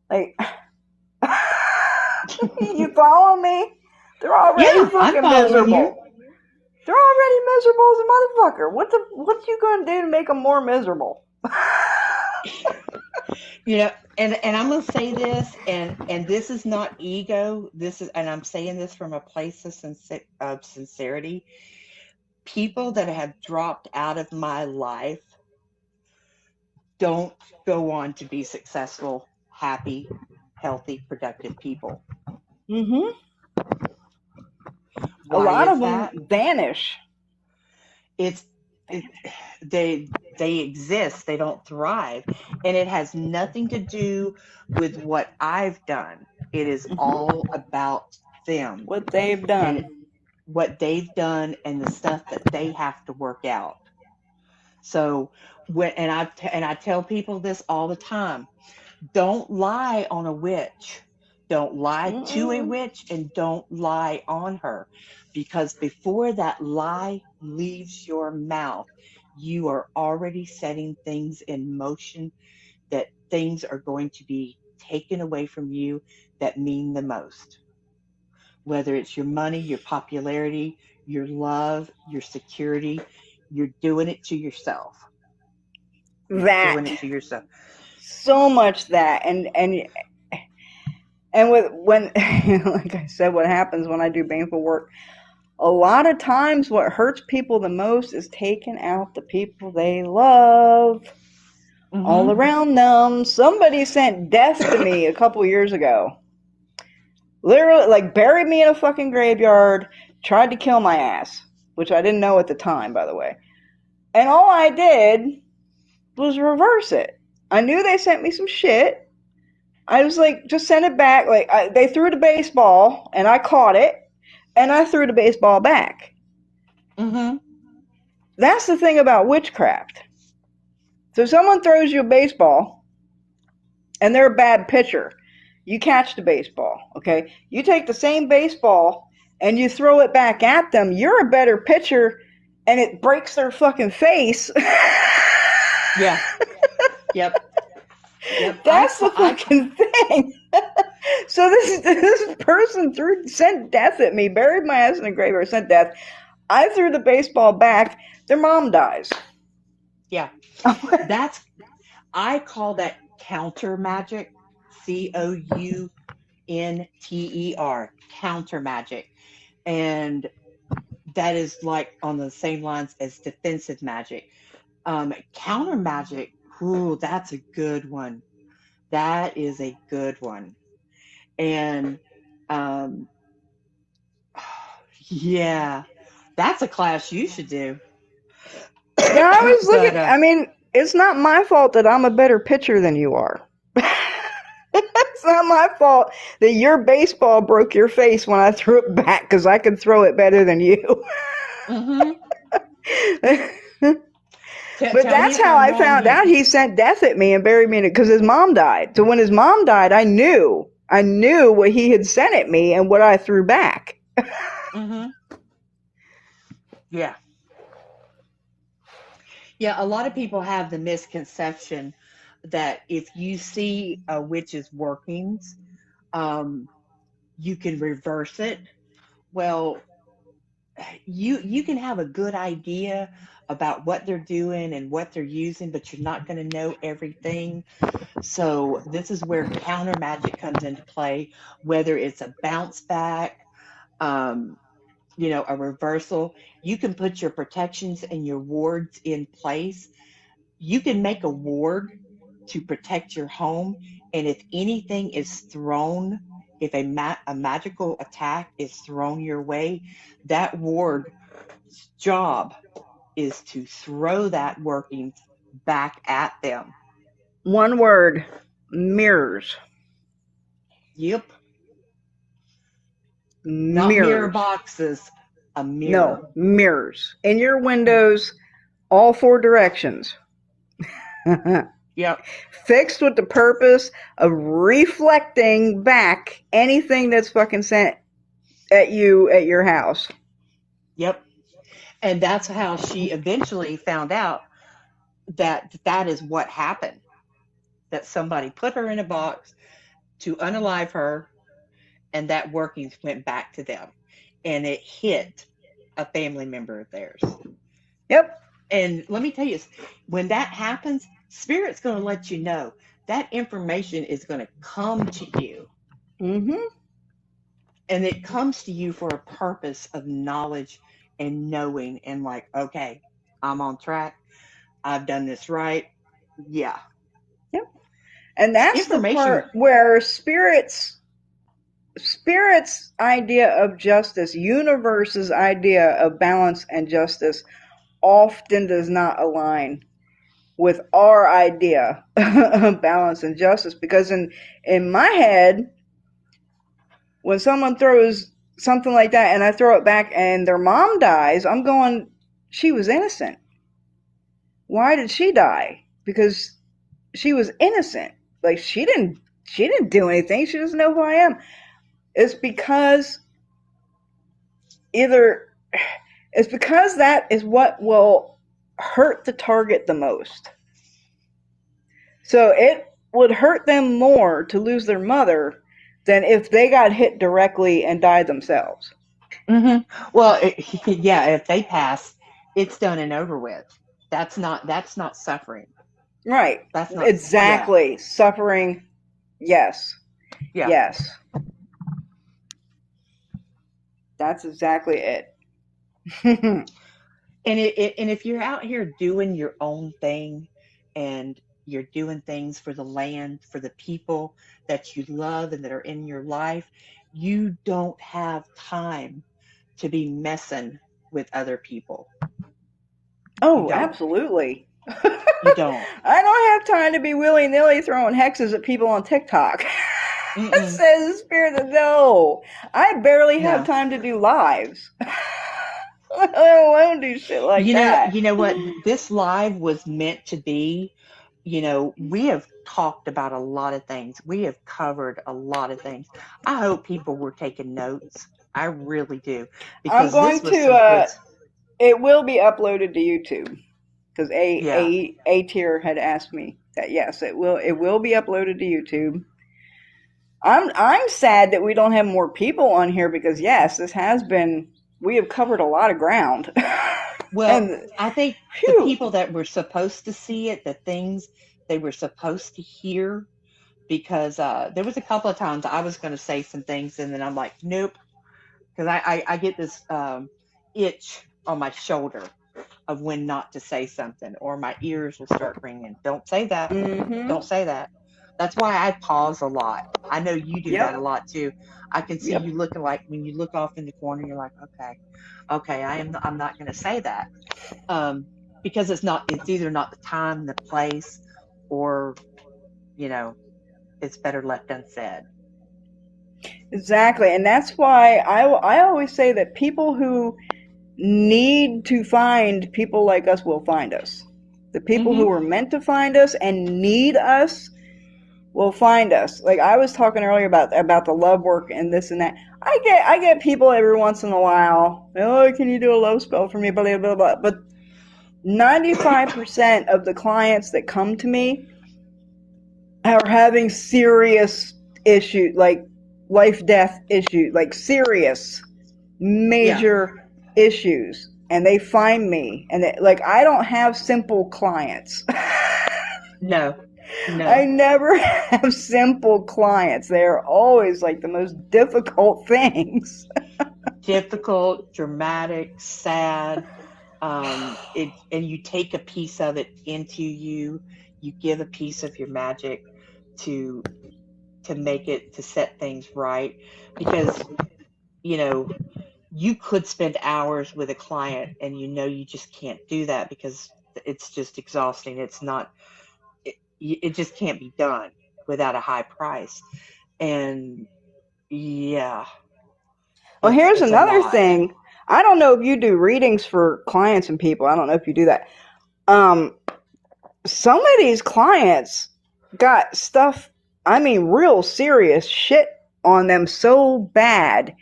Like, you follow me? They're already Yeah, I'm fucking following you. miserable. They're already miserable as a motherfucker. What you gonna do to make them more miserable? And I'm gonna say this, and this is not ego. And I'm saying this from a place of sincerity. People that have dropped out of my life don't go on to be successful, happy, healthy, productive people. Mm-hmm. A Why lot is of them that? vanish. It's it, they exist, they don't thrive, and it has nothing to do with what I've done. It is Mm-hmm. all about them What they've and done. what they've done and the stuff that they have to work out. So I tell people this all the time. Don't lie on a witch. Don't lie to a Mm-mm. witch and don't lie on her. Because before that lie leaves your mouth, you are already setting things in motion that things are going to be taken away from you that mean the most. Whether it's your money, your popularity, your love, your security, you're doing it to yourself. You're doing That. it to yourself. So much that. And with when like I said, what happens when I do baneful work, a lot of times what hurts people the most is taking out the people they love all Mm-hmm. around them. Somebody sent death to me a couple years ago. Literally, like, buried me in a fucking graveyard, tried to kill my ass, which I didn't know at the time, by the way. And all I did was reverse it. I knew they sent me some shit. I was like, just send it back. Like, they threw the baseball, and I caught it, and I threw the baseball back. Mm-hmm. That's the thing about witchcraft. So someone throws you a baseball, and they're a bad pitcher. You catch the baseball, okay? You take the same baseball and you throw it back at them. You're a better pitcher, and it breaks their fucking face. Yeah. Yep. Yep. That's the fucking thing. So this person sent death at me, buried my ass in a graveyard, sent death. I threw the baseball back. Their mom dies. Yeah. That's I call that counter magic. Counter, counter magic. And that is like on the same lines as defensive magic. Counter magic, ooh, that's a good one. That is a good one. And um, yeah, that's a class you should do. Yeah, I was But looking. I mean, it's not my fault that I'm a better pitcher than you are. It's not my fault that your baseball broke your face when I threw it back because I could throw it better than you. mhm. But Tell me that's if how I'm I wrong found here. out he sent death at me and buried me because his mom died. So when his mom died, I knew what he had sent at me and what I threw back. Mm-hmm. Yeah. Yeah, a lot of people have the misconception that if you see a witch's workings, um, you can reverse it. Well, you can have a good idea about what they're doing and what they're using, but you're not going to know everything. So this is where counter magic comes into play, whether it's a bounce back, um, a reversal. You can put your protections and your wards in place. You can make a ward to protect your home, and if anything is thrown, if a magical attack is thrown your way, that ward's job is to throw that working back at them. One word: mirrors. Yep. Not mirror Mirrors. boxes, a mirror. No, mirrors. In your windows, all four directions. Yep. Fixed with the purpose of reflecting back anything that's fucking sent at you at your house. Yep. And that's how she eventually found out that that is what happened. That somebody put her in a box to unalive her, and that workings went back to them. And it hit a family member of theirs. Yep. And let me tell you, when that happens, Spirit's going to let you know that information is going to come to you. Mm-hmm. And it comes to you for a purpose of knowledge and knowing, and like, okay, I'm on track. I've done this right. Yeah. Yep. And that's the Information. part where spirit's idea of justice, universe's idea of balance and justice often does not align with our idea of balance and justice, because in my head, when someone throws something like that and I throw it back and their mom dies, I'm going, she was innocent. Why did she die? Because she was innocent. Like she didn't do anything. She doesn't know who I am. It's because either it's because that is what will hurt the target the most. So it would hurt them more to lose their mother than if they got hit directly and died themselves. Well, yeah, if they pass, it's done and over with. That's not suffering. Right. That's not, yeah, Exactly. Suffering. Yes. yeah. Yes. That's exactly it. And if you're out here doing your own thing, and you're doing things for the land, for the people that you love and that are in your life, you don't have time to be messing with other people. You Oh, don't. absolutely. You don't. I don't have time to be willy nilly throwing hexes at people on TikTok. Mm-mm. Says the spirit of no. I barely have No. time to do lives. I don't do shit like that. You know what? This live was meant to be. We have talked about a lot of things. We have covered a lot of things. I hope people were taking notes. I really do, I'm because going this to. was some good. It will be uploaded to YouTube because Yeah. a tier had asked me that. Yes, it will. It will be uploaded to YouTube. I'm sad that we don't have more people on here because yes, this has been. We have covered a lot of ground. Well, And I think the phew. people that were supposed to see it, the things they were supposed to hear, because there was a couple of times I was going to say some things, and then I'm like, nope, because I get this itch on my shoulder of when not to say something, or my ears will start ringing. Don't say that. Mm-hmm. Don't say that. That's why I pause a lot. I know you do that a Yep. lot too. I can see Yep. you looking, like when you look off in the corner, you're like, okay, okay, I'm not going to say that, um, because it's either not the time, the place, or you know, it's better left unsaid. Exactly, and that's why I always say that people who need to find people like us will find us. The people who are meant to find us and need us will find us. Like I was talking earlier about the love work and this and that. I get people every once in a while. Oh, can you do a love spell for me? Blah blah blah. But 95% of the clients that come to me are having serious issues, like life death issues, like serious major issues, and they find me, and like I don't have simple clients. No. I never have simple clients. They're always like the most difficult things. Difficult, dramatic, sad. And you take a piece of it into you. You give a piece of your magic to make it, to set things right, because you could spend hours with a client, and you just can't do that because it's just exhausting. It's not. It just can't be done without a high price. And yeah, Well, here's it's a another lot. thing. I don't know if you do readings for clients and people. I don't know if you do that. Some of these clients got stuff, I mean, real serious shit on them so bad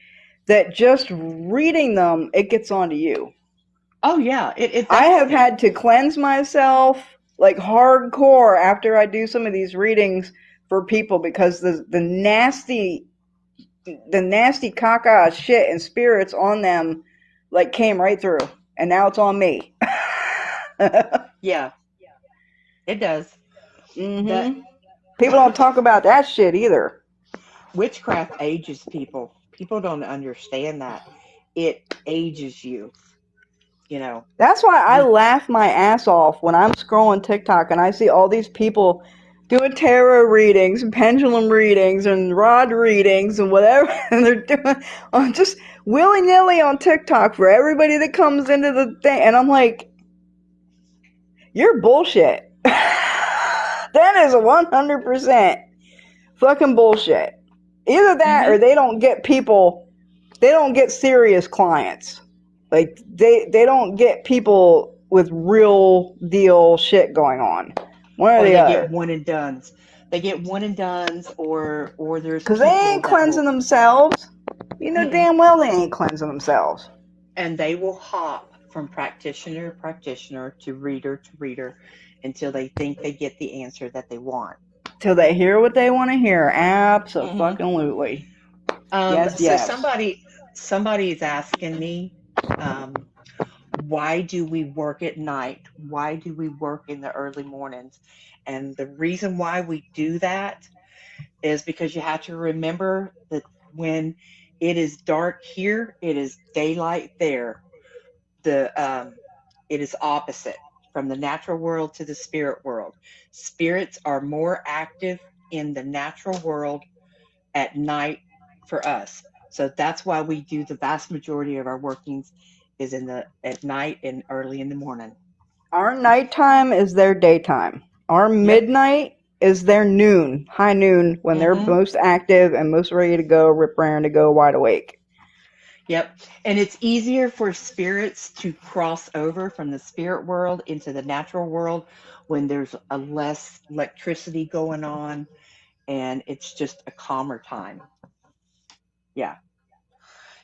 that just reading them, it gets onto you. Oh yeah, I have had to cleanse myself like hardcore after I do some of these readings for people, because the nasty caca shit and spirits on them like came right through, and now it's on me. Yeah, it does. Mm-hmm. People don't talk about that shit either. Witchcraft ages people. People don't understand that. It ages you. That's why I laugh my ass off when I'm scrolling TikTok and I see all these people doing tarot readings and pendulum readings and rod readings and whatever, and they're doing just willy-nilly on TikTok for everybody that comes into the thing, and I'm like, you're bullshit. That is 100% fucking bullshit. Either that or they don't get serious clients. Like they don't get people with real deal shit going on. One or the other. Get one and dones. They get one and dones, or there's because they ain't cleansing themselves. You know damn well they ain't cleansing themselves. And they will hop from practitioner to practitioner to reader until they think they get the answer that they want. Till they hear what they want to hear. Absolutely. So somebody is asking me, why do we work at night? Why do we work in the early mornings? And the reason why we do that is because you have to remember that when it is dark here, it is daylight there. It is opposite from the natural world to the spirit world. Spirits are more active in the natural world at night for us. So that's why we do the vast majority of our workings is at night and early in the morning. Our nighttime is their daytime. Our midnight is their noon, high noon, when they're most active and most ready to go, rip raring to go, wide awake. Yep. And it's easier for spirits to cross over from the spirit world into the natural world when there's a less electricity going on, and it's just a calmer time. Yeah.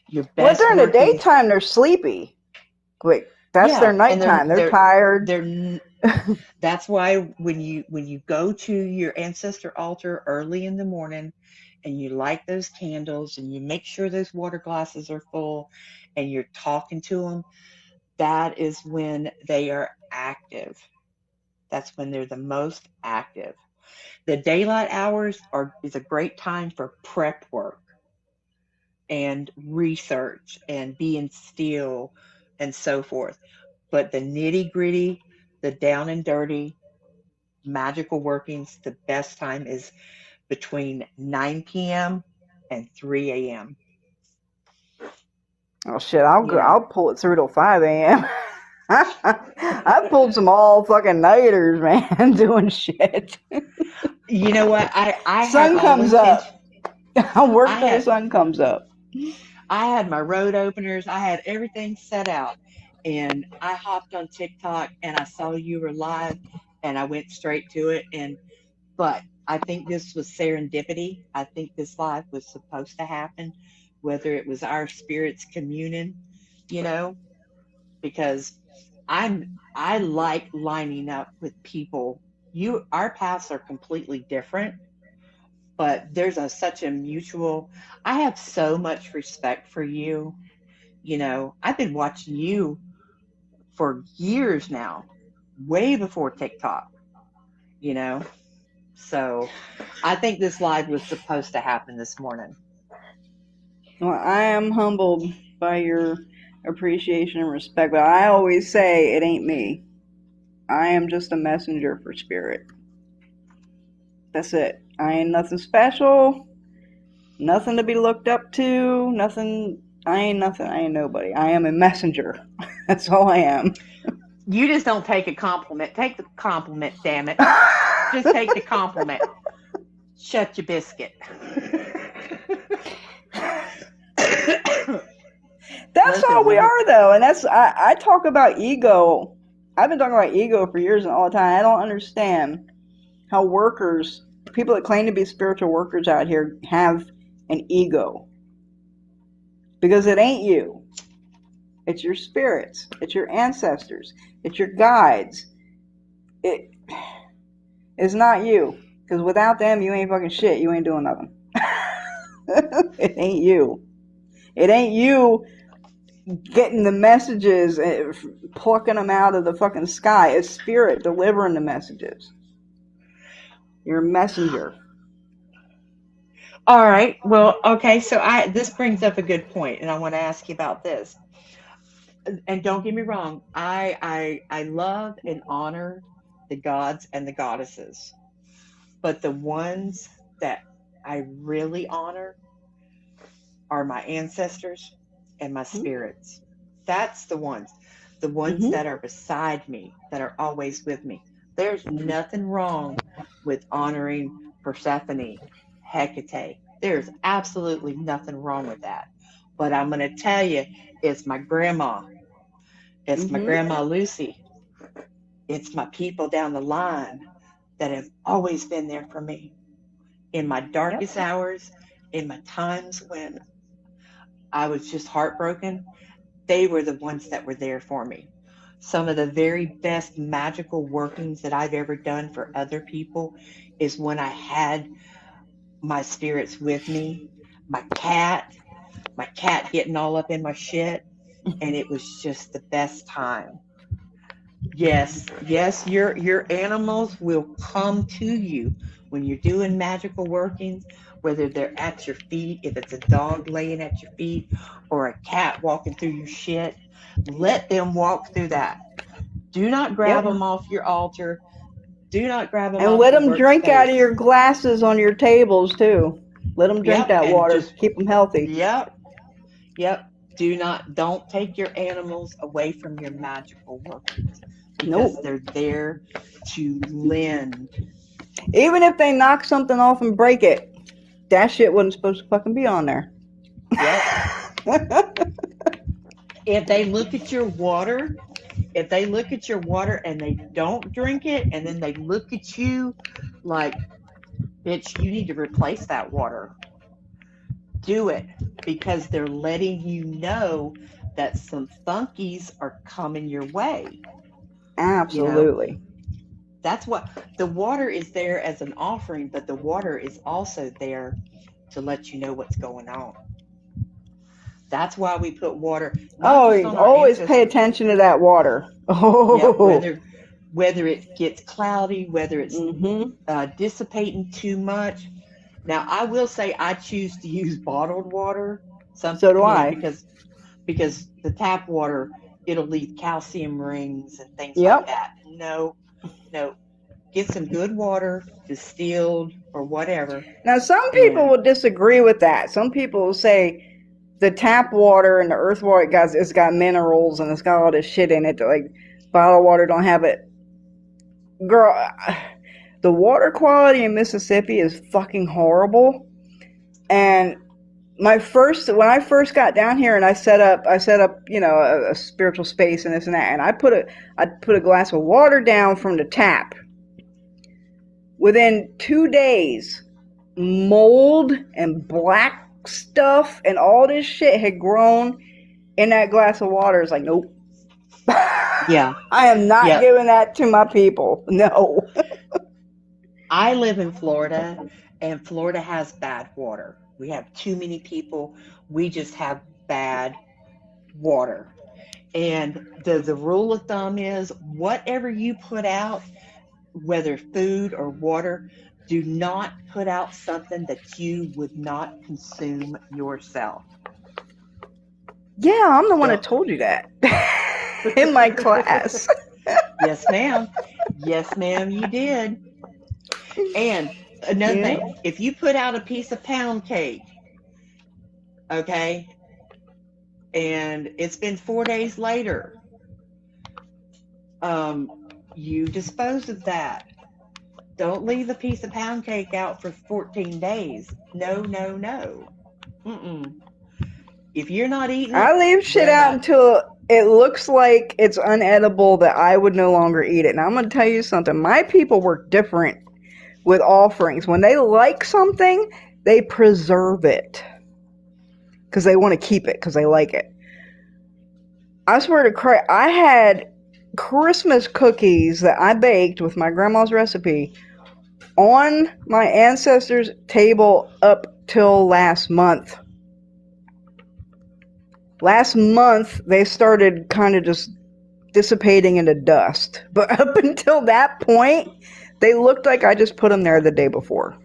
Your best during the daytime, they're sleepy. Wait, that's their nighttime. They're tired. That's why when you go to your ancestor altar early in the morning and you light those candles and you make sure those water glasses are full and you're talking to them, that is when they are active. That's when they're the most active. The daylight hours is a great time for prep work and research and being still and so forth. But the nitty gritty, the down and dirty magical workings, the best time is between 9 p.m. and 3 a.m. Oh shit! I'll pull it through till 5 a.m. I pulled some all fucking nighters, man, doing shit. You know what? I sun comes up. I work till the sun comes up. I had my road openers. I had everything set out, and I hopped on TikTok and I saw you were live and I went straight to it. But I think this was serendipity. I think this live was supposed to happen, whether it was our spirits communing, you know, because I like lining up with people. Our paths are completely different, but there's such a mutual. I have so much respect for you. I've been watching you for years now, way before TikTok, you know. So I think this live was supposed to happen this morning. Well, I am humbled by your appreciation and respect, but I always say it ain't me. I am just a messenger for spirit. That's it. I ain't nothing special, nothing to be looked up to, nothing. I ain't nothing. I ain't nobody. I am a messenger. That's all I am. You just don't take a compliment. Take the compliment, damn it. Just take the compliment. Shut your biscuit. That's all we are, though, and I talk about ego. I've been talking about ego for years and all the time. I don't understand how people that claim to be spiritual workers out here have an ego, because it ain't you. It's your spirits. It's your ancestors. It's your guides. It's not you, because without them, you ain't fucking shit. You ain't doing nothing. It ain't you. It ain't you getting the messages, plucking them out of the fucking sky. It's spirit delivering the messages. You're a messenger. All right. Well, okay. So this brings up a good point, and I want to ask you about this. And don't get me wrong, I love and honor the gods and the goddesses, but the ones that I really honor are my ancestors and my spirits. That's the ones that are beside me, that are always with me. There's nothing wrong with honoring Persephone, Hecate. There's absolutely nothing wrong with that. But I'm going to tell you, it's my grandma. It's my grandma Lucy. It's my people down the line that have always been there for me in my darkest hours, in my times when I was just heartbroken. They were the ones that were there for me. Some of the very best magical workings that I've ever done for other people is when I had my spirits with me, my cat getting all up in my shit, and it was just the best time. Yes, your animals will come to you when you're doing magical workings, whether they're at your feet, if it's a dog laying at your feet, or a cat walking through your shit. Let them walk through that. Do not grab them off your altar. Do not grab them and off let your them drink out of workspace. your glasses on your tables too. Let them drink that water. Just keep them healthy. Yep. Don't take your animals away from your magical workings, because they're there to lend. Even if they knock something off and break it, that shit wasn't supposed to fucking be on there. Yep. If they look at your water and they don't drink it, and then they look at you like, bitch, you need to replace that water. Do it, because they're letting you know that some funkies are coming your way. Absolutely. That's what the water is there as an offering, but the water is also there to let you know what's going on. That's why we put water. Always pay attention to that water. Whether it gets cloudy, whether it's dissipating too much. Now, I will say I choose to use bottled water. So do I. Because the tap water, it'll leave calcium rings and things like that. No. Get some good water, distilled or whatever. Now, some people will disagree with that. Some people will say the tap water and the earth water, it's got minerals and it's got all this shit in it. Like, bottled water don't have it. Girl, the water quality in Mississippi is fucking horrible. And when I first got down here and I set up, you know, a spiritual space and this and that, and I put a glass of water down from the tap. Within 2 days, mold and black stuff and all this shit had grown in that glass of water. It's like, nope. Yeah. I am not giving that to my people. No. I live in Florida, and Florida has bad water. We have too many people. We just have bad water. And the rule of thumb is whatever you put out, whether food or water, do not put out something that you would not consume yourself. Yeah, I'm the one that told you that in my class. Yes, ma'am. Yes, ma'am, you did. And another thing, if you put out a piece of pound cake, okay, and it's been 4 days later, you dispose of that. Don't leave a piece of pound cake out for 14 days. No, no, no. Mm-mm. If you're not eating it, I leave shit out until it looks like it's unedible, that I would no longer eat it. Now, I'm going to tell you something. My people were different with offerings. When they like something, they preserve it because they want to keep it because they like it. I swear to Christ, I had Christmas cookies that I baked with my grandma's recipe on my ancestors' table up till last month. Last month, they started kind of just dissipating into dust. But up until that point, they looked like I just put them there the day before.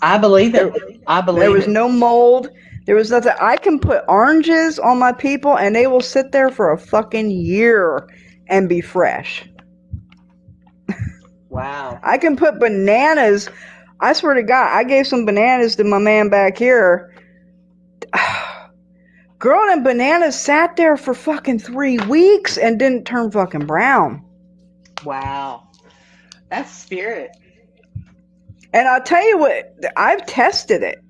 I believe it. I believe it. There was no mold. There was nothing. I can put oranges on my people, and they will sit there for a fucking year and be fresh. Wow. I can put bananas. I swear to God, I gave some bananas to my man back here. Girl, them bananas sat there for fucking 3 weeks and didn't turn fucking brown. Wow. That's spirit. And I'll tell you what, I've tested it.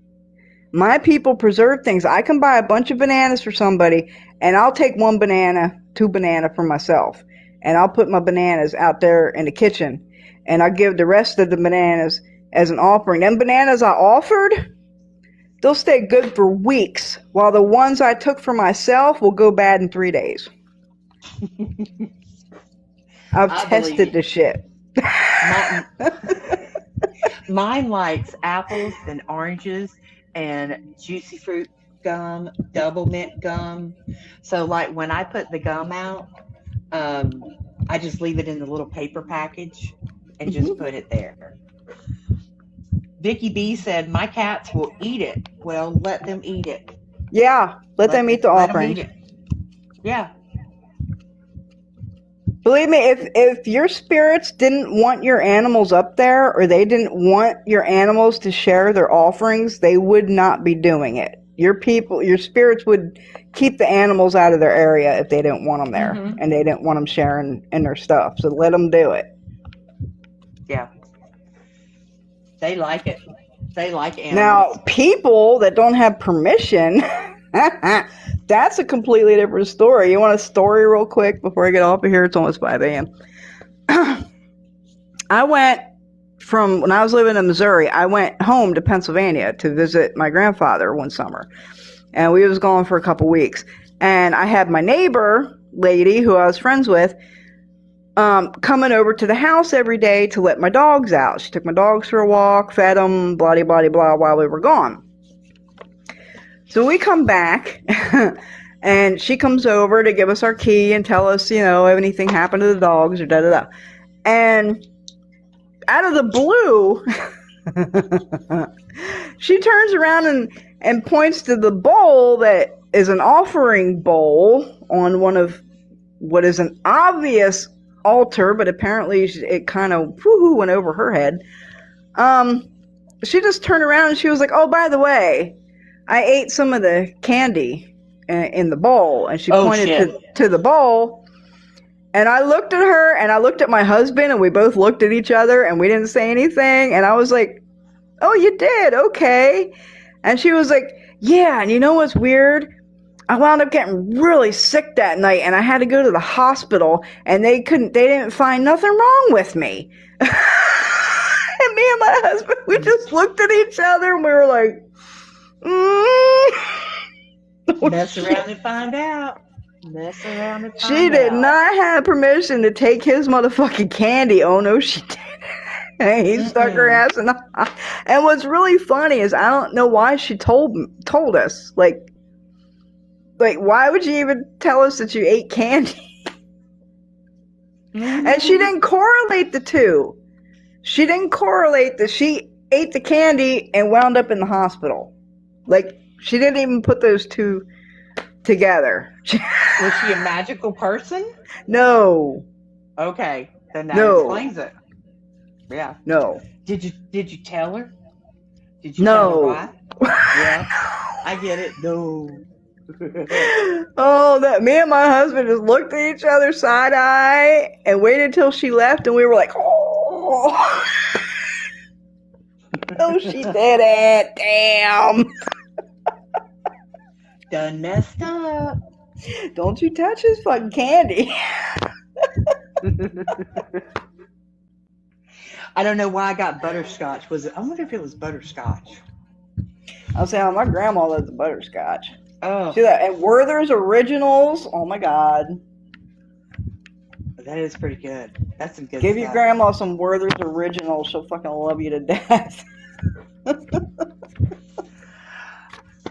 My people preserve things. I can buy a bunch of bananas for somebody, and I'll take 1 banana, 2 banana for myself. And I'll put my bananas out there in the kitchen. And I'll give the rest of the bananas as an offering. Them bananas I offered, they'll stay good for weeks, while the ones I took for myself will go bad in 3 days. I've tested the shit. Mine likes apples and oranges and juicy fruit gum, double mint gum. So like when I put the gum out, I just leave it in the little paper package and just put it there. Vicky B said, my cats will eat it. Well, let them eat it. Yeah, let them eat the offering. Yeah. Believe me, if your spirits didn't want your animals up there, or they didn't want your animals to share their offerings, they would not be doing it. Your spirits would keep the animals out of their area if they didn't want them there, and they didn't want them sharing in their stuff. So let them do it. Yeah. They like it. They like animals. Now, people that don't have permission, that's a completely different story. You want a story real quick before I get off of here? It's almost 5 a.m. I went from, when I was living in Missouri, I went home to Pennsylvania to visit my grandfather one summer. And we was gone for a couple weeks. And I had my neighbor lady, who I was friends with, coming over to the house every day to let my dogs out. She took my dogs for a walk, fed them, blah, blah, blah, while we were gone. So we come back, and she comes over to give us our key and tell us, if anything happened to the dogs or da-da-da. And out of the blue, she turns around and points to the bowl that is an offering bowl on one of what is an obvious altar, but apparently it kind of went over her head. She just turned around and she was like, oh, by the way, I ate some of the candy in the bowl. And she pointed to the bowl. And I looked at her and I looked at my husband, and we both looked at each other and we didn't say anything. And I was like, oh, you did? Okay. And she was like, Yeah, and you know what's weird? I wound up getting really sick that night, and I had to go to the hospital, and they didn't find nothing wrong with me. And me and my husband, we just looked at each other, and we were like, oh, Mess around and find out. Mess around and She find did out. not have permission to take his motherfucking candy. Oh no, she didn't. He stuck her Mm-mm. ass in the. And what's really funny is I don't know why she told us. Like why would you even tell us that you ate candy? And she didn't correlate the two. She didn't correlate that she ate the candy and wound up in the hospital. Like she didn't even put those two together. Was she a magical person? No. Okay, then that No. explains it. Yeah. No. Did you tell her? Did you tell her No. why? Yeah, I get it. No. Oh, that me and my husband just looked at each other side eye and waited till she left, and we were like, "Oh, no, she did it! Damn! Done messed up. Don't you touch his fucking candy." I don't know why I got butterscotch. Was it? I wonder if it was butterscotch. I was saying, my grandma loves the butterscotch. Oh, See that? And Werther's Originals. Oh my god! that is pretty good. That's some good Give stuff. your grandma some Werther's Originals. She'll fucking love you to death.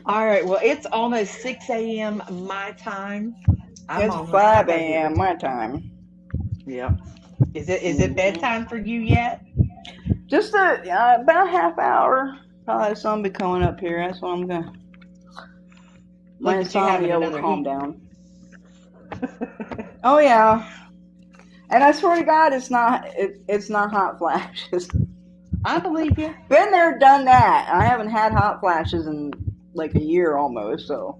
All right. Well, it's almost 6 a.m. my time. It's 5 a.m. my time. Yep. Is it bedtime for you yet? Just about a half hour. Probably the sun be coming up here. That's what I'm gonna. My insomnia will calm down. Oh yeah, and I swear to God, it's not hot flashes. I believe you. Been there, done that. I haven't had hot flashes in like a year almost. So.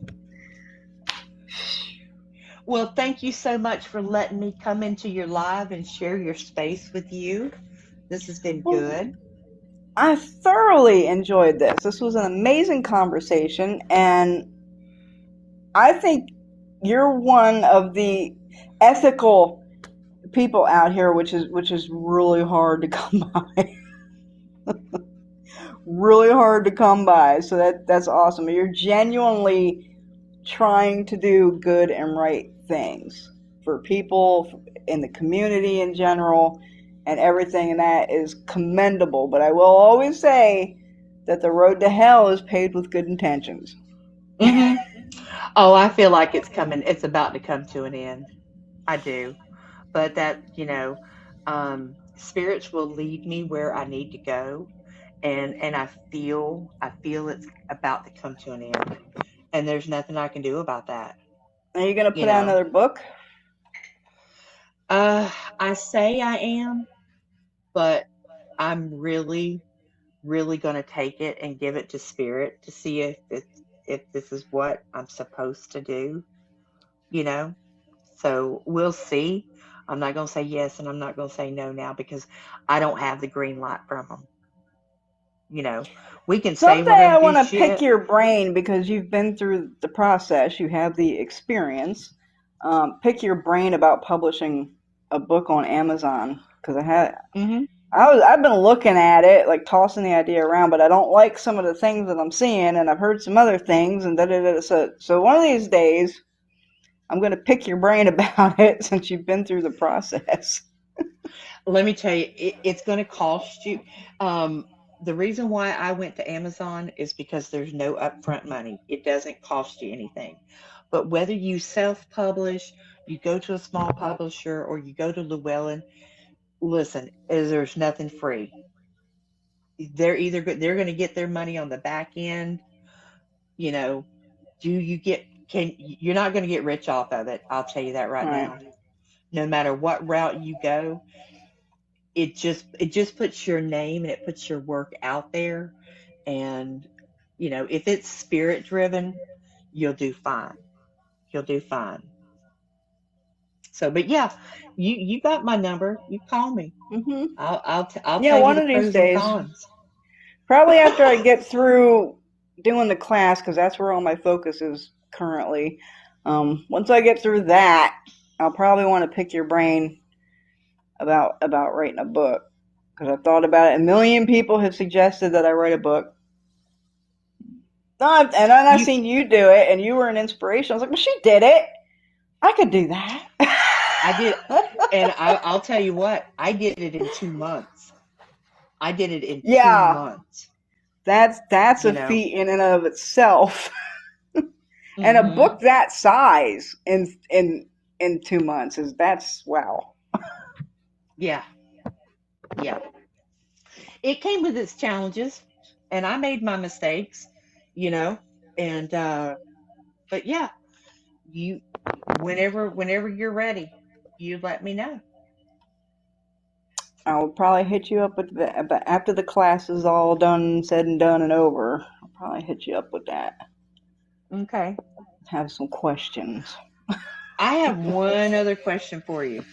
Well, thank you so much for letting me come into your live and share your space with you. This has been good. I thoroughly enjoyed this. This was an amazing conversation, and I think you're one of the ethical people out here, which is really hard to come by. Really hard to come by. So that's awesome. You're genuinely trying to do good and right things for people in the community in general and everything, and that is commendable. But I will always say that the road to hell is paved with good intentions. Mm-hmm. Oh, I feel like it's coming. It's about to come to an end. I do. But that, spirits will lead me where I need to go. And I feel it's about to come to an end. And there's nothing I can do about that. Are you going to You put out know. another book? I say I am, but I'm really, really going to take it and give it to spirit to see if this is what I'm supposed to do, you know? So we'll see. I'm not going to say yes and I'm not going to say no now because I don't have the green light from them. You know, we can say we're Someday going I to do want to pick shit. your brain because you've been through the process, you have the experience. Pick your brain about publishing a book on Amazon because Hmm. I've been looking at it, like tossing the idea around, but I don't like some of the things that I'm seeing, and I've heard some other things, and da da da. So one of these days, I'm going to pick your brain about it since you've been through the process. Let me tell you, it's going to cost you. Um, the reason why I went to Amazon is because there's no upfront money. It doesn't cost you anything. But whether you self-publish, you go to a small publisher, or you go to Llewellyn, listen, there's nothing free. They're going to get their money on the back end. You know, do you get can you're not going to get rich off of it. I'll tell you that right Right. now. No matter what route you go, it just puts your name and it puts your work out there, and if it's spirit driven, you'll do fine. You'll do fine. So, but yeah, you got my number. You call me. Mhm. I'll Yeah, tell you one the of these pros and days. cons. Probably after I get through doing the class because that's where all my focus is currently. Once I get through that, I'll probably want to pick your brain about writing a book because I've thought about it. A million people have suggested that I write a book. And then I seen you do it, and you were an inspiration. I was like, well, she did it. I could do that. I did, and I'll tell you what, I did it in 2 months. I did it in two Yeah, months. that's You a know. feat in and of itself. And a Mm-hmm. book that size in 2 months that's wow. Yeah, yeah. It came with its challenges, and I made my mistakes, you know. And but yeah, you whenever you're ready, you let me know. I'll probably hit you up with but after the class is all done, said and done and over. I'll probably hit you up with that. Okay. Have some questions. I have one other question for you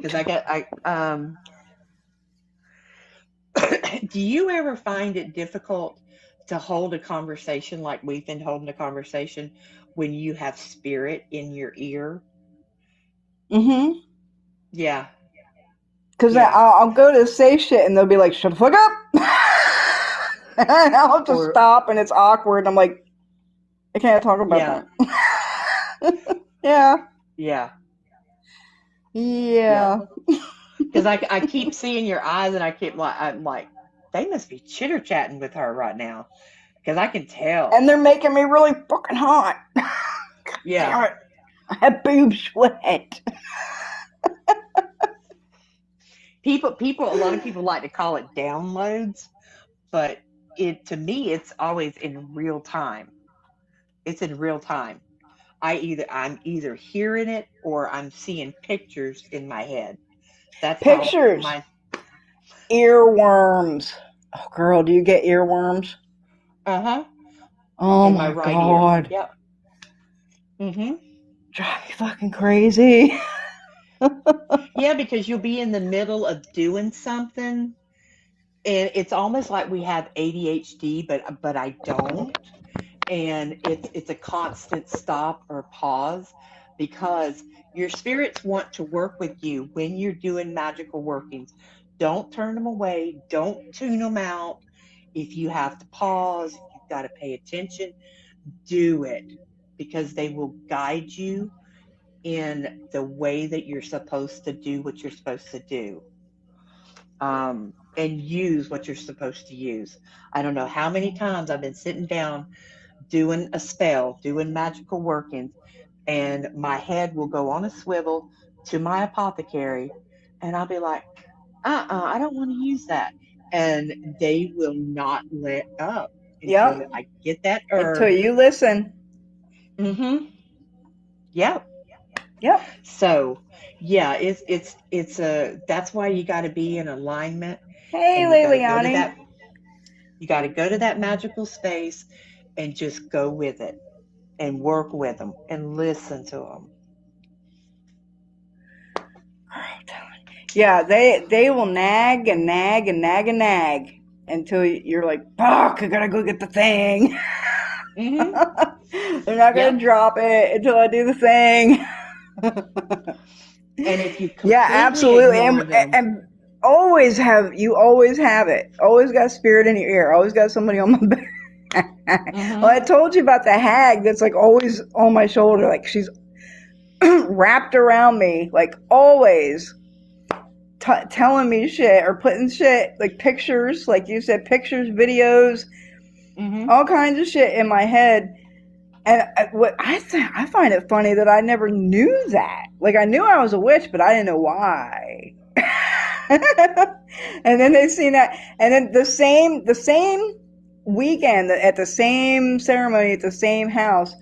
because Shoot. I do you ever find it difficult to hold a conversation like we've been holding a conversation when you have spirit in your ear? Mm-hmm. Yeah, Because yeah. I'll go to say shit and they'll be like, shut the fuck up. And I'll have to Or stop and it's awkward. I'm like, I can't talk about yeah, that. Yeah. yeah, yeah. Yeah. Because I keep seeing your eyes and I'm like, they must be chitter chatting with her right now because I can tell. And they're making me really fucking hot. Yeah. Damn it. I have boob sweat. A lot of people like to call it downloads, but to me, it's always in real time. It's in real time. I'm either hearing it or I'm seeing pictures in my head. That's how Pictures. my Earworms. Oh, girl, do you get earworms? uh-huh Oh in my my right ear. god. Yep. Mm-hmm. Drive me fucking crazy. Yeah, because you'll be in the middle of doing something and it's almost like we have ADHD, but I don't. And it's a constant stop or pause because your spirits want to work with you when you're doing magical workings. Don't turn them away. Don't tune them out. If you have to pause, if you've got to pay attention, do it because they will guide you in the way that you're supposed to do what you're supposed to do, and use what you're supposed to use. I don't know how many times I've been sitting down doing a spell, doing magical workings, and my head will go on a swivel to my apothecary, and I'll be like, I don't want to use that. And they will not let up until Yep. I get that Until herb. you listen. Mm-hmm. Yep. Yep. So, yeah, it's a that's why you got to be in alignment, Hey, and Liliani. you got to go to that magical space and just go with it and work with them and listen to them. Yeah, they will nag and nag and nag and nag until you're like, fuck, I gotta go get the thing. Hmm. They're not gonna Yep. drop it until I do the thing. And if you Yeah, completely absolutely. ignore them, And always have it. Always got a spirit in your ear. Always got somebody on my back. Well, hmm I told you about the hag that's like always on my shoulder. Like she's wrapped around me, like always telling me shit or putting shit, like pictures, like you said, pictures, videos, hmm all kinds of shit in my head. And what I find it funny that I never knew that. Like I knew I was a witch, but I didn't know why. And then they seen that, and then the same weekend at the same ceremony at the same house,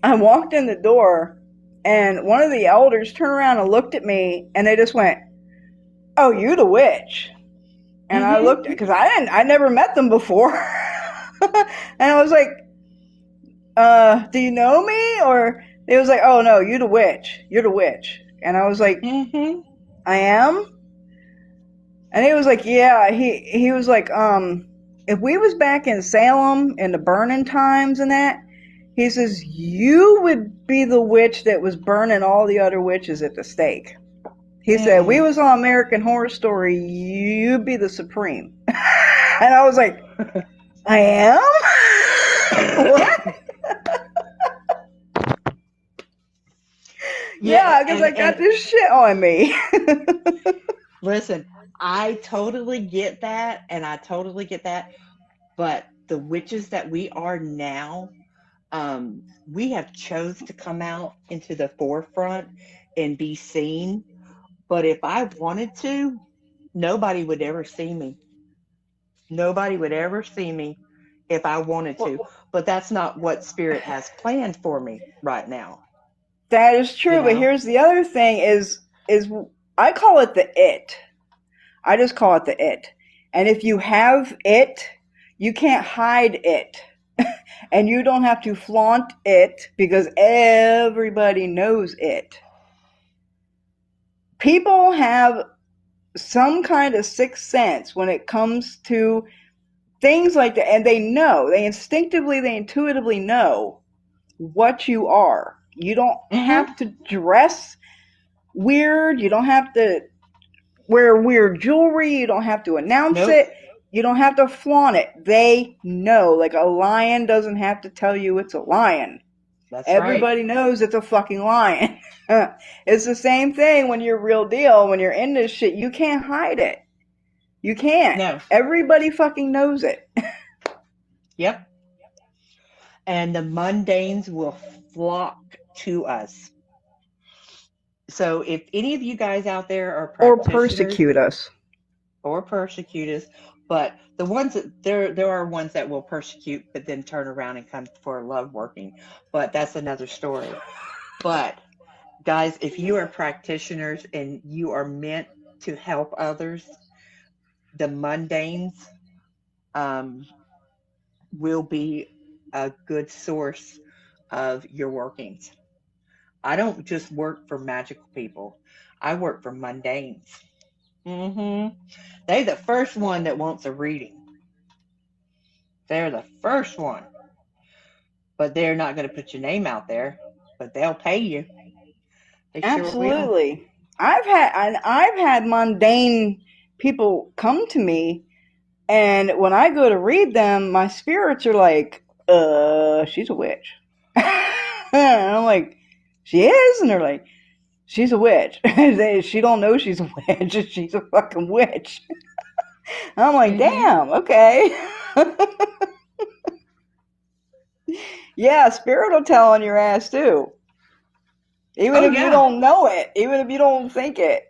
I walked in the door, and one of the elders turned around and looked at me, and they just went, "Oh, you the witch?" And I hmm looked because I never met them before, and I was like, do you know me? Or they was like, oh no, you the witch. You're the witch. And I was like, hmm I am? And he was like, yeah. He was like, if we was back in Salem in the burning times and that, he says, you would be the witch that was burning all the other witches at the stake. He said, we was on American Horror Story, you'd be the supreme. And I was like, I am? What? Yeah, because I got this shit on me. Listen, I totally get that, and I totally get that. But the witches that we are now, we have chose to come out into the forefront and be seen. But if I wanted to, nobody would ever see me. Nobody would ever see me if I wanted to. But that's not what Spirit has planned for me right now. That is true, you know? But here's the other thing is I call it the it. I just call it the it. And if you have it, you can't hide it. And you don't have to flaunt it because everybody knows it. People have some kind of sixth sense when it comes to things like that. And they know, they intuitively know what you are. You don't have to dress weird. You don't have to wear weird jewelry. You don't have to announce it. You don't have to flaunt it. They know. Like a lion doesn't have to tell you it's a lion. That's Everybody knows it's a fucking lion. It's the same thing when you're real deal. When you're in this shit, you can't hide it. You can't. No. Everybody fucking knows it. Yep. And the mundanes will flock to us. So if any of you guys out there are practitioners, or persecute us, but the ones that there are ones that will persecute but then turn around and come for love working, but that's another story. But guys, if you are practitioners and you are meant to help others, the mundanes will be a good source of your workings. I don't just work for magical people. I work for mundanes. They're the first one that wants a reading. They're the first one. But they're not going to put your name out there. But they'll pay you. They Absolutely. Sure will. I've had mundane people come to me, and when I go to read them, my spirits are like, she's a witch. And I'm like, she is? And they're like, she's a witch. She don't know she's a witch. She's a fucking witch. I'm like, damn, okay. Yeah, spirit will tell on your ass too. Even if you don't know it, even if you don't think it,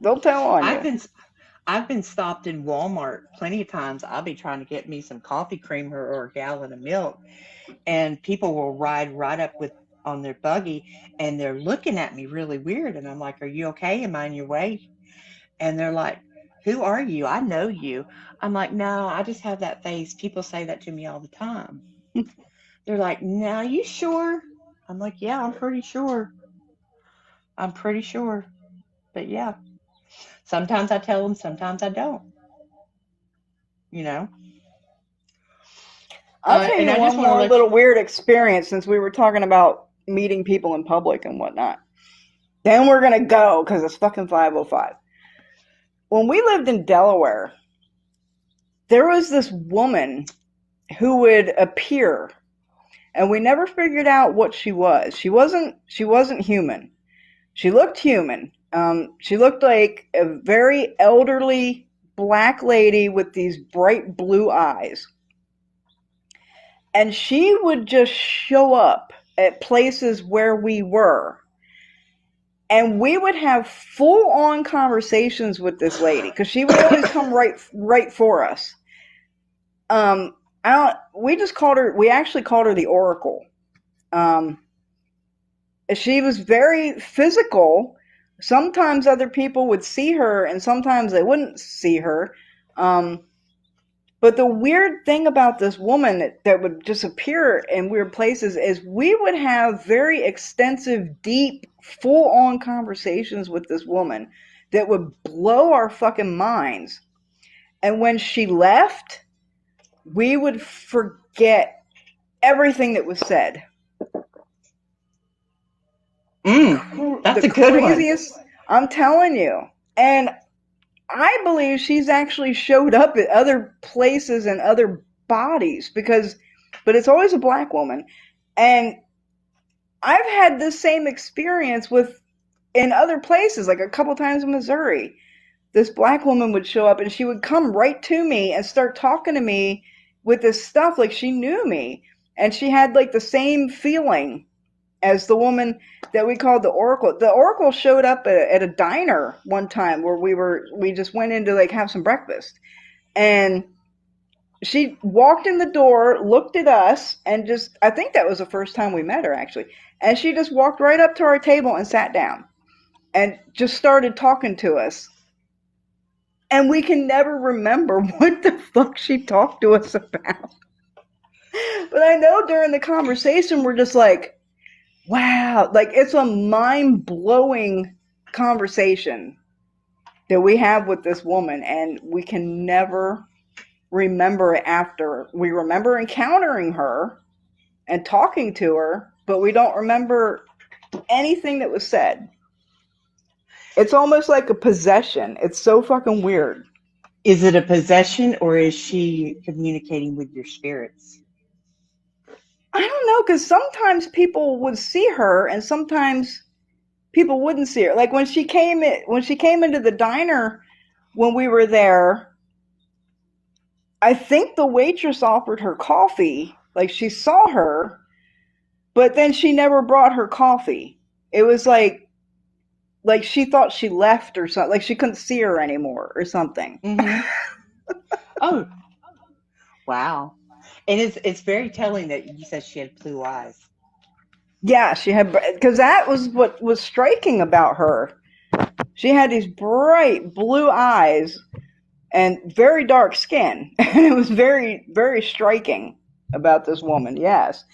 they'll tell on you. I've been stopped in Walmart plenty of times. I'll be trying to get me some coffee creamer or a gallon of milk, and people will ride right up on their buggy, and they're looking at me really weird, and I'm like, are you okay? Am I in your way? And they're like, who are you? I know you. I'm like, no, I just have that face. People say that to me all the time. They're like, no, you sure? I'm like, yeah, I'm pretty sure. But yeah, sometimes I tell them, sometimes I don't. You know? I'll tell you one more little weird experience since we were talking about meeting people in public and whatnot. Then we're going to go because it's fucking 5:05. When we lived in Delaware, there was this woman who would appear, and we never figured out what she was. She wasn't human. She looked human. She looked like a very elderly black lady with these bright blue eyes. And she would just show up at places where we were. And we would have full-on conversations with this lady because she would always come right for us. We actually called her the Oracle. She was very physical. Sometimes other people would see her and sometimes they wouldn't see her. But the weird thing about this woman that would just appear in weird places is we would have very extensive, deep, full-on conversations with this woman that would blow our fucking minds. And when she left, we would forget everything that was said. That's The a good one. craziest, I'm telling you. And I believe she's actually showed up at other places and other bodies but it's always a black woman. And I've had this same experience in other places, like a couple times in Missouri. This black woman would show up and she would come right to me and start talking to me with this stuff like she knew me. And she had like the same feeling as the woman that we called the Oracle. The Oracle showed up at a diner one time where we just went in to like have some breakfast. And she walked in the door, looked at us, and I think that was the first time we met her actually. And she just walked right up to our table and sat down and just started talking to us. And we can never remember what the fuck she talked to us about. But I know during the conversation, we're just like, wow, like it's a mind-blowing conversation that we have with this woman, and we can never remember it after. We remember encountering her and talking to her, but we don't remember anything that was said. It's almost like a possession. It's so fucking weird. Is it a possession or is she communicating with your spirits? I don't know, because sometimes people would see her and sometimes people wouldn't see her. Like when she came into the diner when we were there, I think the waitress offered her coffee. Like she saw her, but then she never brought her coffee. It was like she thought she left or something. Like she couldn't see her anymore or something. Mm-hmm. Oh, wow. And it's very telling that you said she had blue eyes. Yeah, she had, because that was what was striking about her. She had these bright blue eyes and very dark skin. And it was very, very striking about this woman, yes.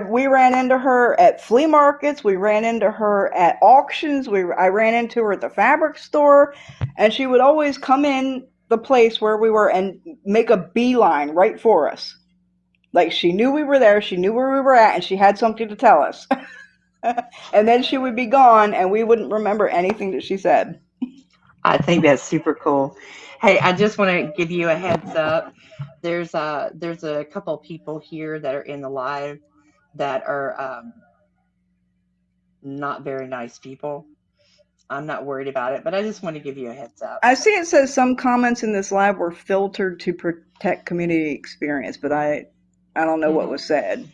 We ran into her at flea markets. We ran into her at auctions. I ran into her at the fabric store. And she would always come in the place where we were and make a beeline right for us. Like she knew we were there, she knew where we were at, and she had something to tell us. And then she would be gone, and we wouldn't remember anything that she said. I think that's super cool. Hey, I just want to give you a heads up. There's a couple of people here that are in the live that are not very nice people. I'm not worried about it, but I just want to give you a heads up. I see it says some comments in this live were filtered to protect community experience, but I don't know what was said.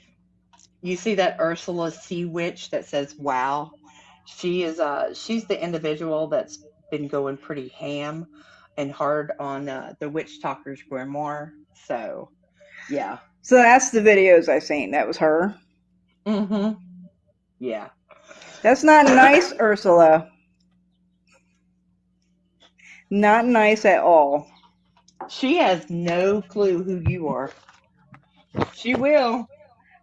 You see that Ursula Sea Witch that says wow? She's the individual that's been going pretty ham and hard on the Witchtokers Grimoire. So, yeah. So that's the videos I seen. That was her. Mm-hmm. Yeah. That's not nice, Ursula. Not nice at all. She has no clue who you are. She will.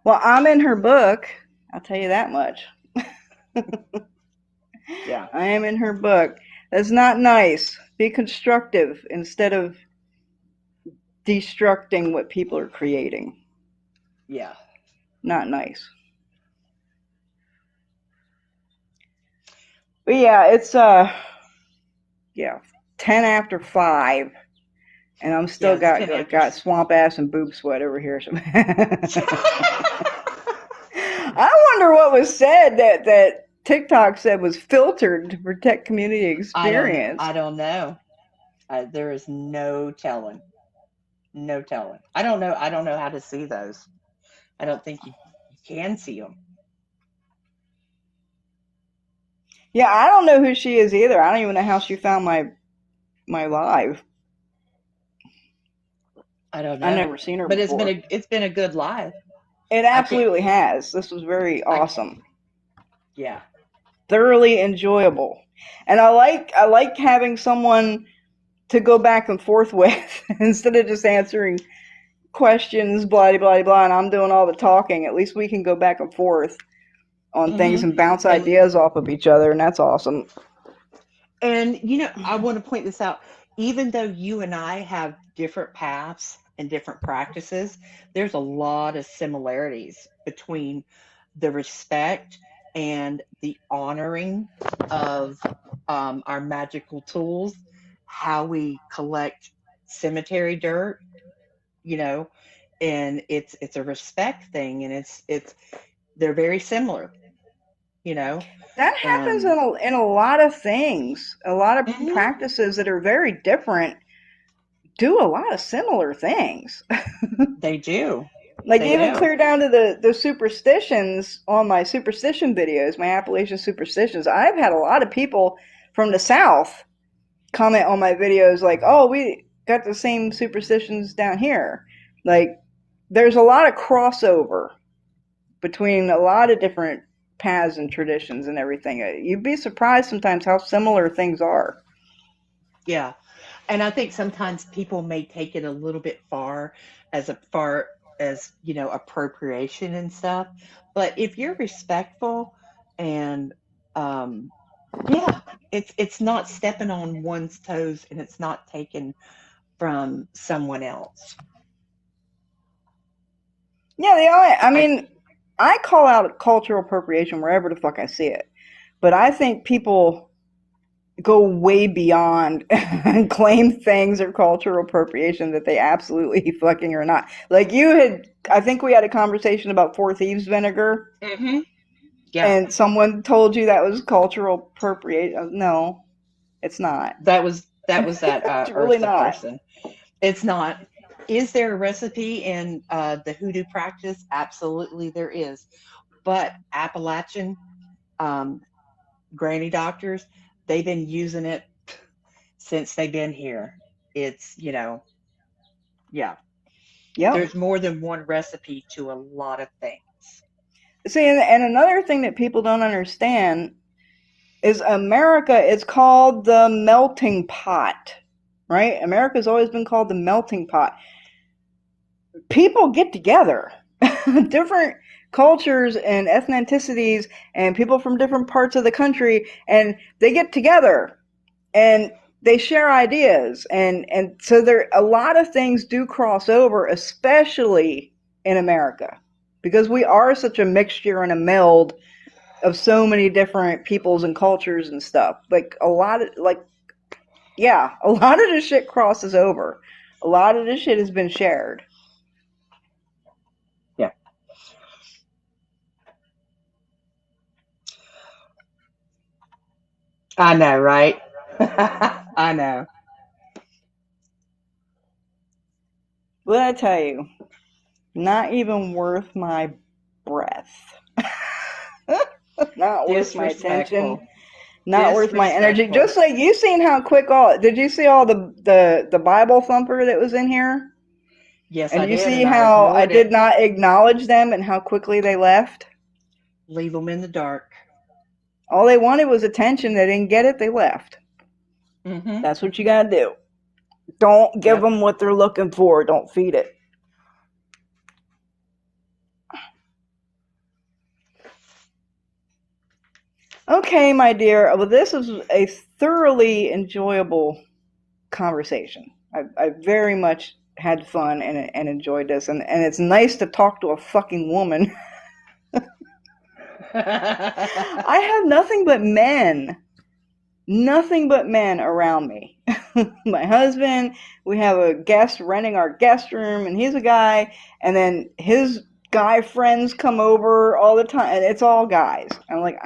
Well, I'm in her book. I'll tell you that much. Yeah. I am in her book. That's not nice. Be constructive instead of destructing what people are creating. Yeah. Not nice. But yeah, it's 10 after 5. And I'm still got swamp ass and boob sweat over here. I wonder what was said that TikTok said was filtered to protect community experience. I don't know. There is no telling. No telling. I don't know how to see those. I don't think you can see them. Yeah, I don't know who she is either. I don't even know how she found my live. I don't know. I've never seen her before. But it's been a good live. It absolutely has. This was very awesome. Yeah. Thoroughly enjoyable. And I like having someone to go back and forth with instead of just answering questions, blah, blah, blah, and I'm doing all the talking. At least we can go back and forth on things and bounce ideas off of each other, and that's awesome. And, I want to point this out. even though you and I have different paths and different practices, there's a lot of similarities between the respect and the honoring of our magical tools, how we collect cemetery dirt, you know, and it's a respect thing, and it's they're very similar, you know. That happens Um, in a lot of things. A lot of mhm, practices that are very different do a lot of similar things. they do, Like they even do. clear down to the superstitions on my superstition videos, my Appalachian superstitions. I've had a lot of people from the South comment on my videos like, "Oh, we got the same superstitions down here." Like there's a lot of crossover between a lot of different paths and traditions and everything. You'd be surprised sometimes how similar things are. Yeah. And I think sometimes people may take it a little bit far as, appropriation and stuff. But if you're respectful and um yeah, it's not stepping on one's toes and it's not taken from someone else. Yeah, I I mean, I call out cultural appropriation wherever the fuck I see it. But I think people go way beyond and claim things are cultural appropriation that they absolutely fucking are not. Like I think we had a conversation about Four Thieves vinegar, hmm Yeah, and someone told you that was cultural appropriation. No, it's not. that was that It's really Ursa not. person. It's not. Is there a recipe in the hoodoo practice? Absolutely, there is. But Appalachian um, granny doctors, they've been using it since they've been here. It's, yeah, Yep. there's more than one recipe to a lot of things. See, and another thing that people don't understand is America is called the melting pot, right? America's always been called the melting pot. People get together, different cultures and ethnicities, and people from different parts of the country, and they get together and they share ideas, and so there a lot of things do cross over, especially in America, because we are such a mixture and a meld of so many different peoples and cultures and stuff. Like a lot of yeah, a lot of this shit crosses over. A lot of this shit has been shared. Yeah, I know, right? I know. What did I tell you? Not even worth my breath. Not worth my attention. Disrespectful. Not worth my energy. Disrespectful. Just like you seen how quick all did you see all the Bible thumper that was in here? Yes, And I you did, see and I how I ignored did it. not acknowledge them and how quickly they left? Leave them in the dark. All they wanted was attention. They didn't get it. They left. Mm-hmm. That's what you gotta do. Don't give Yep. them what they're looking for. Don't feed it. Okay, my dear. Well, this was a thoroughly enjoyable conversation. I very much had fun and enjoyed this, and it's nice to talk to a fucking woman. I have nothing but men around me. My husband, we have a guest renting our guest room, and he's a guy, and then his guy friends come over all the time, and it's all guys. I'm like,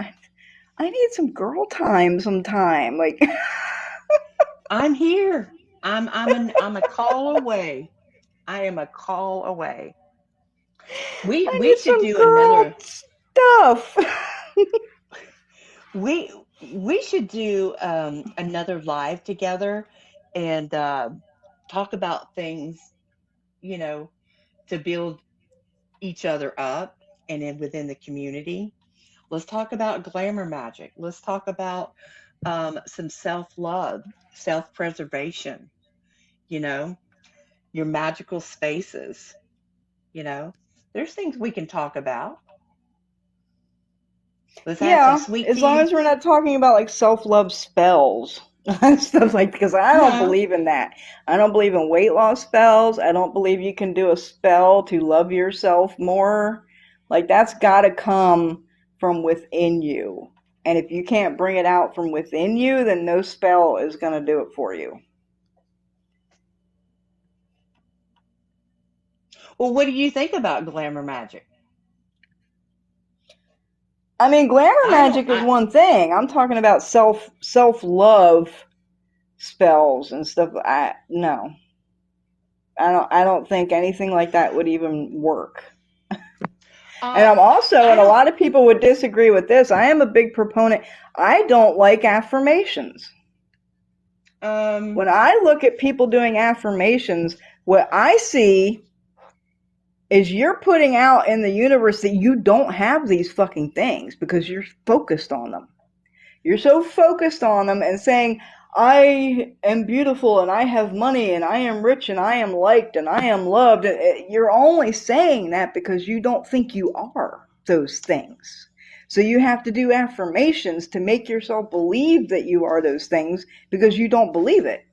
I need some girl time sometime. Like, I'm here. I'm a call away. I am a call away. We I we need should some do girl another stuff. we we should do another live together and talk about things, you know, to build each other up and then within the community. Let's talk about glamour magic. Let's talk about some self-love, self-preservation, you know, your magical spaces, you know. There's things we can talk about. Let's add some Yeah, sweet as long tea. as we're not talking about like self love spells. Stuff like, because I don't No. believe in that. I don't believe in weight loss spells. I don't believe you can do a spell to love yourself more. Like, that's got to come from within you. And if you can't bring it out from within you, then no spell is going to do it for you. Well, what do you think about glamour magic? I mean, glamour I don't. magic is one thing. I'm talking about self love spells and stuff. No, I don't think anything like that would even work. And I'm also, I and a don't. lot of people would disagree with this, I am a big proponent. I don't like affirmations. Um. When I look at people doing affirmations, what I see is you're putting out in the universe that you don't have these fucking things because you're focused on them. You're so focused on them and saying, I am beautiful and I have money and I am rich and I am liked and I am loved. You're only saying that because you don't think you are those things. So you have to do affirmations to make yourself believe that you are those things because you don't believe it.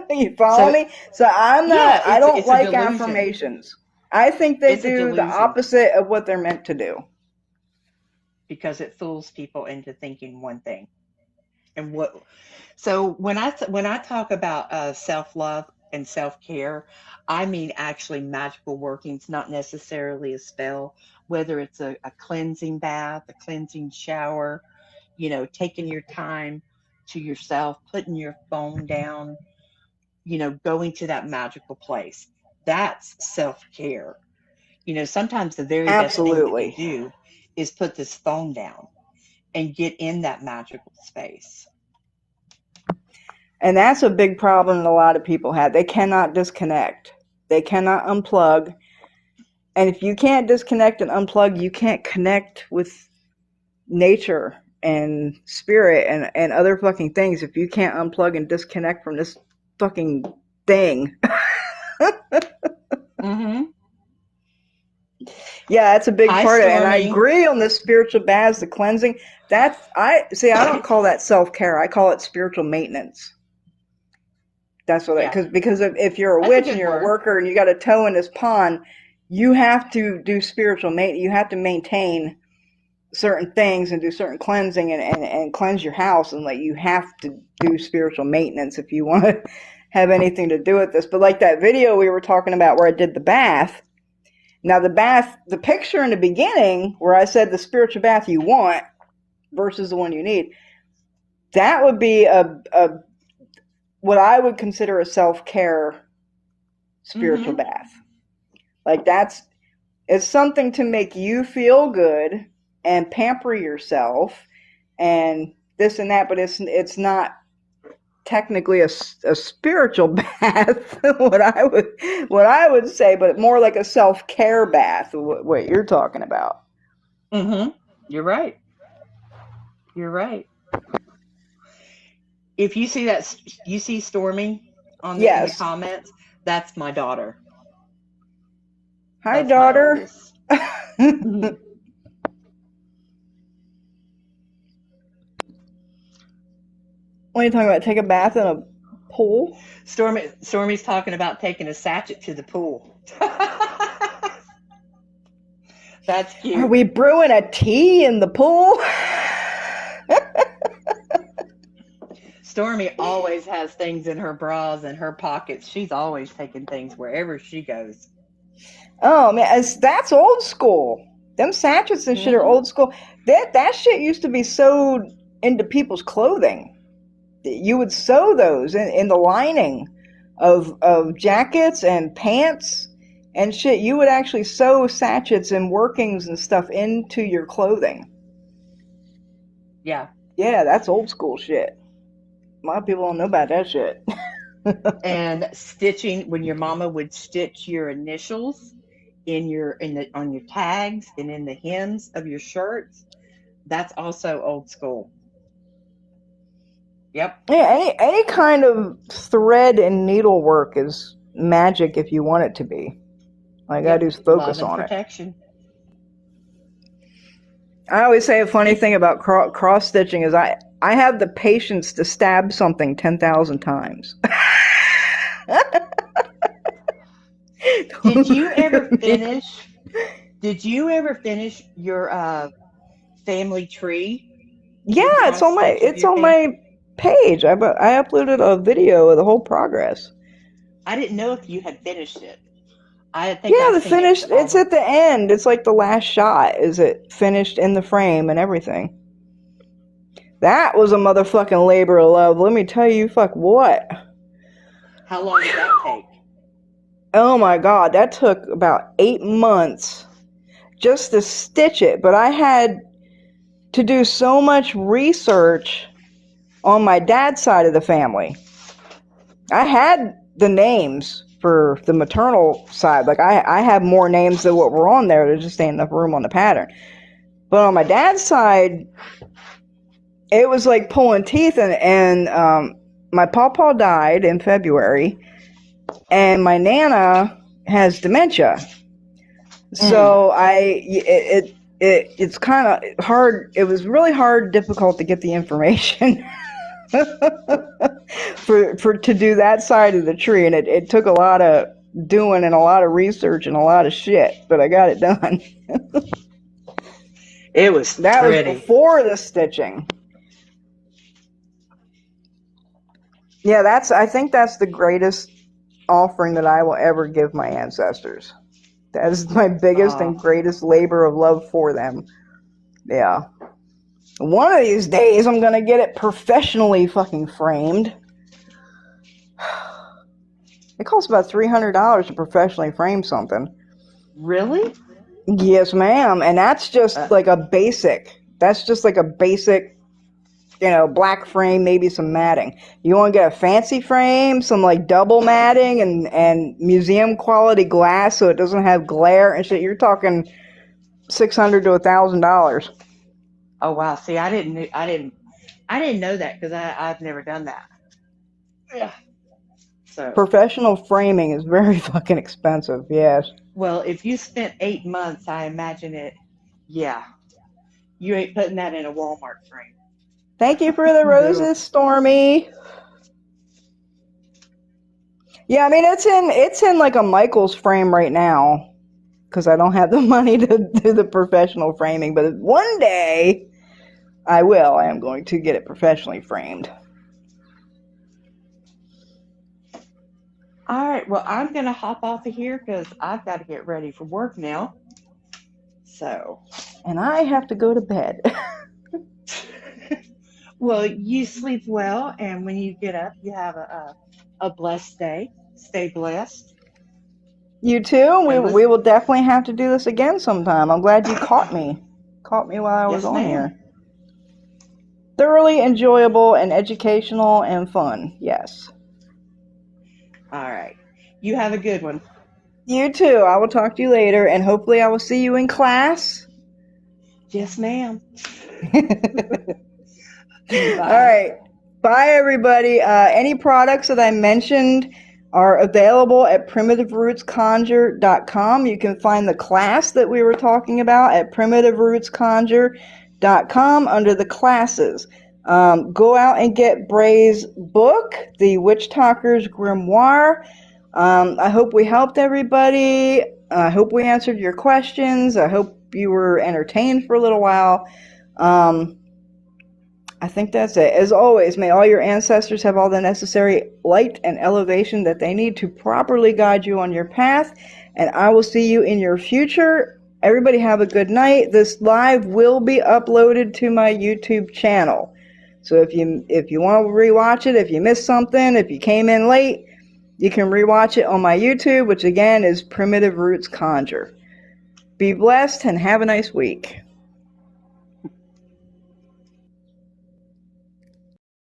You follow So me? So yeah, I don't it's a like delusion. affirmations. I think they It's a do the delusion opposite of what they're meant to do. because it fools people into thinking one thing. And what? So when I talk about self love and self care, I mean actually magical workings, not necessarily a spell. Whether it's a cleansing bath, a cleansing shower, taking your time to yourself, putting your phone down, going to that magical place. That's self care. Sometimes the very best thing we can Absolutely. do is put this phone down and get in that magical space. And that's a big problem that a lot of people have. They cannot disconnect. They cannot unplug. And if you can't disconnect and unplug, you can't connect with nature and spirit and other fucking things if you can't unplug and disconnect from this fucking thing. Mm-hmm. Yeah, that's a big Hi, part of it. And I Stormy. agree on the spiritual baths, the cleansing. I don't call that self care. I call it spiritual maintenance. That's what Yeah, because if you're a that's a witch and good you're a word. worker and you got a toe in this pond, you have to do spiritual maintenance. You have to maintain certain things and do certain cleansing and cleanse your house, and like you have to do spiritual maintenance if you want to have anything to do with this. But like that video we were talking about where I did the bath. Now the picture in the beginning where I said the spiritual bath you want versus the one you need, that would be a what I would consider a self-care spiritual Mm-hmm. bath. Like it's something to make you feel good and pamper yourself and this and that, but it's not technically a spiritual bath. What I would say, but more like a self-care bath. What you're talking about? Mm-hmm. You're right. You're right. If you see that, you see Stormy in the Yes. comments. That's my daughter. Hi, That's my daughter. oldest. What Mhm. are you talking about? Take a bath in a pool? Stormy's talking about taking a sachet to the pool. That's Are cute. we brewing a tea in the pool? Stormy always has things in her bras and her pockets. She's always taking things wherever she goes. Oh man, that's old school. Them sachets and shit are Hmm. old school. That shit used to be sewed into people's clothing. You would sew those in the lining of jackets and pants and shit. You would actually sew sachets and workings and stuff into your clothing. Yeah. Yeah, that's old school shit. A lot of people don't know about that shit. And stitching when your mama would stitch your initials on your tags and in the hems of your shirts, that's also old school. Yep. Yeah, any kind of thread and needlework is magic if you want it to be. All you gotta do Yep. is Love focus and on it. protection. I always say a funny If thing about cross stitching is I have the patience to stab something 10,000 times. Did you ever finish? Did you ever finish your family tree? Yeah, Your it's cross on my stitch of it's your on family? my page. I uploaded a video of the whole progress. I didn't know if you had finished it. I think Yeah, I the finished finished. all It's the. at the end. It's like the last shot. Is it finished in the frame and everything? That was a motherfucking labor of love. Let me tell you, fuck what. How long did that take? Oh my god, that took about 8 months just to stitch it. But I had to do so much research on my dad's side of the family. I had the names for the maternal side. Like I have more names than what were on there. There just ain't enough room on the pattern. But on my dad's side, it was like pulling teeth. And my pawpaw died in February, and my nana has dementia. So it's kind of hard. It was really hard, difficult to get the information for to do that side of the tree, and it took a lot of doing and a lot of research and a lot of shit, but I got it done. It was That was pretty. before the stitching. Yeah, I think that's the greatest offering that I will ever give my ancestors. That is my biggest Oh, and greatest labor of love for them. Yeah. One of these days, I'm gonna get it professionally fucking framed. It costs about $300 to professionally frame something. really? Yes, ma'am. And that's just Uh, like a basic. That's just like a basic, black frame, maybe some matting. You want to get a fancy frame, some like double matting and museum quality glass so it doesn't have glare and shit. You're talking $600 to $1,000. oh wow. See, I didn't know that because I've never done that. Yeah. So, Professional framing is very fucking expensive. Yes. well, if you spent 8 months, I imagine it. Yeah, you ain't putting that in a Walmart frame. Thank you for the No. roses, Stormy. Yeah, I mean it's in like a Michaels frame right now because I don't have the money to do the professional framing. But one day I will. I am going to get it professionally framed. All right. Well, I'm gonna hop off of here because I've got to get ready for work now. So, And I have to go to bed. well, you sleep well, and when you get up, you have a blessed day. Stay blessed, You too. We and we listen. will definitely have to do this again sometime. I'm glad you caught me. Caught me while I was Yes, on ma'am. here. Thoroughly enjoyable and educational and fun. Yes. All right. You have a good one. You too. I will talk to you later, and hopefully I will see you in class. Yes, ma'am. All Bye. right. Bye, everybody. Any products that I mentioned are available at primitiverootsconjure.com. You can find the class that we were talking about at primitiverootsconjure.com under the classes. Go out and get Bray's book, The Witchtokers Grimoire. I hope we helped everybody. I hope we answered your questions. I hope you were entertained for a little while. I think that's it. As always, may all your ancestors have all the necessary light and elevation that they need to properly guide you on your path. And I will see you in your future. Everybody have a good night. This live will be uploaded to my YouTube channel. So if you want to rewatch it, if you missed something, if you came in late, you can rewatch it on my YouTube, which again is Primitive Roots Conjure. Be blessed and have a nice week.